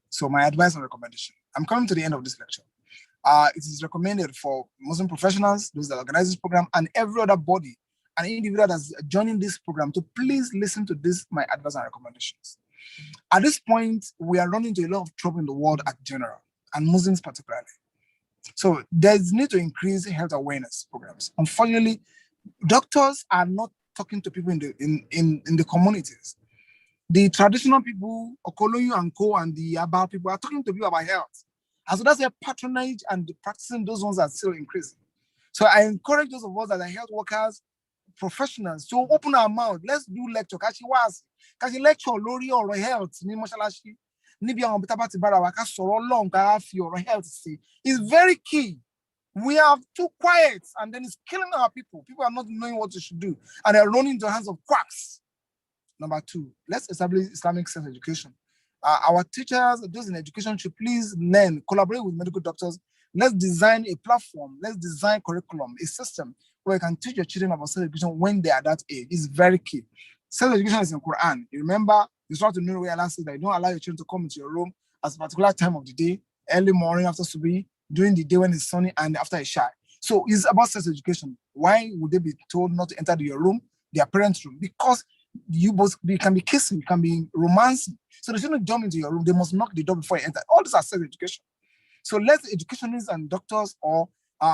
So my advice and recommendation. I'm coming to the end of this lecture. It is recommended for Muslim professionals, those that organize this program, and every other body and individual that's joining this program to please listen to this, my advice and recommendations. At this point, we are running into a lot of trouble in the world at general, and Muslims particularly. So there's need to increase health awareness programs. Unfortunately, doctors are not talking to people in the communities. The traditional people, Okoloyu and Co, and the Aba people are talking to people about health. And so that's a patronage, and the practicing those ones are still increasing. So I encourage those of us that are health workers, professionals, to open our mouth. Let's do lecture. Kasi lecture lórí ọ̀rọ̀ health ní mọ́ṣáláṣí. Níbi àwọn bíta bá ti bára wa ká sọ̀rọ̀ Ọlọ́run ká fi ọ̀rọ̀ health sí. It's very key. We are too quiet, and then it's killing our people. People are not knowing what they should do, and they're running into the hands of quacks. Number 2, let's establish Islamic sex education. Our teachers, those in education, should please learn, collaborate with medical doctors. Let's design a platform. Let's design curriculum, a system where you can teach your children about sex education when they are that age. It's very key. Sex education is in Quran. You remember, you start to know where Allah says that you don't allow your children to come into your room at a particular time of the day, early morning, after Subi, during the day when it's sunny, and after Isha. So it's about sex education. Why would they be told not to enter your room, their parents' room? Because you can be kissing, you can be romancing. So they shouldn't jump into your room. They must knock the door before you enter. All these are sex education. So let educationists and doctors or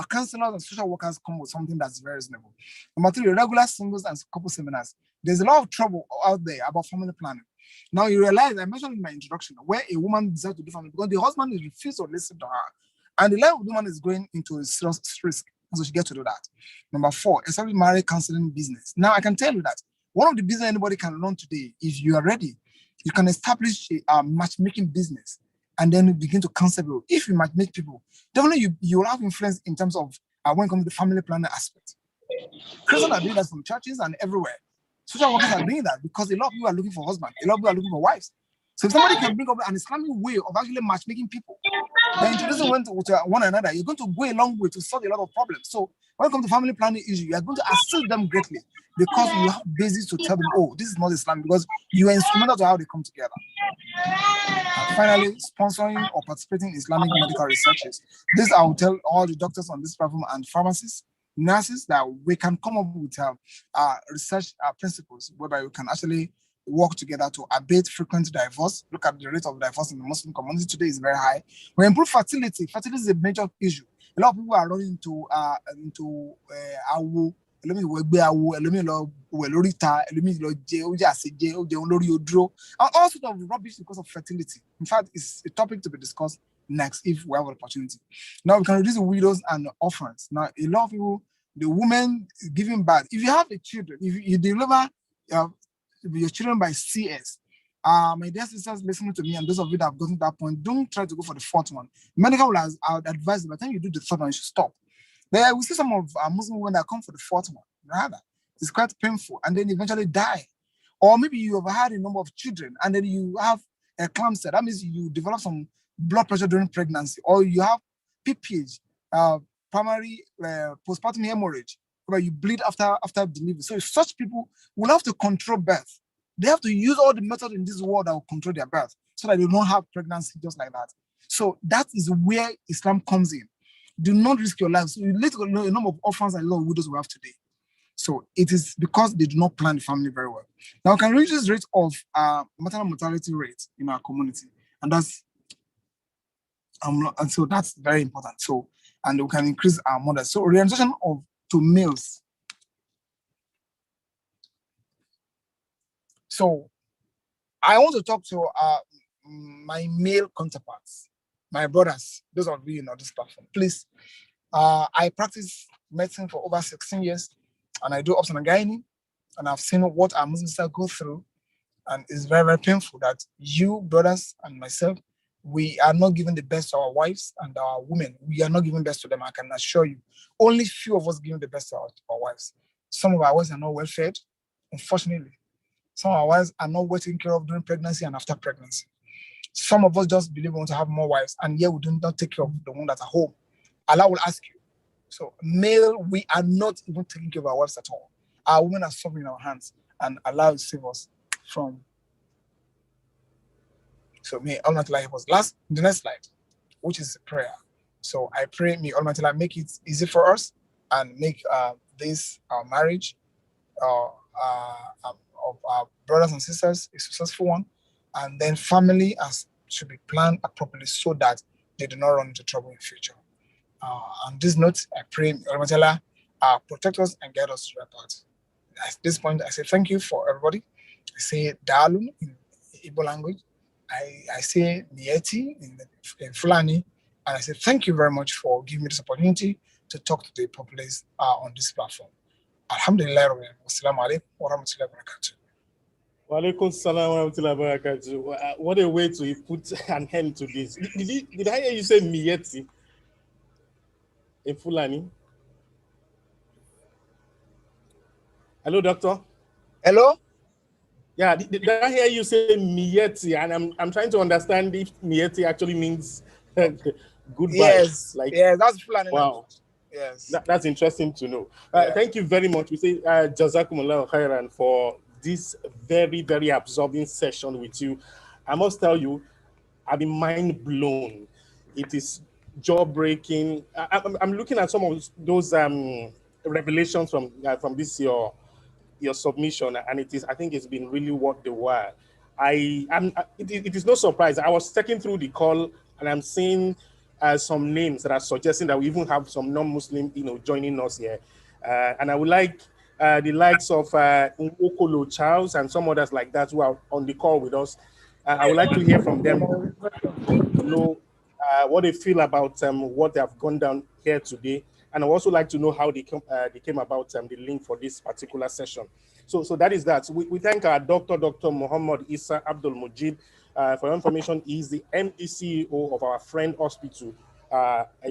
counselors and social workers come with something that's very reasonable. Number 3, regular singles and couple seminars. There's a lot of trouble out there about family planning. Now you realize, I mentioned in my introduction, where a woman decides to do family because the husband is refused to listen to her. And the life of the woman is going into a serious risk. So she gets to do that. Number 4, establish marriage counseling business. Now I can tell you that one of the business anybody can learn today, if you are ready, you can establish a matchmaking business and then begin to counsel people. If you matchmake people, definitely you will have influence in terms of when it comes to the family planning aspect. Christians are doing that from churches and everywhere. Social workers are doing that because a lot of people are looking for husbands, a lot of people are looking for wives. So if somebody can bring up an Islamic way of actually matchmaking people, then introducing one to one another, you're going to go a long way to solve a lot of problems. So when it comes to family planning issue, you are going to assist them greatly because you have basis to tell them, oh, this is not Islam, because you are instrumental to how they come together. And finally, sponsoring or participating in Islamic medical researches. This I will tell all the doctors on this platform and pharmacists, nurses, that we can come up with research principles whereby we can actually work together to abate frequent divorce. Look at the rate of divorce in the Muslim community today is very high. We improve fertility. Fertility is a major issue. A lot of people are running into and all sorts of rubbish because of fertility. In fact, it's a topic to be discussed next if we have an opportunity. Now we can reduce the widows and orphans. Now a lot of people, the women giving birth, if you have a children, if you deliver your children by CS, my dear sisters listening to me, and those of you that have gotten to that point, don't try to go for the 4th one. Medical will advise by the time you do the 3rd one, you should stop. There we see some of Muslim women that come for the 4th one. Rather, it's quite painful, and then eventually die. Or maybe you have had a number of children, and then you have a eclampsia. That means you develop some blood pressure during pregnancy, or you have PPH, primary postpartum hemorrhage, where you bleed after delivery. So such people will have to control birth. They have to use all the methods in this world that will control their birth so that they don't have pregnancy just like that. So that is where Islam comes in. Do not risk your lives. So you let go know a number of orphans and a lot of widows we have today. So it is because they do not plan the family very well. Now we can reduce this rate of maternal mortality rate in our community, and that's and so that's very important. So and we can increase our mothers. So orientation to males. So I want to talk to my male counterparts, my brothers, those of you on this platform. Please, I practice medicine for over 16 years, and I do obs and gynae, and I've seen what our Muslims go through, and it's very, very painful that you, brothers, and myself, we are not giving the best to our wives and our women. We are not giving best to them, I can assure you. Only few of us giving the best to our wives. Some of our wives are not well fed, unfortunately. Some of our wives are not well taken care of during pregnancy and after pregnancy. Some of us just believe we want to have more wives, and yet we do not take care of the one that's at home. Allah will ask you. So, male, we are not even taking care of our wives at all. Our women are suffering in our hands, and Allah will save us from. So, may Almighty Allah help us. The next slide, which is prayer. So, I pray, may Almighty Allah make it easy for us and make this our marriage of our brothers and sisters a successful one, and then family should be planned appropriately so that they do not run into trouble in the future. On this note, I pray Almighty Allah protect us and guide us to the right path. At this point, I say thank you for everybody. I say Dalun in Igbo language. I say Nieti in Fulani, and I say thank you very much for giving me this opportunity to talk to the populace on this platform. Alhamdulillah, wassalamu alaikum wa rahmatullahi wa barakatuh. Wa alaikum salam wa rahmatullahi wa barakatuh. What a way to put an end to this. Did I hear you say Mieti in Fulani? Hello, doctor. Hello. Yeah, did I hear you say Mieti? And I'm trying to understand if Mieti actually means goodbye. Yes, yes, that's Fulani. Wow. Yes. That's interesting to know. Thank you very much. We say Jazakumullah khairan for this very, very absorbing session with you. I must tell you, I've been mind blown. It is jaw-breaking. I'm looking at some of those revelations from this your submission, and I think it's been really worth the while. It is no surprise. I was checking through the call, and I'm seeing some names that are suggesting that we even have some non-Muslim, joining us here. And I would like the likes of Okolo Charles and some others like that who are on the call with us. I would like to hear from them to know what they feel about what they have gone down here today. And I would also like to know how they came about the link for this particular session. So that is that. We thank our Dr. Muhammad Isa Abdul Mujib. For your information, he is the MD CEO of our friend hospital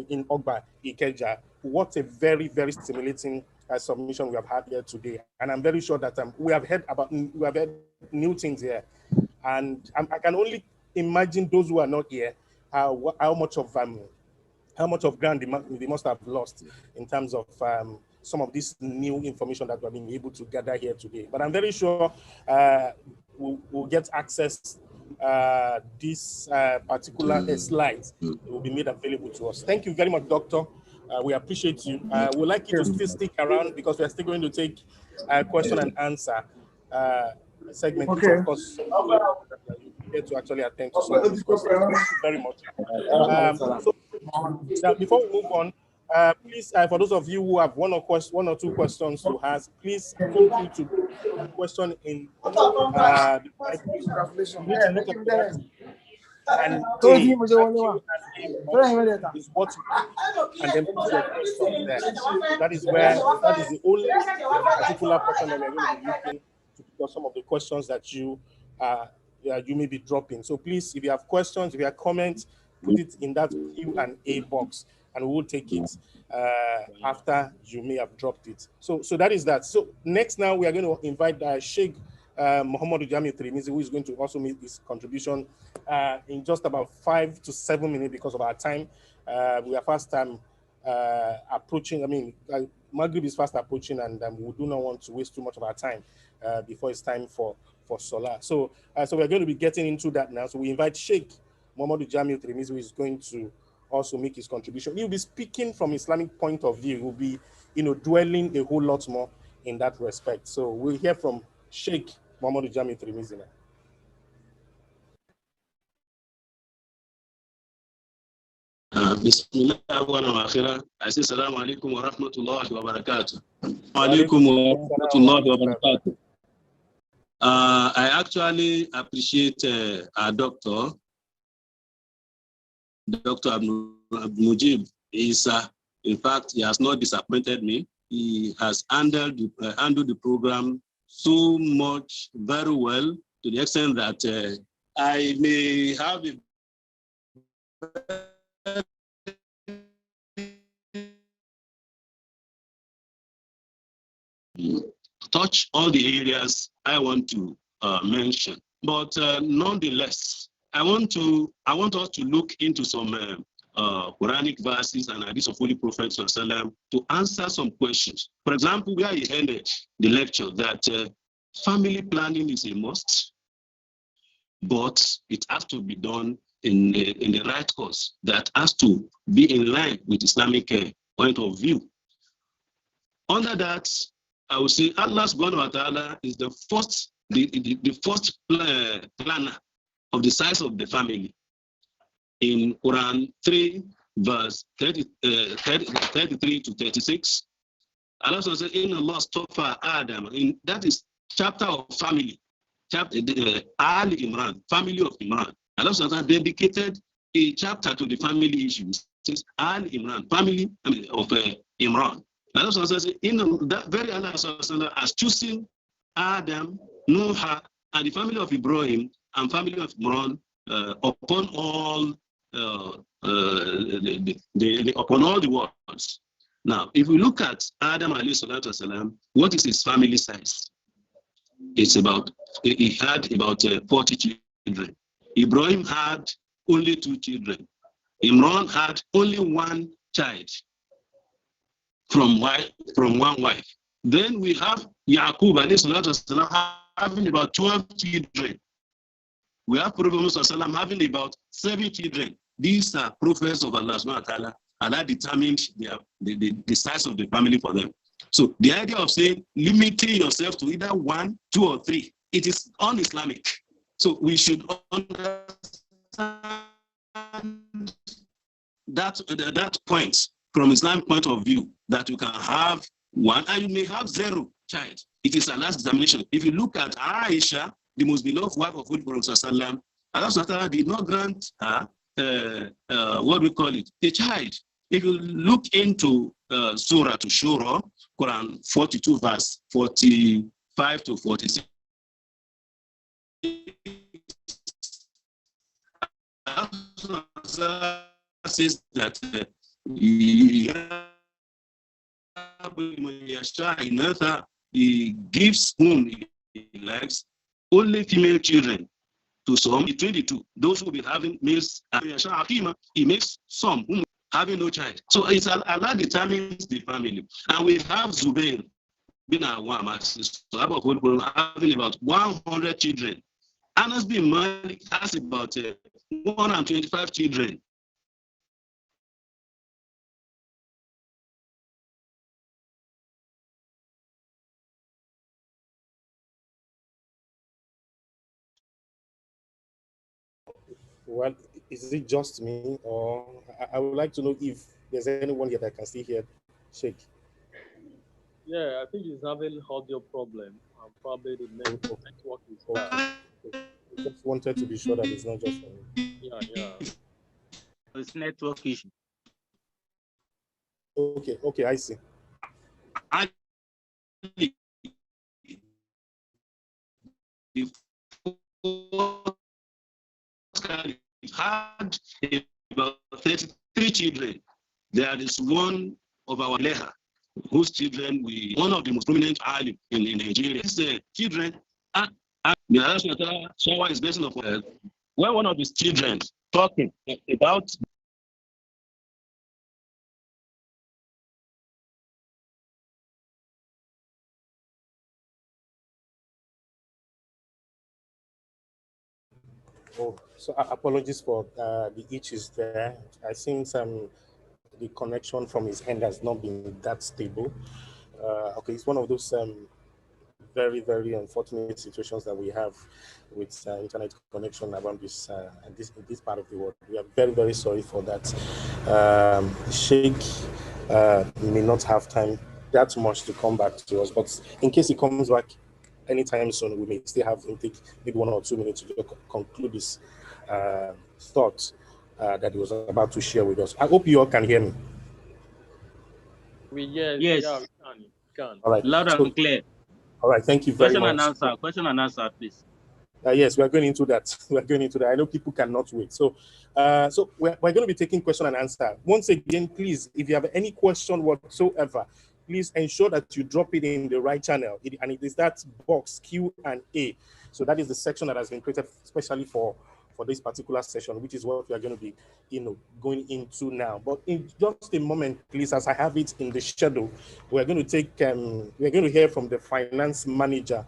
in Ogba, Ikeja. What a very, very stimulating submission we have had here today. And I'm very sure that we have heard new things here. And I can only imagine those who are not here, how much of ground they must have lost in terms of some of this new information that we're being able to gather here today. But I'm very sure we'll get access this particular slides will be made available to us. Thank you very much, Doctor. We appreciate you. We'd like you to still stick around because we're still going to take question and answer segment, which of course you get to actually attend to some of these questions. Thank you very much. So now, before we move on, please, for those of you who have one or two questions to ask, please feel free to question in the and is what and then put your question there. That is the only particular portion that we're going to be looking to pick up some of the questions that you may be dropping. So please, if you have questions, if you have comments, put it in that Q&A box, and we will take it after you may have dropped it. So that is that. So next, now we are going to invite Sheikh Muhammad Jami Trimizi, who is going to also make his contribution in just about 5 to 7 minutes because of our time. We are fast approaching. Maghrib is fast approaching, and we do not want to waste too much of our time before it's time for Salah. So we're going to be getting into that now. So we invite Sheikh Muhammad Jami Trimizi, who is going to also make his contribution. He'll be speaking from Islamic point of view. He'll be, dwelling a whole lot more in that respect. So we'll hear from Sheikh Muhammad Jami Trimizi. Bismillah wa akhirah. I say assalamu alaikum wa rahmatullahi wa barakatuh. Wa alaikum wa rahmatullahi wa barakatuh. I actually appreciate our doctor, Dr. Mujib. In fact, he has not disappointed me. He has handled the program so much very well, to the extent that I may have a touch all the areas I want to mention. But nonetheless, I want us to look into some Quranic verses and hadith of Holy Prophet to answer some questions. For example, where he ended the lecture that family planning is a must, but it has to be done in the right course that has to be in line with Islamic point of view. Under that, I would say Allah subhanahu wa ta'ala is the first planner of the size of the family. In Quran 3, verse 33 to 36, Allah says, in Allah Stofa Adam, that is chapter of family, chapter Al Imran, family of Imran. Allah dedicated a chapter to the family issues. It says Al Imran, family of Imran. Allah says, in that very Allah has chosen Adam, Noah, and the family of Ibrahim and family of Imran upon all upon all the worlds. Now, if we look at Adam alayhi what is his family size? It's about, he had about 40 children. Ibrahim had only 2 children. Imran had only 1 child from one wife. Then we have Yaqub having about 12 children. We have Prophet Muhammad having about 7 children. These are prophets of Allah subhanahu wa ta'ala. Allah determined the size of the family for them. So the idea of saying limiting yourself to either 1, 2, or 3, it is un-Islamic. So we should understand that point from Islamic point of view, that you can have 1 and you may have 0 child. It is Allah's determination. If you look at Aisha, the most beloved wife of Holy Prophet, Allah did not grant her what we call it, a child. If you look into Surah to Shura, Quran 42, verse 45 to 46, says that he gives whom he likes only female children. To some, between the two, those who will be having males, he makes some whom having no child. So it's Allah determines the family. And we have Zubair bin Awam, having about 100 children. Anas bin Malik has about 125 children. Well, is it just me, or I would like to know if there's anyone here that can still hear Sheikh? Yeah, I think he's having audio problem. Probably the network is bad. I just wanted to be sure that it's not just for me. Yeah. It's network issue. Okay, I see. Had about 33 children. There is one of our leha whose children one of the most prominent alim in Nigeria. These children, Shawa is based on when one of his children talking about Oh, so apologies for the issues there. I think the connection from his end has not been that stable. Okay, it's one of those very, very unfortunate situations that we have with internet connection around this part of the world. We are very, very sorry for that. Sheikh may not have time that much to come back to us, but in case he comes back, anytime soon, we may still have him take maybe 1 or 2 minutes to conclude this thought that he was about to share with us. I hope you all can hear me. Yes. Yes. We can. All right. Loud and clear. All right. Thank you very much. Question and answer, please. Yes, we are going into that. We are going into that. I know people cannot wait. So, we're going to be taking question and answer. Once again, please, if you have any question whatsoever, please ensure that you drop it in the right channel. And it is that box Q&A. So that is the section that has been created especially for this particular session, which is what we are going to be, going into now. But in just a moment, please, as I have it in the schedule, we're going to hear from the finance manager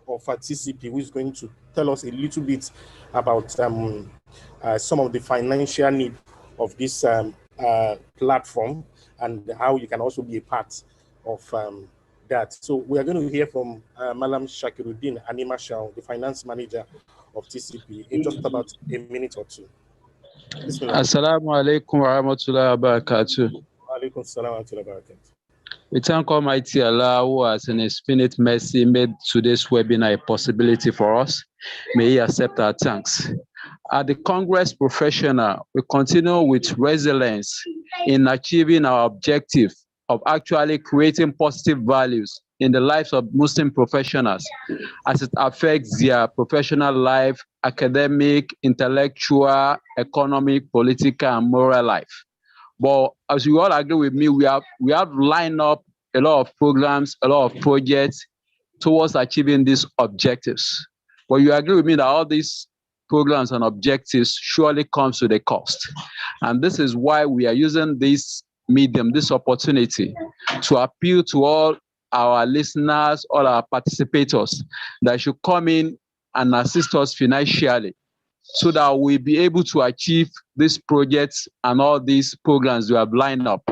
of TCP, who is going to tell us a little bit about some of the financial need of this platform and how you can also be a part of that. So we are going to hear from Malam Shakiruddin Anima Shah, the finance manager of TCP, in just about a minute or two. Assalamu alaikum wa rahmatullahi wa barakatuh. Alaikum salam wa rahmatullahi wa barakatuh. We thank Almighty Allah, who has in His infinite mercy made today's webinar a possibility for us. May He accept our thanks. At the Congress Professional, we continue with resilience in achieving our objective of actually creating positive values in the lives of Muslim professionals as it affects their professional life, academic, intellectual, economic, political, and moral life. But as you all agree with me, we have lined up a lot of programs, a lot of projects towards achieving these objectives. But you agree with me that all these programs and objectives surely comes with a cost. And this is why we are using this medium, this opportunity, to appeal to all our listeners, all our participators, that should come in and assist us financially, so that we'll be able to achieve these projects and all these programs we have lined up.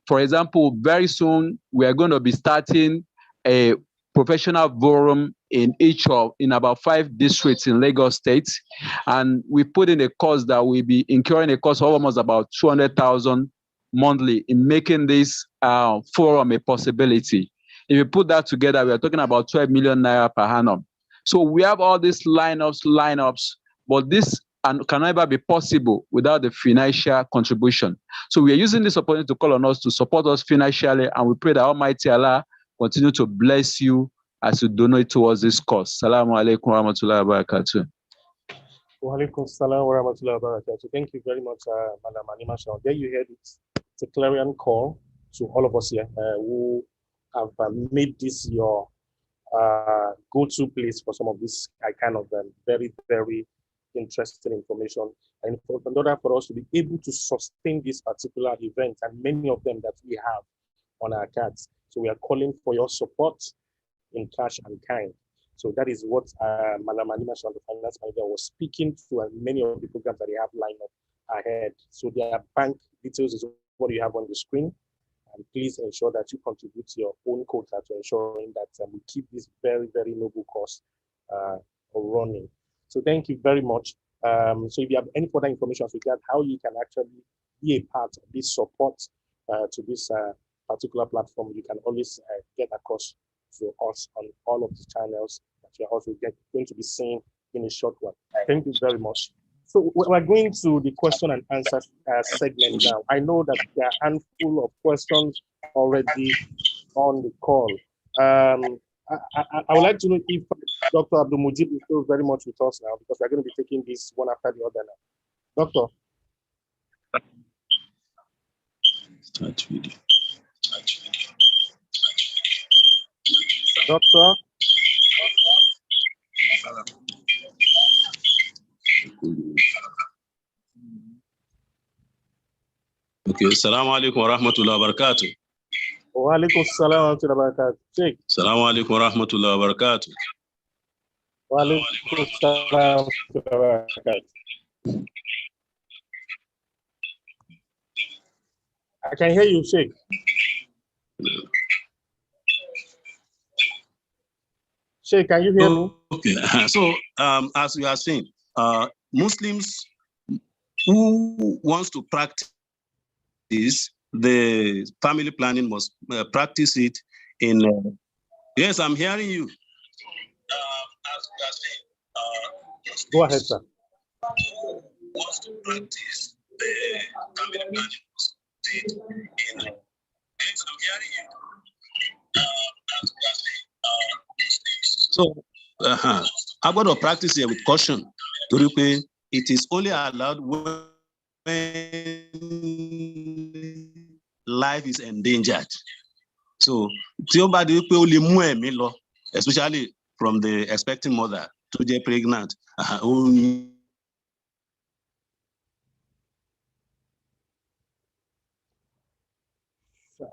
For example, very soon, we are going to be starting a professional forum in about 5 districts in Lagos State. And we put in a cost that will be incurring a cost of almost about 200,000 monthly in making this forum a possibility. If you put that together, we are talking about 12 million naira per annum. So we have all these lineups, but this can never be possible without the financial contribution. So we are using this opportunity to call on us to support us financially, and we pray that Almighty Allah continue to bless you as you donate towards this cause. Assalamu alaikum wa rahmatullahi wa barakatuh. Wa alaikum salam wa rahmatullahi wa barakatuh. Thank you very much, Madam Anima Shah. There you heard it. It's a clarion call to all of us here who have made this your go-to place for some of this kind of very, very interesting information, and in order for us to be able to sustain this particular event and many of them that we have on our cards. So we are calling for your support in cash and kind. So that is what Madam Anima Shah, the finance manager, was speaking to, and many of the programs that they have lined up ahead. So their bank details is what you have on the screen. And please ensure that you contribute your own quota to ensuring that we keep this very, very noble cause running. So thank you very much. So if you have any further information as regards how you can actually be a part of this support to this particular platform, you can always get across to us on all of the channels that you're also going to be seeing in a short while. Thank you very much. So we're going to the question and answer segment now. I know that there are a handful of questions already on the call. I would like to know if Dr. Abdul Mujib is still very much with us now, because we're going to be taking this one after the other now. Doctor. Start video. Doctor. Okay, assalamu alaikum wa rahmatullahi wa barakatuh. Wa alaikum salam wa rahmatullahi wa barakatuh. Assalamu alaikum wa rahmatullahi wa barakatuh. Wa alaikum salam wa rahmatullahi wa barakatuh. I can hear you, Sheikh. Sheikh, can you hear me? Okay, so as we are saying, Muslims who wants to practice the family planning must practice it in. Yes, I'm hearing you. Go ahead, sir. Wants to practice the family planning so I'm going to practice here with caution. It is only allowed when life is endangered. So, especially from the expecting mother to get pregnant.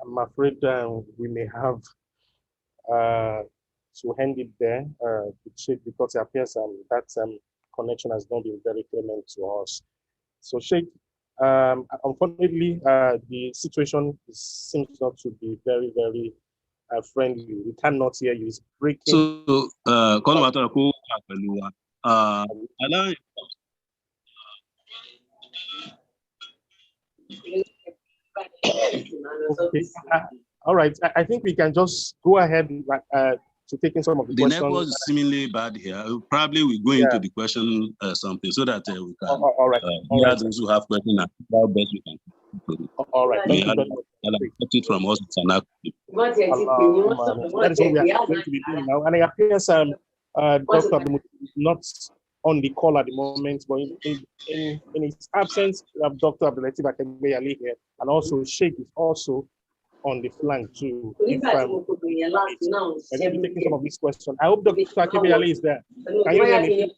I'm afraid we may have to end it there because it appears that connection has not been very clement to us. So, Sheikh, unfortunately, the situation seems not to be very, very friendly. We cannot hear you. It's breaking. So, okay. All right. I think we can just go ahead to taking some of the questions. The network is seemingly bad here. Probably we go into the question something so that we can. All right. Those who have questions, how best we can. All right. Thank you very much. It from us. That is what we are going to be doing now. And I appears Dr. Abdul is not on the call at the moment, but in his absence, we have Dr. Abdulatif Akegbeali here, and also Sheikh is also on the flank too. If I'm taking some of these questions. I hope Dr. Akegbeali is there. Can you hear me?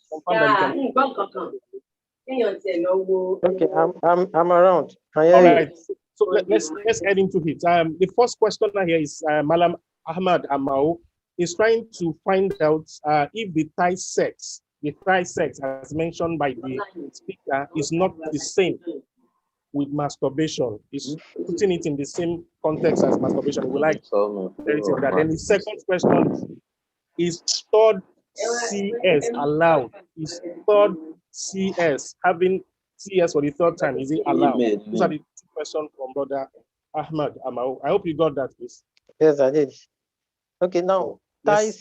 Okay, I'm around. All right. So let's head into it. The first question here is Malam Ahmad Amao is trying to find out if the Thai sex as mentioned by the speaker is not the same with masturbation. Is putting it in the same context as masturbation. We like that. Then the second question is third CS allowed? Is third CS having CS for the third time? Is it allowed? These are the two questions from Brother Ahmad Amao. I hope you got that, please. Yes, I did. Okay, now Thai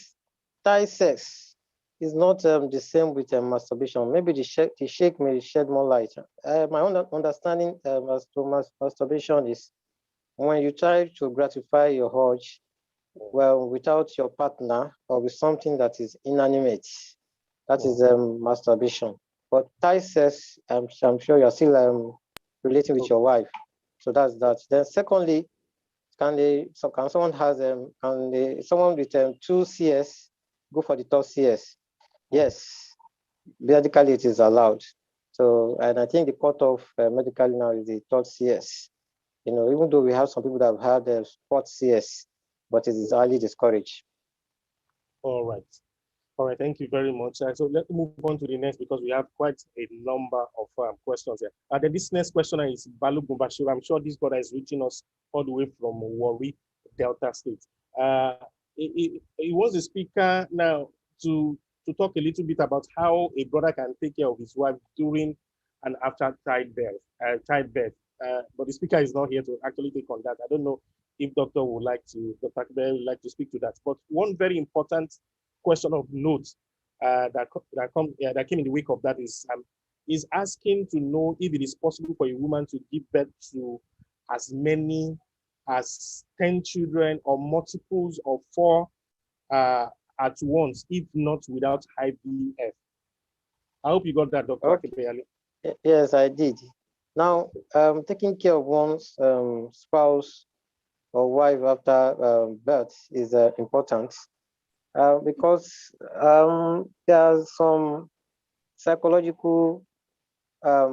sex is not the same with masturbation. Maybe the Sheikh may shed more light. My own understanding as to masturbation is when you try to gratify your urge, well, without your partner or with something that is inanimate. That is masturbation. But Thai sex, I'm sure you're still relating with your wife. So that's that. Then secondly, can someone has someone with 2 CS go for the third CS? Yes, medically it is allowed. So, and I think the cutoff medically now is the third CS. You know, even though we have some people that have had the fourth CS, but it is highly discouraged. All right. All right, thank you very much. So let's move on to the next because we have quite a number of questions here. Then this next question is Balu Gumbashir. I'm sure this brother is reaching us all the way from Warri, Delta State. He was the speaker now to talk a little bit about how a brother can take care of his wife during and after childbirth. But the speaker is not here to actually take on that. I don't know if Dr. would like to speak to that. But one very important question of note that came in the wake of that is asking to know if it is possible for a woman to give birth to as many as 10 children or multiples of 4 at once, if not without IVF. I hope you got that, Dr. Okay. Yes, I did. Now, taking care of one's spouse or wife after birth is important because there are some psychological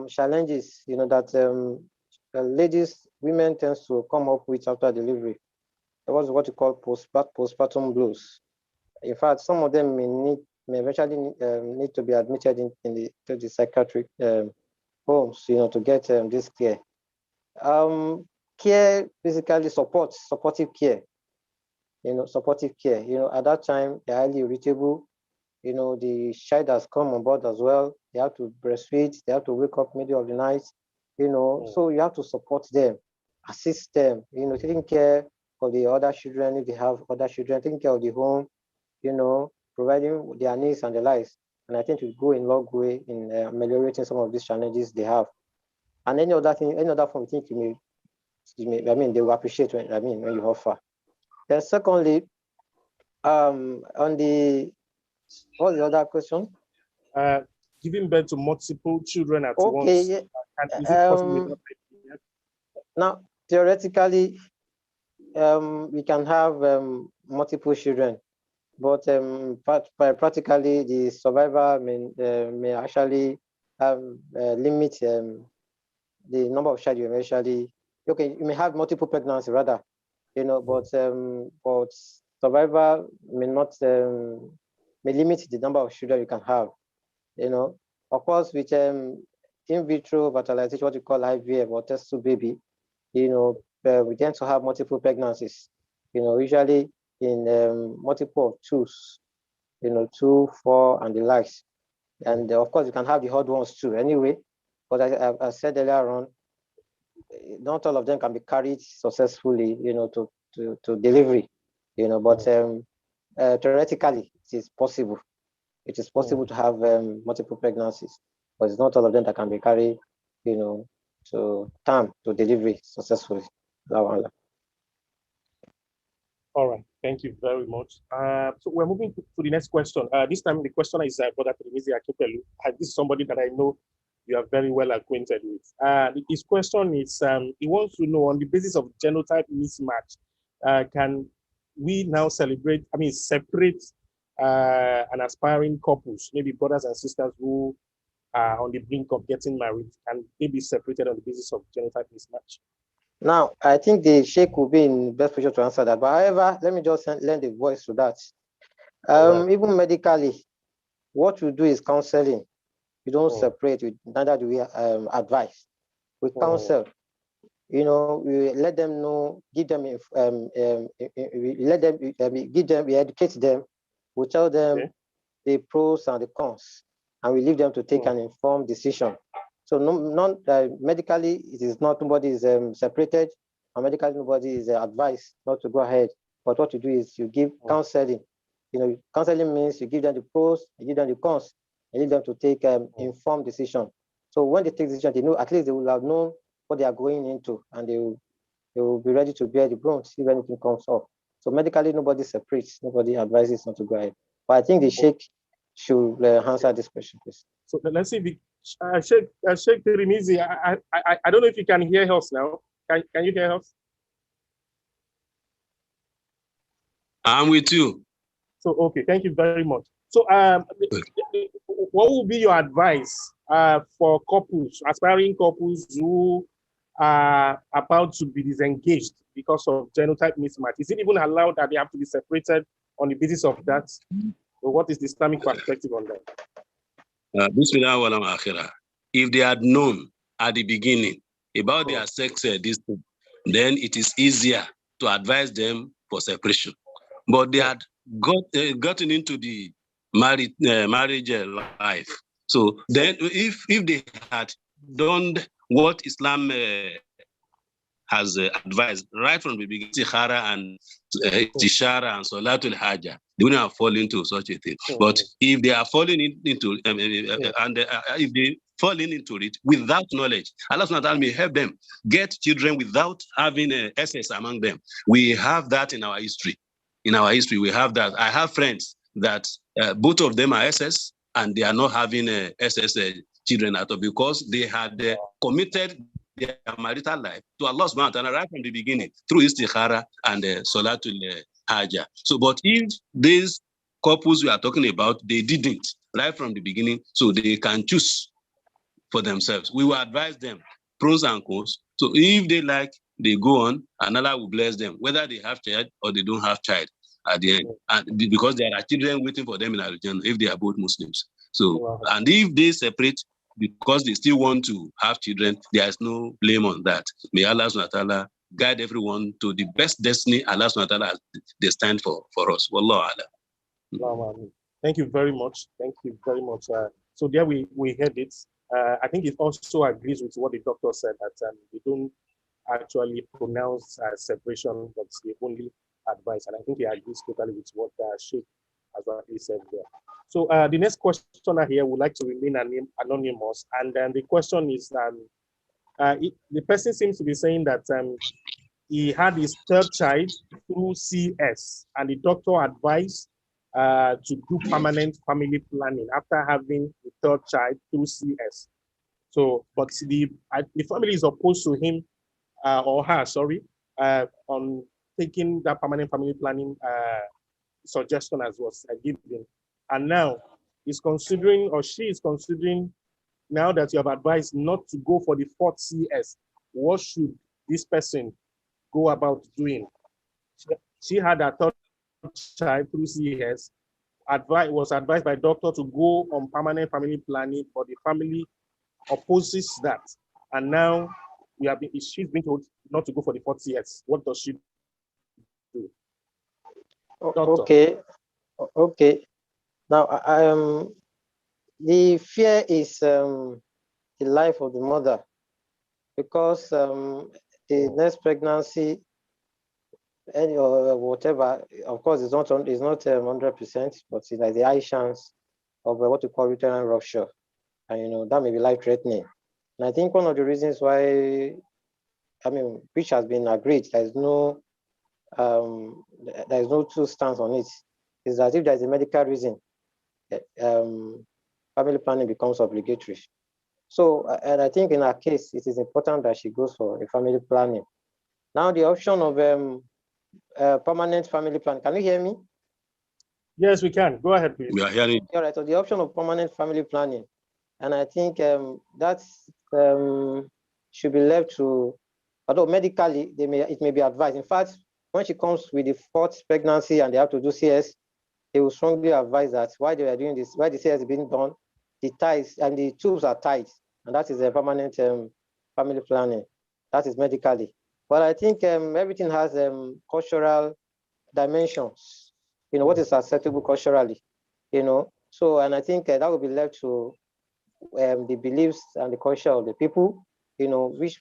challenges, you know, that women tend to come up with after delivery. That was what you call postpartum blues. In fact, some of them may eventually need to be admitted to the psychiatric homes, you know, to get this care. Care basically supportive care. You know, supportive care. You know, at that time they're highly irritable. You know, the child has come on board as well. They have to breastfeed. They have to wake up middle of the night. You know, so you have to support them, assist them. You know, taking care of the other children if they have other children, taking care of the home. You know, providing their needs and the likes. And I think it will go in long way in ameliorating some of these challenges they have. And any other thing, any other form, I think you may, I mean, they will appreciate when when you offer. Then secondly, on the what's the other question? Giving birth to multiple children at once. Okay, yeah. Is it possible? Now, theoretically, we can have multiple children, but practically the survivor may actually have limit the number of children you eventually. Okay, you may have multiple pregnancy rather, but survivor may not may limit the number of children you can have. Of course, with in vitro fertilization, what we call IVF or test tube baby, we tend to have multiple pregnancies. Usually in multiple of twos, 2, 4, and the likes. And of course, you can have the odd ones too. Anyway, but I said earlier on, not all of them can be carried successfully, to delivery, but theoretically, it is possible. It is possible to have multiple pregnancies, but it's not all of them that can be carried, to term, to delivery successfully. All right, thank you very much. So we're moving to the next question. This time the questioner is Brother Trinizi Akipelu. This is somebody that I know you are very well acquainted with. His question is, he wants to know, on the basis of genotype mismatch, can we now separate an aspiring couples, maybe brothers and sisters who are on the brink of getting married, and they be separated on the basis of genotype mismatch? Now, I think the Sheikh will be in best position to answer that. But however, let me just lend a voice to that. Even medically, what we do is counseling. We don't separate. Neither do we advise. We counsel. We let them know, give them, we educate them. We tell them the pros and the cons, and we leave them to take an informed decision. So medically, it is not, nobody is separated, and medically nobody is advised not to go ahead. But what you do is you give counseling. Counseling means you give them the pros, you give them the cons, and leave them to take informed decision. So when they take decision, they know, at least they will have known what they are going into, and they will be ready to bear the brunt if anything comes up. So medically, nobody separates, nobody advises not to go ahead. But I think the Sheikh should answer this question, please. So let's see, Sheikh Trinizi, I don't know if you can hear us now. Can you hear us? I'm with you. So, okay, thank you very much. So, what would be your advice for couples, aspiring couples who are about to be disengaged because of genotype mismatch? Is it even allowed that they have to be separated on the basis of that? Or what is the Islamic perspective on that? If they had known at the beginning about their sex distance, then it is easier to advise them for separation. But they had gotten into the marriage life. So then if they had done what Islam has advised right from the beginning, Tikhara and Tishara and Salatul Hajjah, they wouldn't have fallen into such a thing. But if they are falling into if they falling into it without knowledge, Allah subhanahu wa ta'ala may help them get children without having SS among them. We have that in our history. In our history, we have that. I have friends that both of them are SS and they are not having SS children at all because they had committed their marital life to Allah subhanahu wa ta'ala right from the beginning through istikhara and Salatul Hajjah. So, but if these couples we are talking about, they didn't right from the beginning, so they can choose for themselves. We will advise them pros and cons. So if they like, they go on, and Allah will bless them, whether they have child or they don't have child at the end, and because there are children waiting for them in Al-Jannah if they are both Muslims. So, and if they separate because they still want to have children, there is no blame on that. May Allah subhanahu wa ta'ala guide everyone to the best destiny Allah subhanahu wa ta'ala has destined for us. Wallahu alam. Thank you very much. Thank you very much. So there we heard it. I think it also agrees with what the doctor said, that they don't actually pronounce separation, but they only advise. And I think he agrees totally with what Sheikh as what he said there. So the next questioner here would like to remain anonymous, and then the question is, the person seems to be saying that he had his third child through CS, and the doctor advised to do permanent family planning after having the third child through CS. So, but the family is opposed to him or her, sorry, on taking that permanent family planning suggestion as was given. And now is considering, or she is considering, now that you have advised not to go for the fourth CS, what should this person go about doing? She had a third child through CS, was advised by doctor to go on permanent family planning, but the family opposes that. And now she's been told not to go for the fourth CS. What does she do? Doctor. Okay. Now, the fear is the life of the mother, because the next pregnancy, or whatever, of course, it's not 100%, but it's like the high chance of what we call uterine rupture, and that may be life-threatening. And I think one of the reasons why, which has been agreed, there's no true stance on it, is that if there's a medical reason, family planning becomes obligatory. So, and I think in our case, it is important that she goes for a family planning. Now, the option of permanent family plan. Can you hear me? Yes, we can. Go ahead, please. We are hearing. All right. So the option of permanent family planning, and I think that should be left to, although medically it may be advised. In fact, when she comes with the fourth pregnancy and they have to do CS, they will strongly advise that why they are doing this, why the CS is being done, the ties and the tubes are tied, and that is a permanent family planning. That is medically. But I think everything has cultural dimensions. What is acceptable culturally, So, and I think that will be left to the beliefs and the culture of the people, which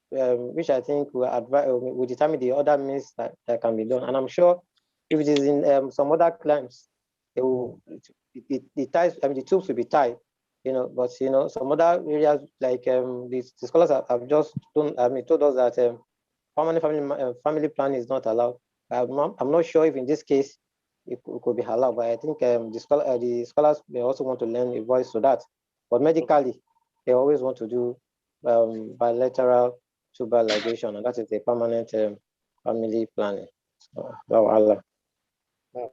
I think will determine the other means that can be done. And I'm sure if it is in some other climes, the ties, the tubes will be tied, but some other areas like the scholars have just told us that permanent family plan is not allowed. I'm not sure if in this case it could be allowed, but I think the scholars may also want to lend a voice to that. But medically, they always want to do bilateral tubal ligation, and that is the permanent family planning. So, Allah.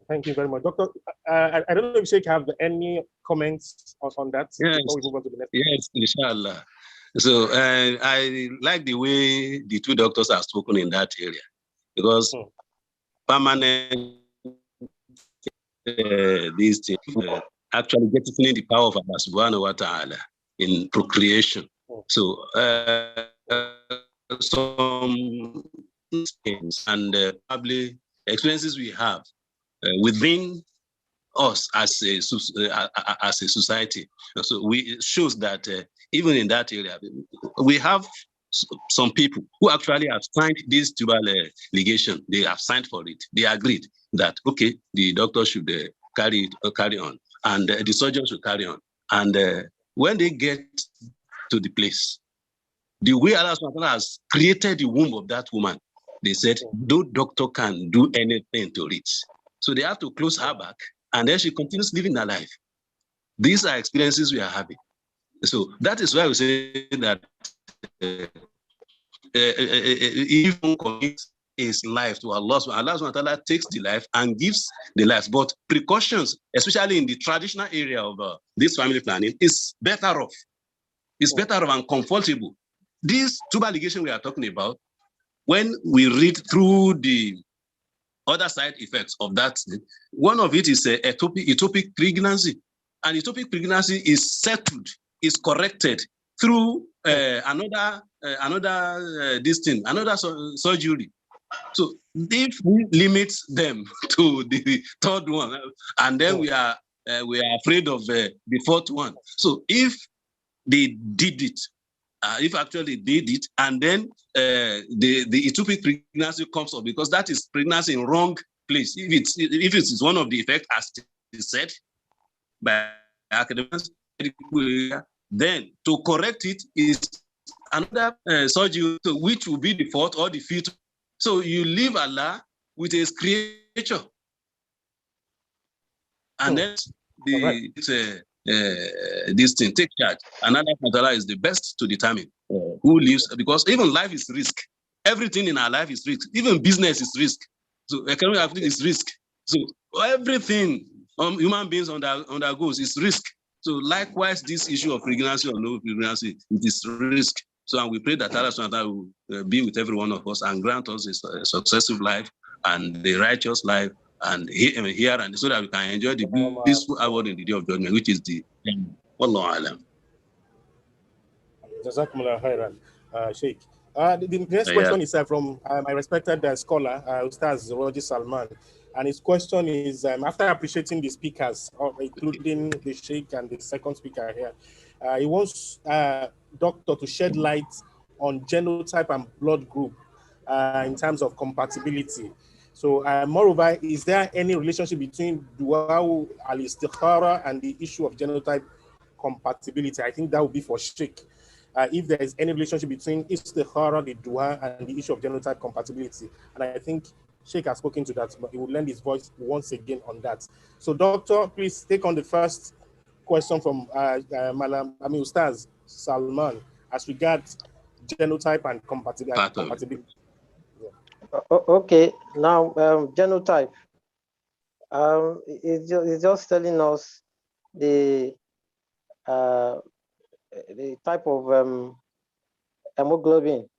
Thank you very much, Doctor. I don't know if you have any comments on that before we move on to the next. Yes, inshallah. So I like the way the two doctors have spoken in that area, because permanent these things actually jettisoning the power of Allah subhanahu wa ta'ala in procreation. So some things and probably experiences we have within us as a society. So it shows that even in that area, we have some people who actually have signed this tubal ligation. They have signed for it. They agreed that, okay, the doctor should carry on, and the surgeon should carry on. And when they get to the place, the way Allah has created the womb of that woman, they said, no doctor can do anything to it. So they have to close her back, and then she continues living her life. These are experiences we are having. So that is why we say that even commits his life to Allah subhanahu wa ta'ala takes the life and gives the life. But precautions, especially in the traditional area of this family planning, is better off. It's better off and comfortable. This tubal ligation we are talking about, when we read through the other side effects of that, one of it is ectopic pregnancy. And ectopic pregnancy is settled, is corrected through another surgery. So if we limit them to the third one, and then we are afraid of the fourth one. So if they did it, if actually did it, and then the ectopic pregnancy comes up, because that is pregnancy in wrong place. If it's one of the effects as is said by academics. Then to correct it is another surgery, which will be the fourth or the fifth. So you leave Allah with His creature, and then this thing take charge. Another Allah is the best to determine who lives, because even life is risk. Everything in our life is risk. Even business is risk. So economic activity is risk. So everything human beings undergoes is risk. So likewise, this issue of pregnancy or no pregnancy, it is risk. So and we pray that Allah will be with every one of us and grant us a successful life and the righteous life, and here and so that we can enjoy the peaceful award in the day of judgment, which is the Wallahu alam. Jazakumullah khairan, Sheikh. The next question is from my respected scholar, Ustaz Roger Salman. And his question is, after appreciating the speakers, including the Sheikh and the second speaker here, he wants Doctor to shed light on genotype and blood group in terms of compatibility. So, moreover, is there any relationship between Du'a al-Istikhara and the issue of genotype compatibility? I think that would be for Sheikh. If there is any relationship between Istikhara, the Dua, and the issue of genotype compatibility. And I think Sheikh has spoken to that, but he will lend his voice once again on that. So, Doctor, please take on the first question from Ustaz Salman as regards genotype and compatibility. Yeah. Okay, now genotype. It's just telling us the type of hemoglobin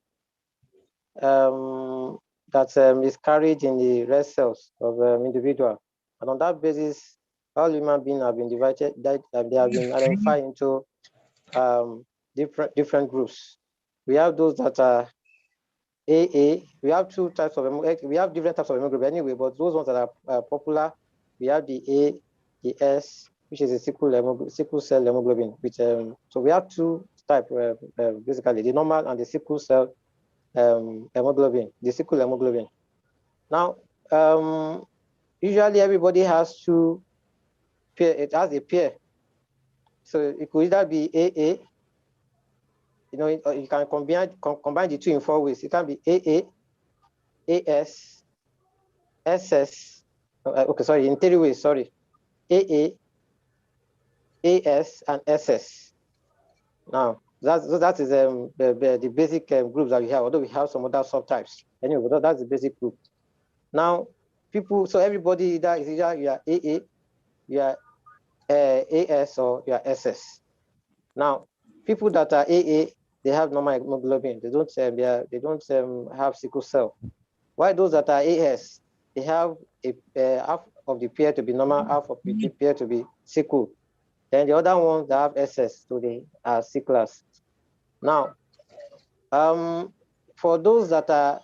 that is carried in the red cells of individual, and on that basis, all human beings have been divided. They have been identified into different groups. We have those that are AA. We have two types of we have different types of hemoglobin anyway, but those ones that are popular, we have the A, the S, which is a sickle cell hemoglobin. Which so we have two types basically, the normal and the sickle cell hemoglobin, the sickle hemoglobin. Now, usually everybody has two pair. It has a pair, so it could either be AA. You know, you can combine the two in 4 ways. It can be AA, AS, SS. Okay, sorry, in 3 ways. Sorry, AA, AS, and SS. Now, that is the basic groups that we have, although we have some other subtypes. Anyway, that's the basic group. Now, so everybody is either you are AA, you are AS, or you are SS. Now, people that are AA, they have normal hemoglobin. They don't have sickle cell. While those that are AS, they have half of the pair to be normal, half of the pair to be sickle. Then the other ones that have SS, so they are sicklers. Now, for those that are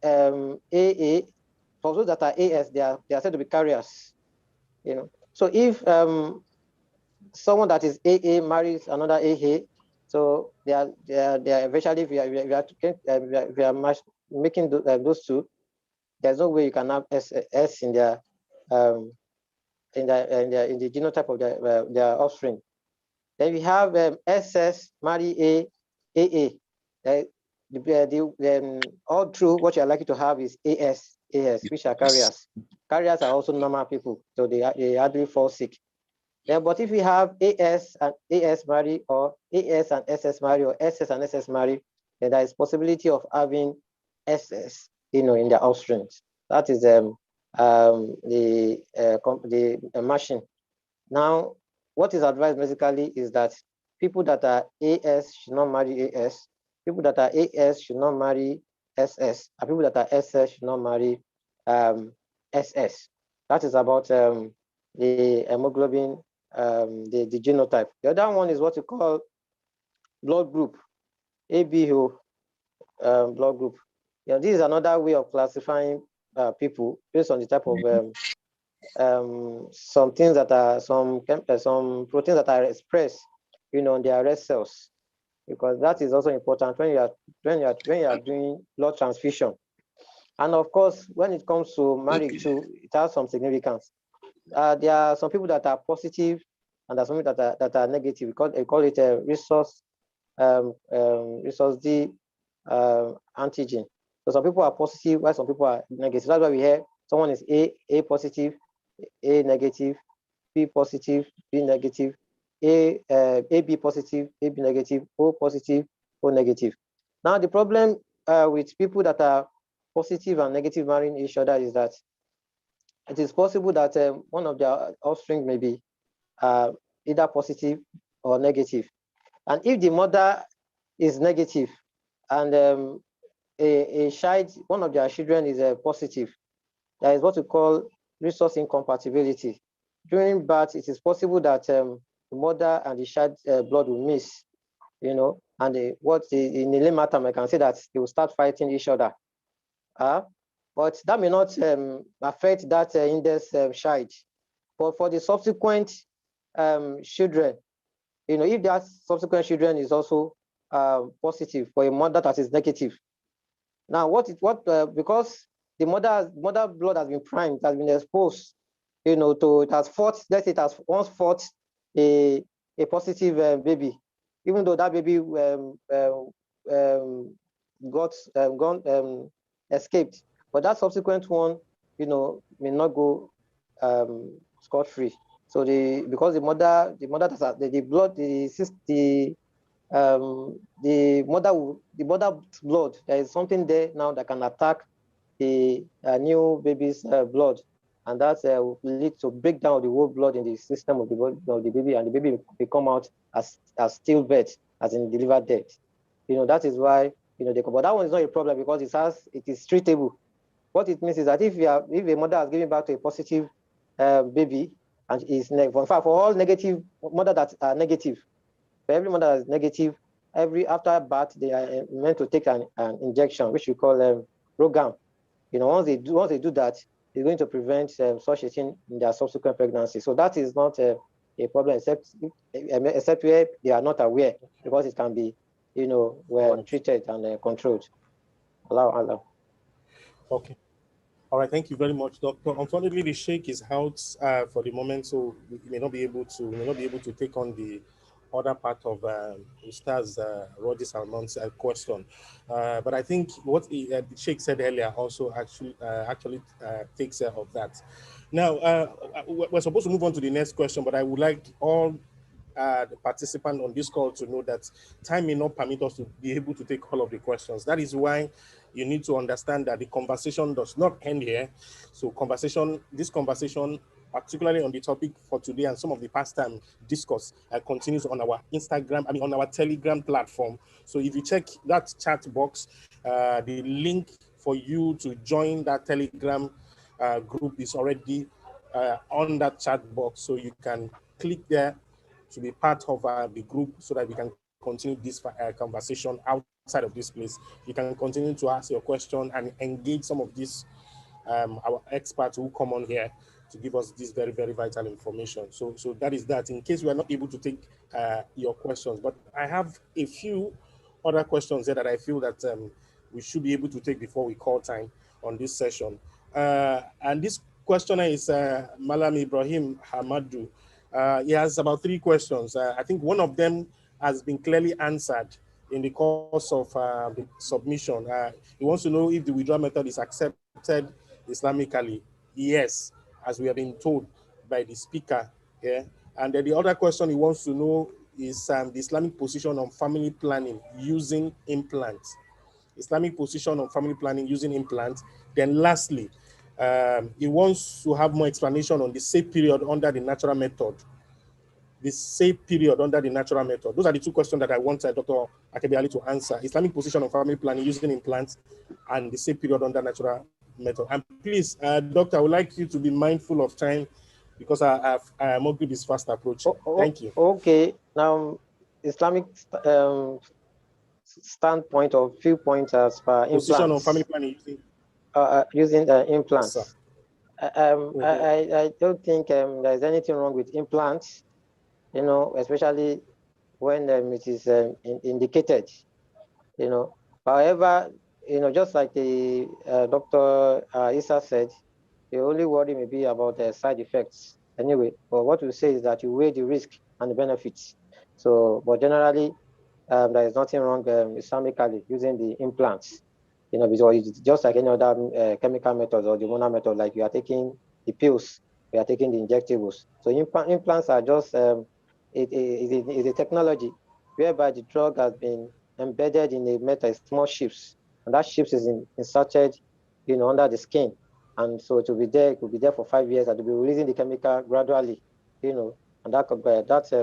AA, for those that are AS, they are said to be carriers. You know, so if someone that is AA marries another AA, so they are eventually we are making those two. There's no way you can have S in their in the genotype of their offspring. Then we have SS marry AA. All true, what you are likely to have is AS, which are carriers. Carriers are also normal people, so they hardly fall sick. Then, but if we have AS and AS marry, or AS and SS marry, or SS and SS marry, then there is possibility of having SS, in their offspring. That is the machine. Now, what is advised basically is that people that are AS should not marry AS. People that are AS should not marry SS. And people that are SS should not marry SS. That is about the hemoglobin, the genotype. The other one is what you call blood group, ABO blood group. This is another way of classifying people based on the type of some things that are some proteins that are expressed, on their red cells, because that is also important when you are doing blood transfusion. And of course, when it comes to marriage too, it has some significance. there are some people that are positive, and there are some people that are negative. We call it a resource D antigen. So some people are positive, while some people are negative. That's why we hear someone is A positive, A negative, B positive, B negative, AB positive, AB negative, O positive, O negative. Now the problem with people that are positive and negative marrying each other is that it is possible that one of their offspring may be either positive or negative. And if the mother is negative and a child, one of their children is positive, there is what we call resource incompatibility. During birth, it is possible that the mother and the child blood will mix, you know, and in the layman term, I can say that they will start fighting each other. But that may not affect that index child. But for the subsequent children, you know, if that subsequent children is also positive for a mother that is negative. Now, because the mother blood has been primed, has been exposed, you know, it has fought. Let's say it has once fought a positive baby, even though that baby escaped, but that subsequent one, you know, may not go scot-free. So because the mother mother's blood, there is something there now that can attack the new baby's blood, and that will lead to breakdown of the whole blood in the system of the baby, and the baby will come out as stillbirth, as in delivered dead. You know, that is why, you know, but that one is not a problem because it is treatable. What it means is that if a mother has given birth to a positive baby and is in fact, for all negative mother that are negative, for every mother that is negative, after birth they are meant to take an injection, which we call Rogam. You know, once they do that, it's going to prevent such a thing in their subsequent pregnancy. So that is not a problem, except where they are not aware, because it can be, you know, treated and controlled. Allah. Okay. All right, thank you very much, Doctor. Unfortunately, the Sheikh is out for the moment, so we may not be able to take on the other part of Ustaz Rodi Salman's question. But I think what the Sheikh said earlier also actually takes care of that. Now, we're supposed to move on to the next question, but I would like all the participants on this call to know that time may not permit us to be able to take all of the questions. That is why you need to understand that the conversation does not end here. So this conversation, particularly on the topic for today and some of the past time discuss, continues on our on our Telegram platform. So if you check that chat box, the link for you to join that Telegram group is already on that chat box. So you can click there to be part of the group so that we can continue this conversation outside of this place. You can continue to ask your question and engage some of these our experts who come on here to give us this very, very vital information. So that is that, in case we are not able to take your questions. But I have a few other questions there that I feel that we should be able to take before we call time on this session. And this questioner is Malam Ibrahim Hamadu. He has about 3 questions. I think one of them has been clearly answered in the course of the submission. He wants to know if the withdrawal method is accepted Islamically. Yes, as we have been told by the speaker. Yeah. And then the other question he wants to know is the Islamic position on family planning using implants. Islamic position on family planning using implants. Then lastly, he wants to have more explanation on the safe period under the natural method. The safe period under the natural method. Those are the 2 questions that I want Dr. Akebiali to answer. Islamic position on family planning using implants and the safe period under natural method. And please, Doctor, I would like you to be mindful of time because I'm going to this fast approach. Thank you. Okay. Now, Islamic standpoint or viewpoint as per implants. Position on family planning using implants. Yes, I don't think there's anything wrong with implants, you know, especially when it is indicated, you know. However, you know, just like the Dr. Issa said, the only worry may be about the side effects, anyway. But what we say is that you weigh the risk and the benefits. So, but generally, there is nothing wrong Islamically using the implants. Because it's just like any other chemical method or the hormonal method, like you are taking the pills, you are taking the injectables. So implants are just it is a technology whereby the drug has been embedded in a metal, small chips, and that chips is inserted, under the skin, and so it will be there. It will be there for 5 years, and will be releasing the chemical gradually, and that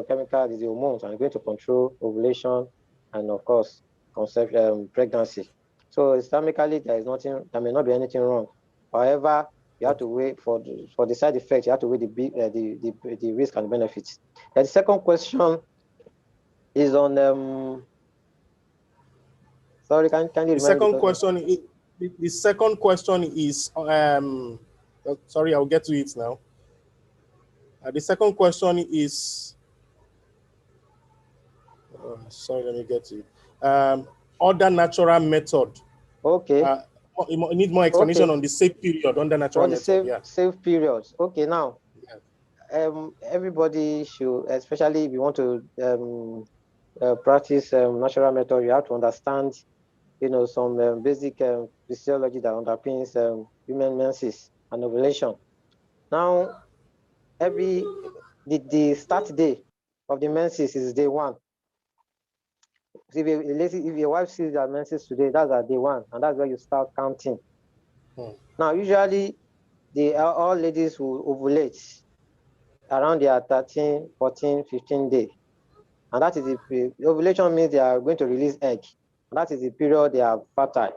chemical is the hormones and going to control ovulation and of course pregnancy. So Islamically, there may not be anything wrong. However, you have to wait for the side effects. You have to weigh the risk and benefits. And the second question is on sorry, can you The remind me second the question is, the second question is sorry, I'll get to it now. The second question is sorry, let me get to it. Other natural method. Okay. You need more explanation Okay. on the safe period under natural For the method. safe periods. Okay, now everybody should, especially if you want to practice natural method, you have to understand, some basic physiology that underpins human menses and ovulation. Now, the start day of the menses is day 1. So if your wife sees her menses today, that's at day 1, and that's where you start counting. Now, usually, all ladies will ovulate around their 13, 14, 15 day. And that is the ovulation means they are going to release egg. And that is the period they are fertile.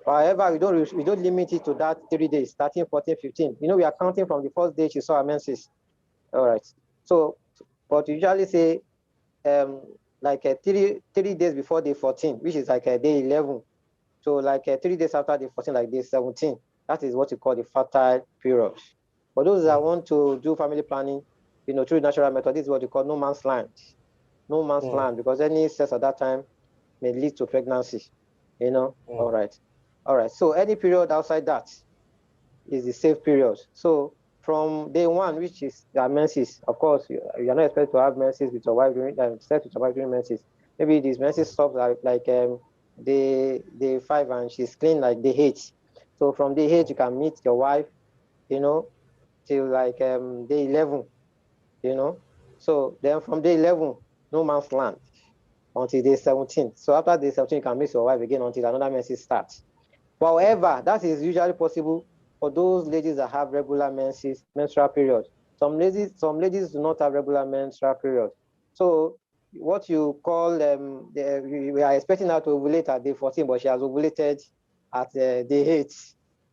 However, we don't limit it to that 3 days, 13, 14, 15. We are counting from the first day she saw her menses. All right. So, but we usually say like 3 days before day 14, which is like day 11. So like 3 days after day 14, like day 17. That is what we call the fertile period. For those that want to do family planning, through natural method, this is what we call no man's land. No man's land, because any sex at that time may lead to pregnancy. All right. All right. So any period outside that is the safe period. So from day 1, which is the menses, of course, you are not expected to have menses with your wife during sex with your wife during menses. Maybe these menses stop like day 5 and she's clean like day 8. So from day 8 you can meet your wife, till like day 11. So then from day 11, no man's land until day 17. So after day 17, you can meet your wife again until another menses starts. But however, that is usually possible for those ladies that have regular menstrual period. Some ladies do not have regular menstrual period. So what you call we are expecting her to ovulate at day 14, but she has ovulated at day 8.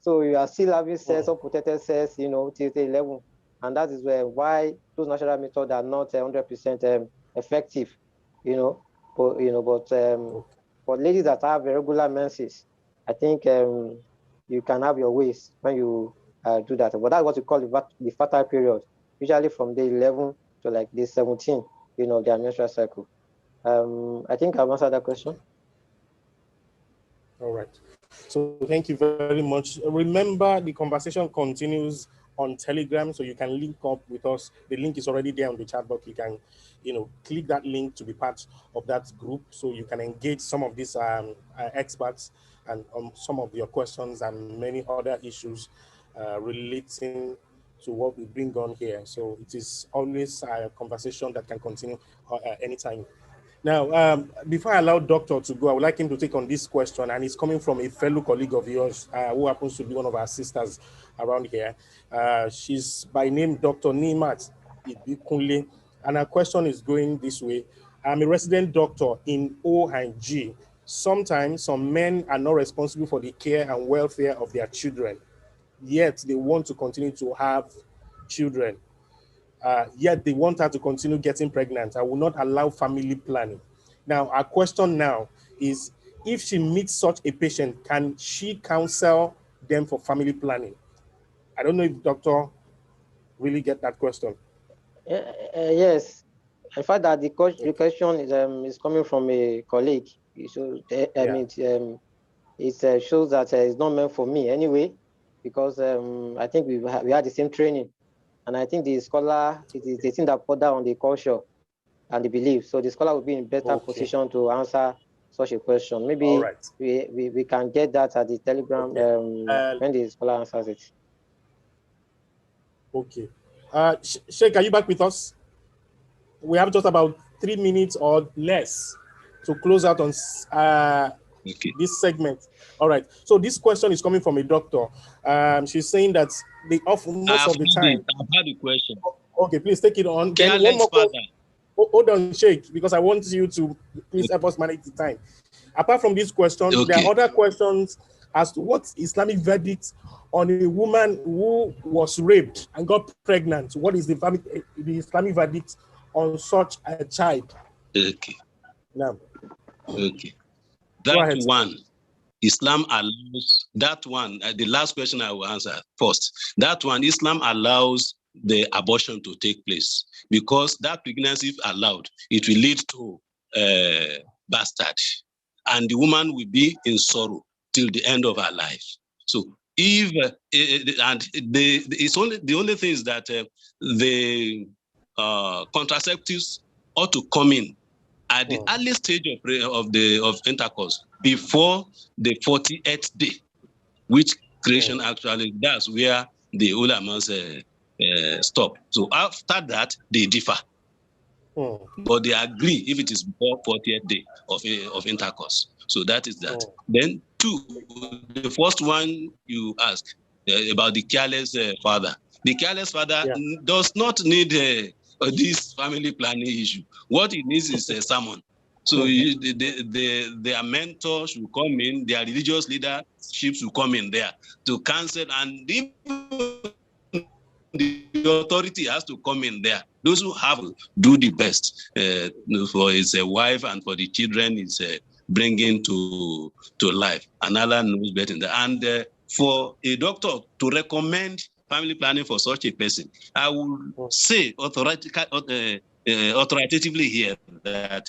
So you are still having sex, unprotected sex, till day 11. And that is why those natural methods are not 100% effective, but for ladies that have regular menses, I think you can have your ways when you do that. But that's what we call the fertile period, usually from day 11 to like day 17, their menstrual cycle. I think I've answered that question. All right. So thank you very much. Remember, the conversation continues on Telegram, so you can link up with us. The link is already there on the chat box. You can, click that link to be part of that group, so you can engage some of these experts and on some of your questions and many other issues relating to what we bring on here. So it is always a conversation that can continue anytime. Now, before I allow Doctor to go, I would like him to take on this question, and it's coming from a fellow colleague of yours who happens to be one of our sisters around here. She's by name Dr. Nimat Ibikunle, and her question is going this way. I'm a resident doctor in O&G. Sometimes some men are not responsible for the care and welfare of their children, yet they want to continue to have children. Yet they want her to continue getting pregnant. I will not allow family planning. Now, our question now is, if she meets such a patient, can she counsel them for family planning? I don't know if doctor really get that question. Yes. In fact, that the question is coming from a colleague. So, it shows that it's not meant for me anyway, because I think we had the same training. And I think the scholar, it is the thing that put down on the culture and the belief. So the scholar will be in better position to answer such a question. Maybe we can get that at the Telegram when the scholar answers it. Okay. Sheikh, are you back with us? We have just about 3 minutes or less to close out on this segment. All right. So this question is coming from a doctor. She's saying that most of the time. I've had a question. Okay, please take it on. Then one more question. Hold on, Sheikh, because I want you to please help us manage the time. Apart from this question, there are other questions as to what Islamic verdict on a woman who was raped and got pregnant. What is the Islamic verdict on such a child? Okay. Now. Okay. That one, Islam allows, that one, the last question I will answer first. That one, Islam allows the abortion to take place because that pregnancy, if allowed, it will lead to bastard. And the woman will be in sorrow till the end of her life. So if it's only the only thing is that the contraceptives ought to come in at the early stage of intercourse before the 48th day, which creation actually does, where the ulamas stop. So after that, they differ. But they agree if it is before 40th day of intercourse. So that is that. Then two, the first one you ask about the careless father. The careless father does not need this family planning issue. What he needs is a sermon. So their mentors will come in, their religious leaderships will come in there to cancel, and the authority has to come in there. Those who have to do the best for his wife and for the children is bringing to life. And Allah knows better than that. And for a doctor to recommend family planning for such a person, I will say authoritatively here that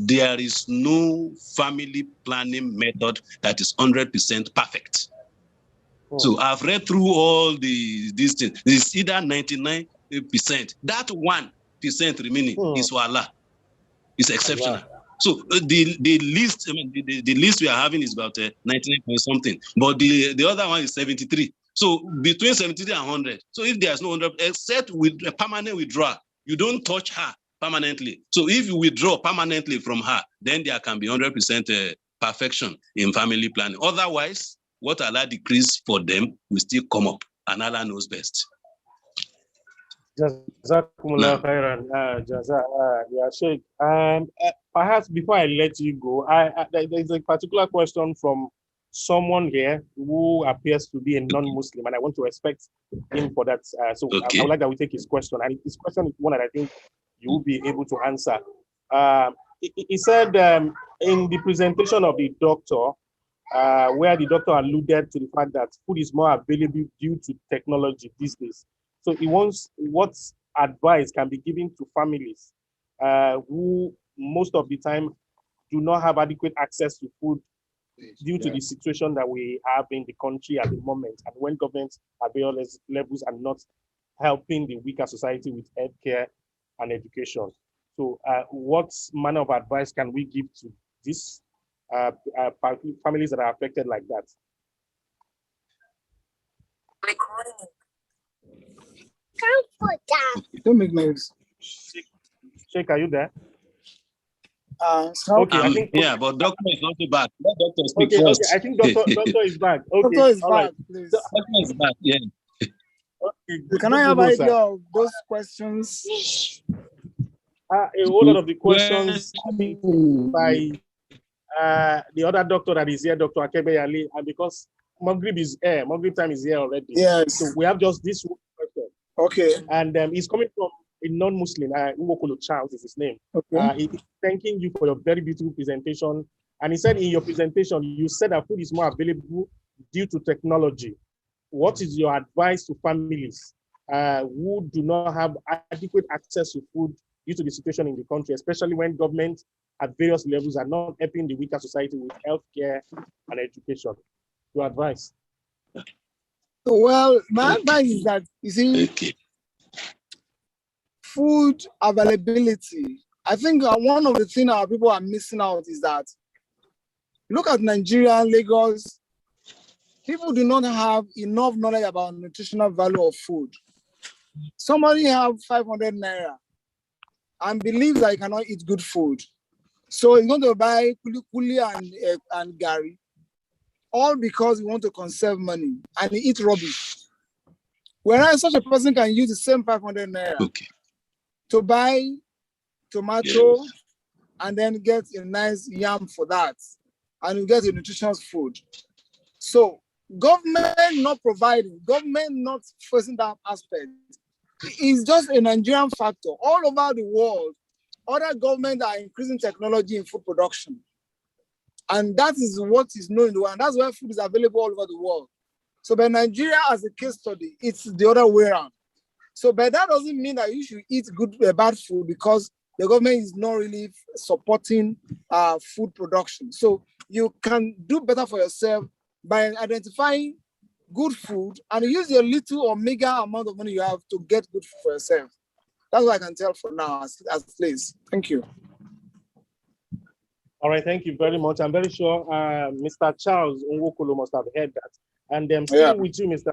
there is no family planning method that is 100% perfect. So I've read through all these things. It's either 99%. That 1% remaining is for Allah. It's exceptional. So the least, I mean, the least we are having is about 99 point something, but the other one is 73. So between 73 and 100. So if there's no 100, except with a permanent withdrawal, you don't touch her permanently. So if you withdraw permanently from her, then there can be 100% perfection in family planning. Otherwise, what Allah decrees for them will still come up, and Allah knows best. Jazakumullah khairan, Sheikh. Perhaps before I let you go, there's a particular question from someone here who appears to be a non-Muslim, and I want to respect him for that. I would like that we take his question, and his question is one that I think you will be able to answer. He said in the presentation of the doctor, where the doctor alluded to the fact that food is more available due to technology these days. So he wants what advice can be given to families who most of the time do not have adequate access to food due to the situation that we have in the country at the moment, and when governments at various levels are not helping the weaker society with healthcare and education. So what manner of advice can we give to these families that are affected like that? Don't make noise. Sheikh, are you there? Okay, I think but doctor is not back. Let doctor speak first. Okay, I think doctor is back. Okay, doctor is back, right. please. Doctor is back, yeah. Okay, Can I have an idea of those questions? A whole lot of the questions by the other doctor that is here, Dr. Akebe Ali, and because Maghrib is here, Maghrib time is here already. Yes. So we have just this one question. Okay. And he's coming from a non-Muslim, Nwokolo Charles is his name. Okay. He's thanking you for your very beautiful presentation. And he said in your presentation, you said that food is more available due to technology. What is your advice to families who do not have adequate access to food due to the situation in the country, especially when government at various levels are not helping the weaker society with healthcare and education? Your advice? Well, my advice is that, you see, food availability. I think one of the things our people are missing out is that, look at Nigeria, Lagos, people do not have enough knowledge about nutritional value of food. Somebody have 500 naira and believes that he cannot eat good food. So he's going to buy kuli and gari, all because he want to conserve money and he eat rubbish. Whereas such a person can use the same 500 naira to buy tomato and then get a nice yam for that, and you get a nutritious food. So government not providing, government not facing that aspect, is just a Nigerian factor. All over the world, other governments are increasing technology in food production. And that is what is known in the world. And that's why food is available all over the world. So by Nigeria as a case study, it's the other way around. So but that doesn't mean that you should eat bad food because the government is not really supporting food production. So you can do better for yourself by identifying good food and use your little or meager amount of money you have to get good food for yourself. That's what I can tell for now as place. Thank you. All right, thank you very much. I'm very sure Mr. Charles Nwokolo must have heard that. And still with you, Mr.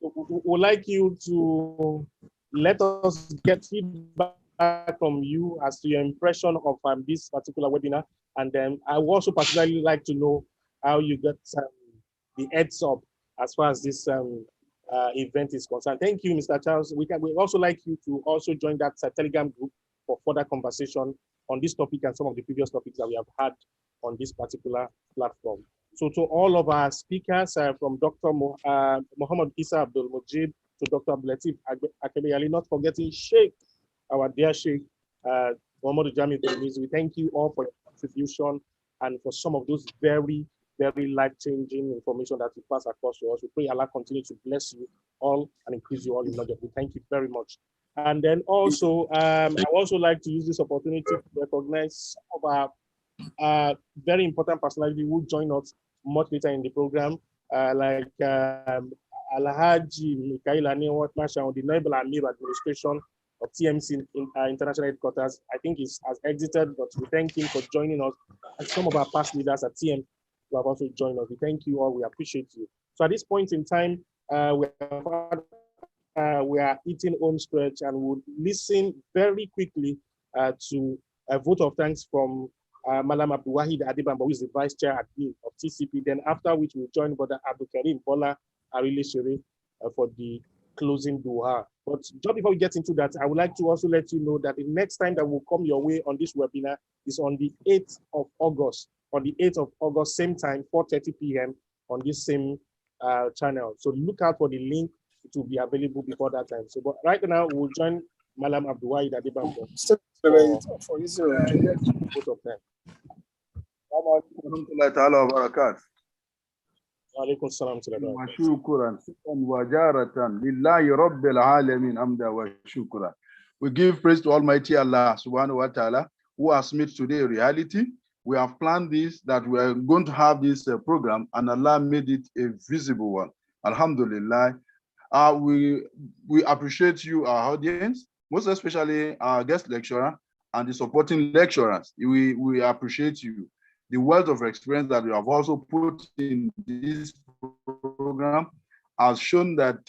Would like you to let us get feedback from you as to your impression of this particular webinar. And then I would also particularly like to know how you got the heads up as far as this event is concerned. Thank you, Mr. Charles. We also like you to also join that Telegram group for further conversation on this topic and some of the previous topics that we have had on this particular platform. So to all of our speakers, from Dr. Muhammad Isa Abdul Mujib to Dr. Abdulatif Akebe Ali, not forgetting Sheikh, our dear Sheikh, Muhammad Jami, we thank you all for your contribution and for some of those very, very life-changing information that you pass across to us. We pray Allah continue to bless you all and increase you all in knowledge. We thank you very much. And then also, I would also like to use this opportunity to recognize some of our very important personalities who join us much later in the program, like Alhaji Mikhail Aniwat Masha on the Noble Amir administration of TMC International Headquarters. I think he has exited, but we thank him for joining us. And some of our past leaders at TM who have also joined us. We thank you all. We appreciate you. So at this point in time, we are eating home stretch and we'll listen very quickly to a vote of thanks from Malam Abdulwahid Adibamba, who is the Vice Chair of TCP. Then after which we'll join Brother Abdul Karim Bola Arile Shere for the closing dua. But just before we get into that, I would like to also let you know that the next time that will come your way on this webinar is on the 8th of August. On the 8th of August, same time, 4:30 p.m. on this same channel. So look out for the link. It will be available before that time. So, but right now we'll join Malam Abdulwahid Adibamba for both of them. وشكرا وجارة لله رب العالمين حمدا وشكرا. We give praise to Almighty Allah subhanahu wa ta'ala who has made today a reality. We have planned this, that we are going to have this program, and Allah made it a visible one. Alhamdulillah. We appreciate you, our audience, most especially our guest lecturer and the supporting lecturers. We appreciate you. The wealth of experience that you have also put in this program has shown that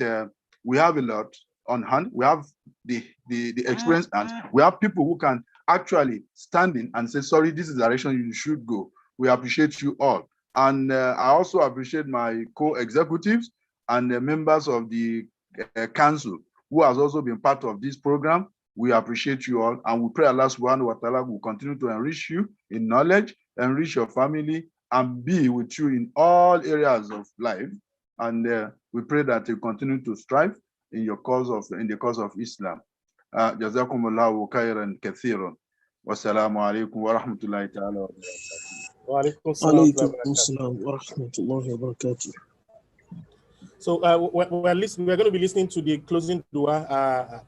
we have a lot on hand. We have the experience, and we have people who can actually stand in and say, sorry, this is the direction you should go. We appreciate you all. And I also appreciate my co-executives and the members of the council who has also been part of this program. We appreciate you all, and we pray Allah subhanahu wa ta'ala will continue to enrich you in knowledge, enrich your family, and be with you in all areas of life. And we pray that you continue to strive in the cause of Islam. Jazakumullahu khairan kathiran. Wassalamu alaikum wa rahmatullahi ta'ala wa barakatuh. So we're going to be listening to the closing dua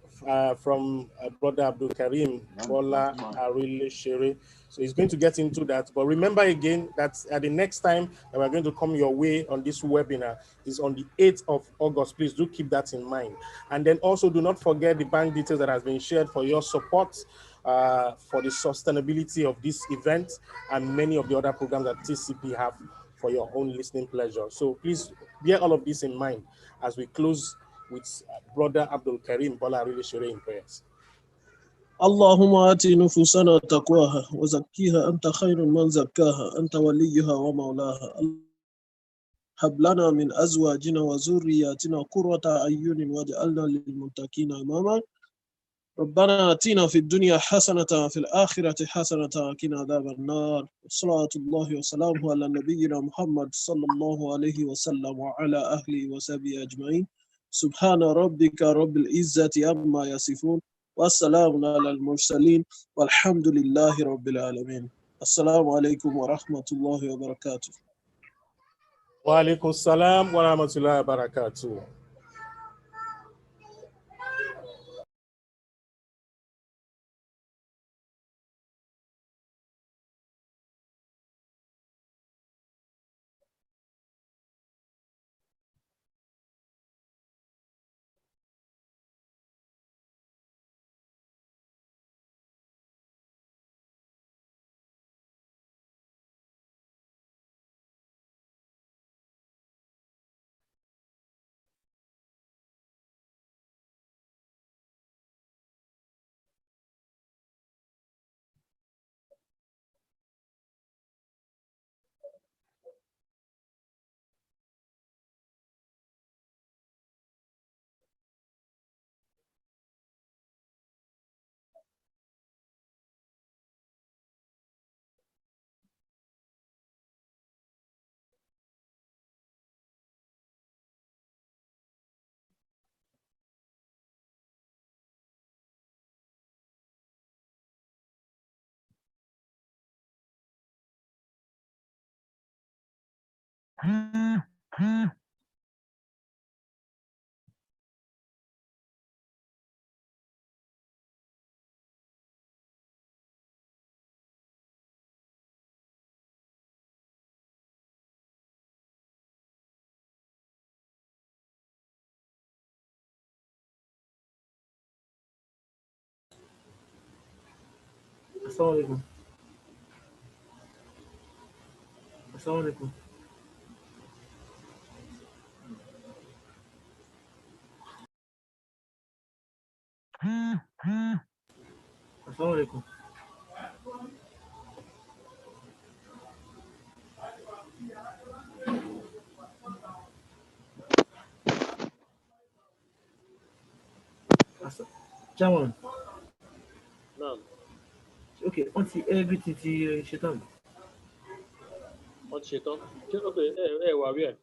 from Brother Abdul Karim Bola Arile Shere. So he's going to get into that. But remember again that at the next time that we're going to come your way on this webinar is on the 8th of August. Please do keep that in mind. And then also do not forget the bank details that has been shared for your support for the sustainability of this event and many of the other programs that TCP have for your own listening pleasure. So please bear all of this in mind as we close with Brother Abdul Karim Bola Arile Shere in prayers. اللهم آت نفوسنا تقواها وزكيها أنت خير من زكاها أنت وليها ومولاها هب لنا من أزواجنا وذرياتنا قرة أعين واجعلنا للمتقين إماما ربنا آتنا في الدنيا حسنة وفي الآخرة حسنة وقنا عذاب النار صلاة الله وسلامه على نبينا محمد صلى الله عليه وسلم وعلى أهله وصحبه أجمعين سبحان ربك رب العزة عما يصفون والسلام على المرسلين والحمد لله رب العالمين السلام عليكم ورحمة الله وبركاته. وعليكم السلام ورحمة الله وبركاته. Assalamualaikum. Assalamualaikum. Assalamualaikum. Chairman. Naam. Okay, until everything ti ṣetán. Wọ́n ti ṣetán. Okay, wà rí ẹ̀.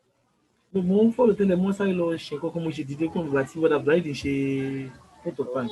Mo ń fọ́lọ̀ tẹ́lẹ̀ mọ́ sáré lọ ṣe nǹkan kan mo ṣe dìde kún ìgbà tí wọ́n dàbí láì ṣe photo pan.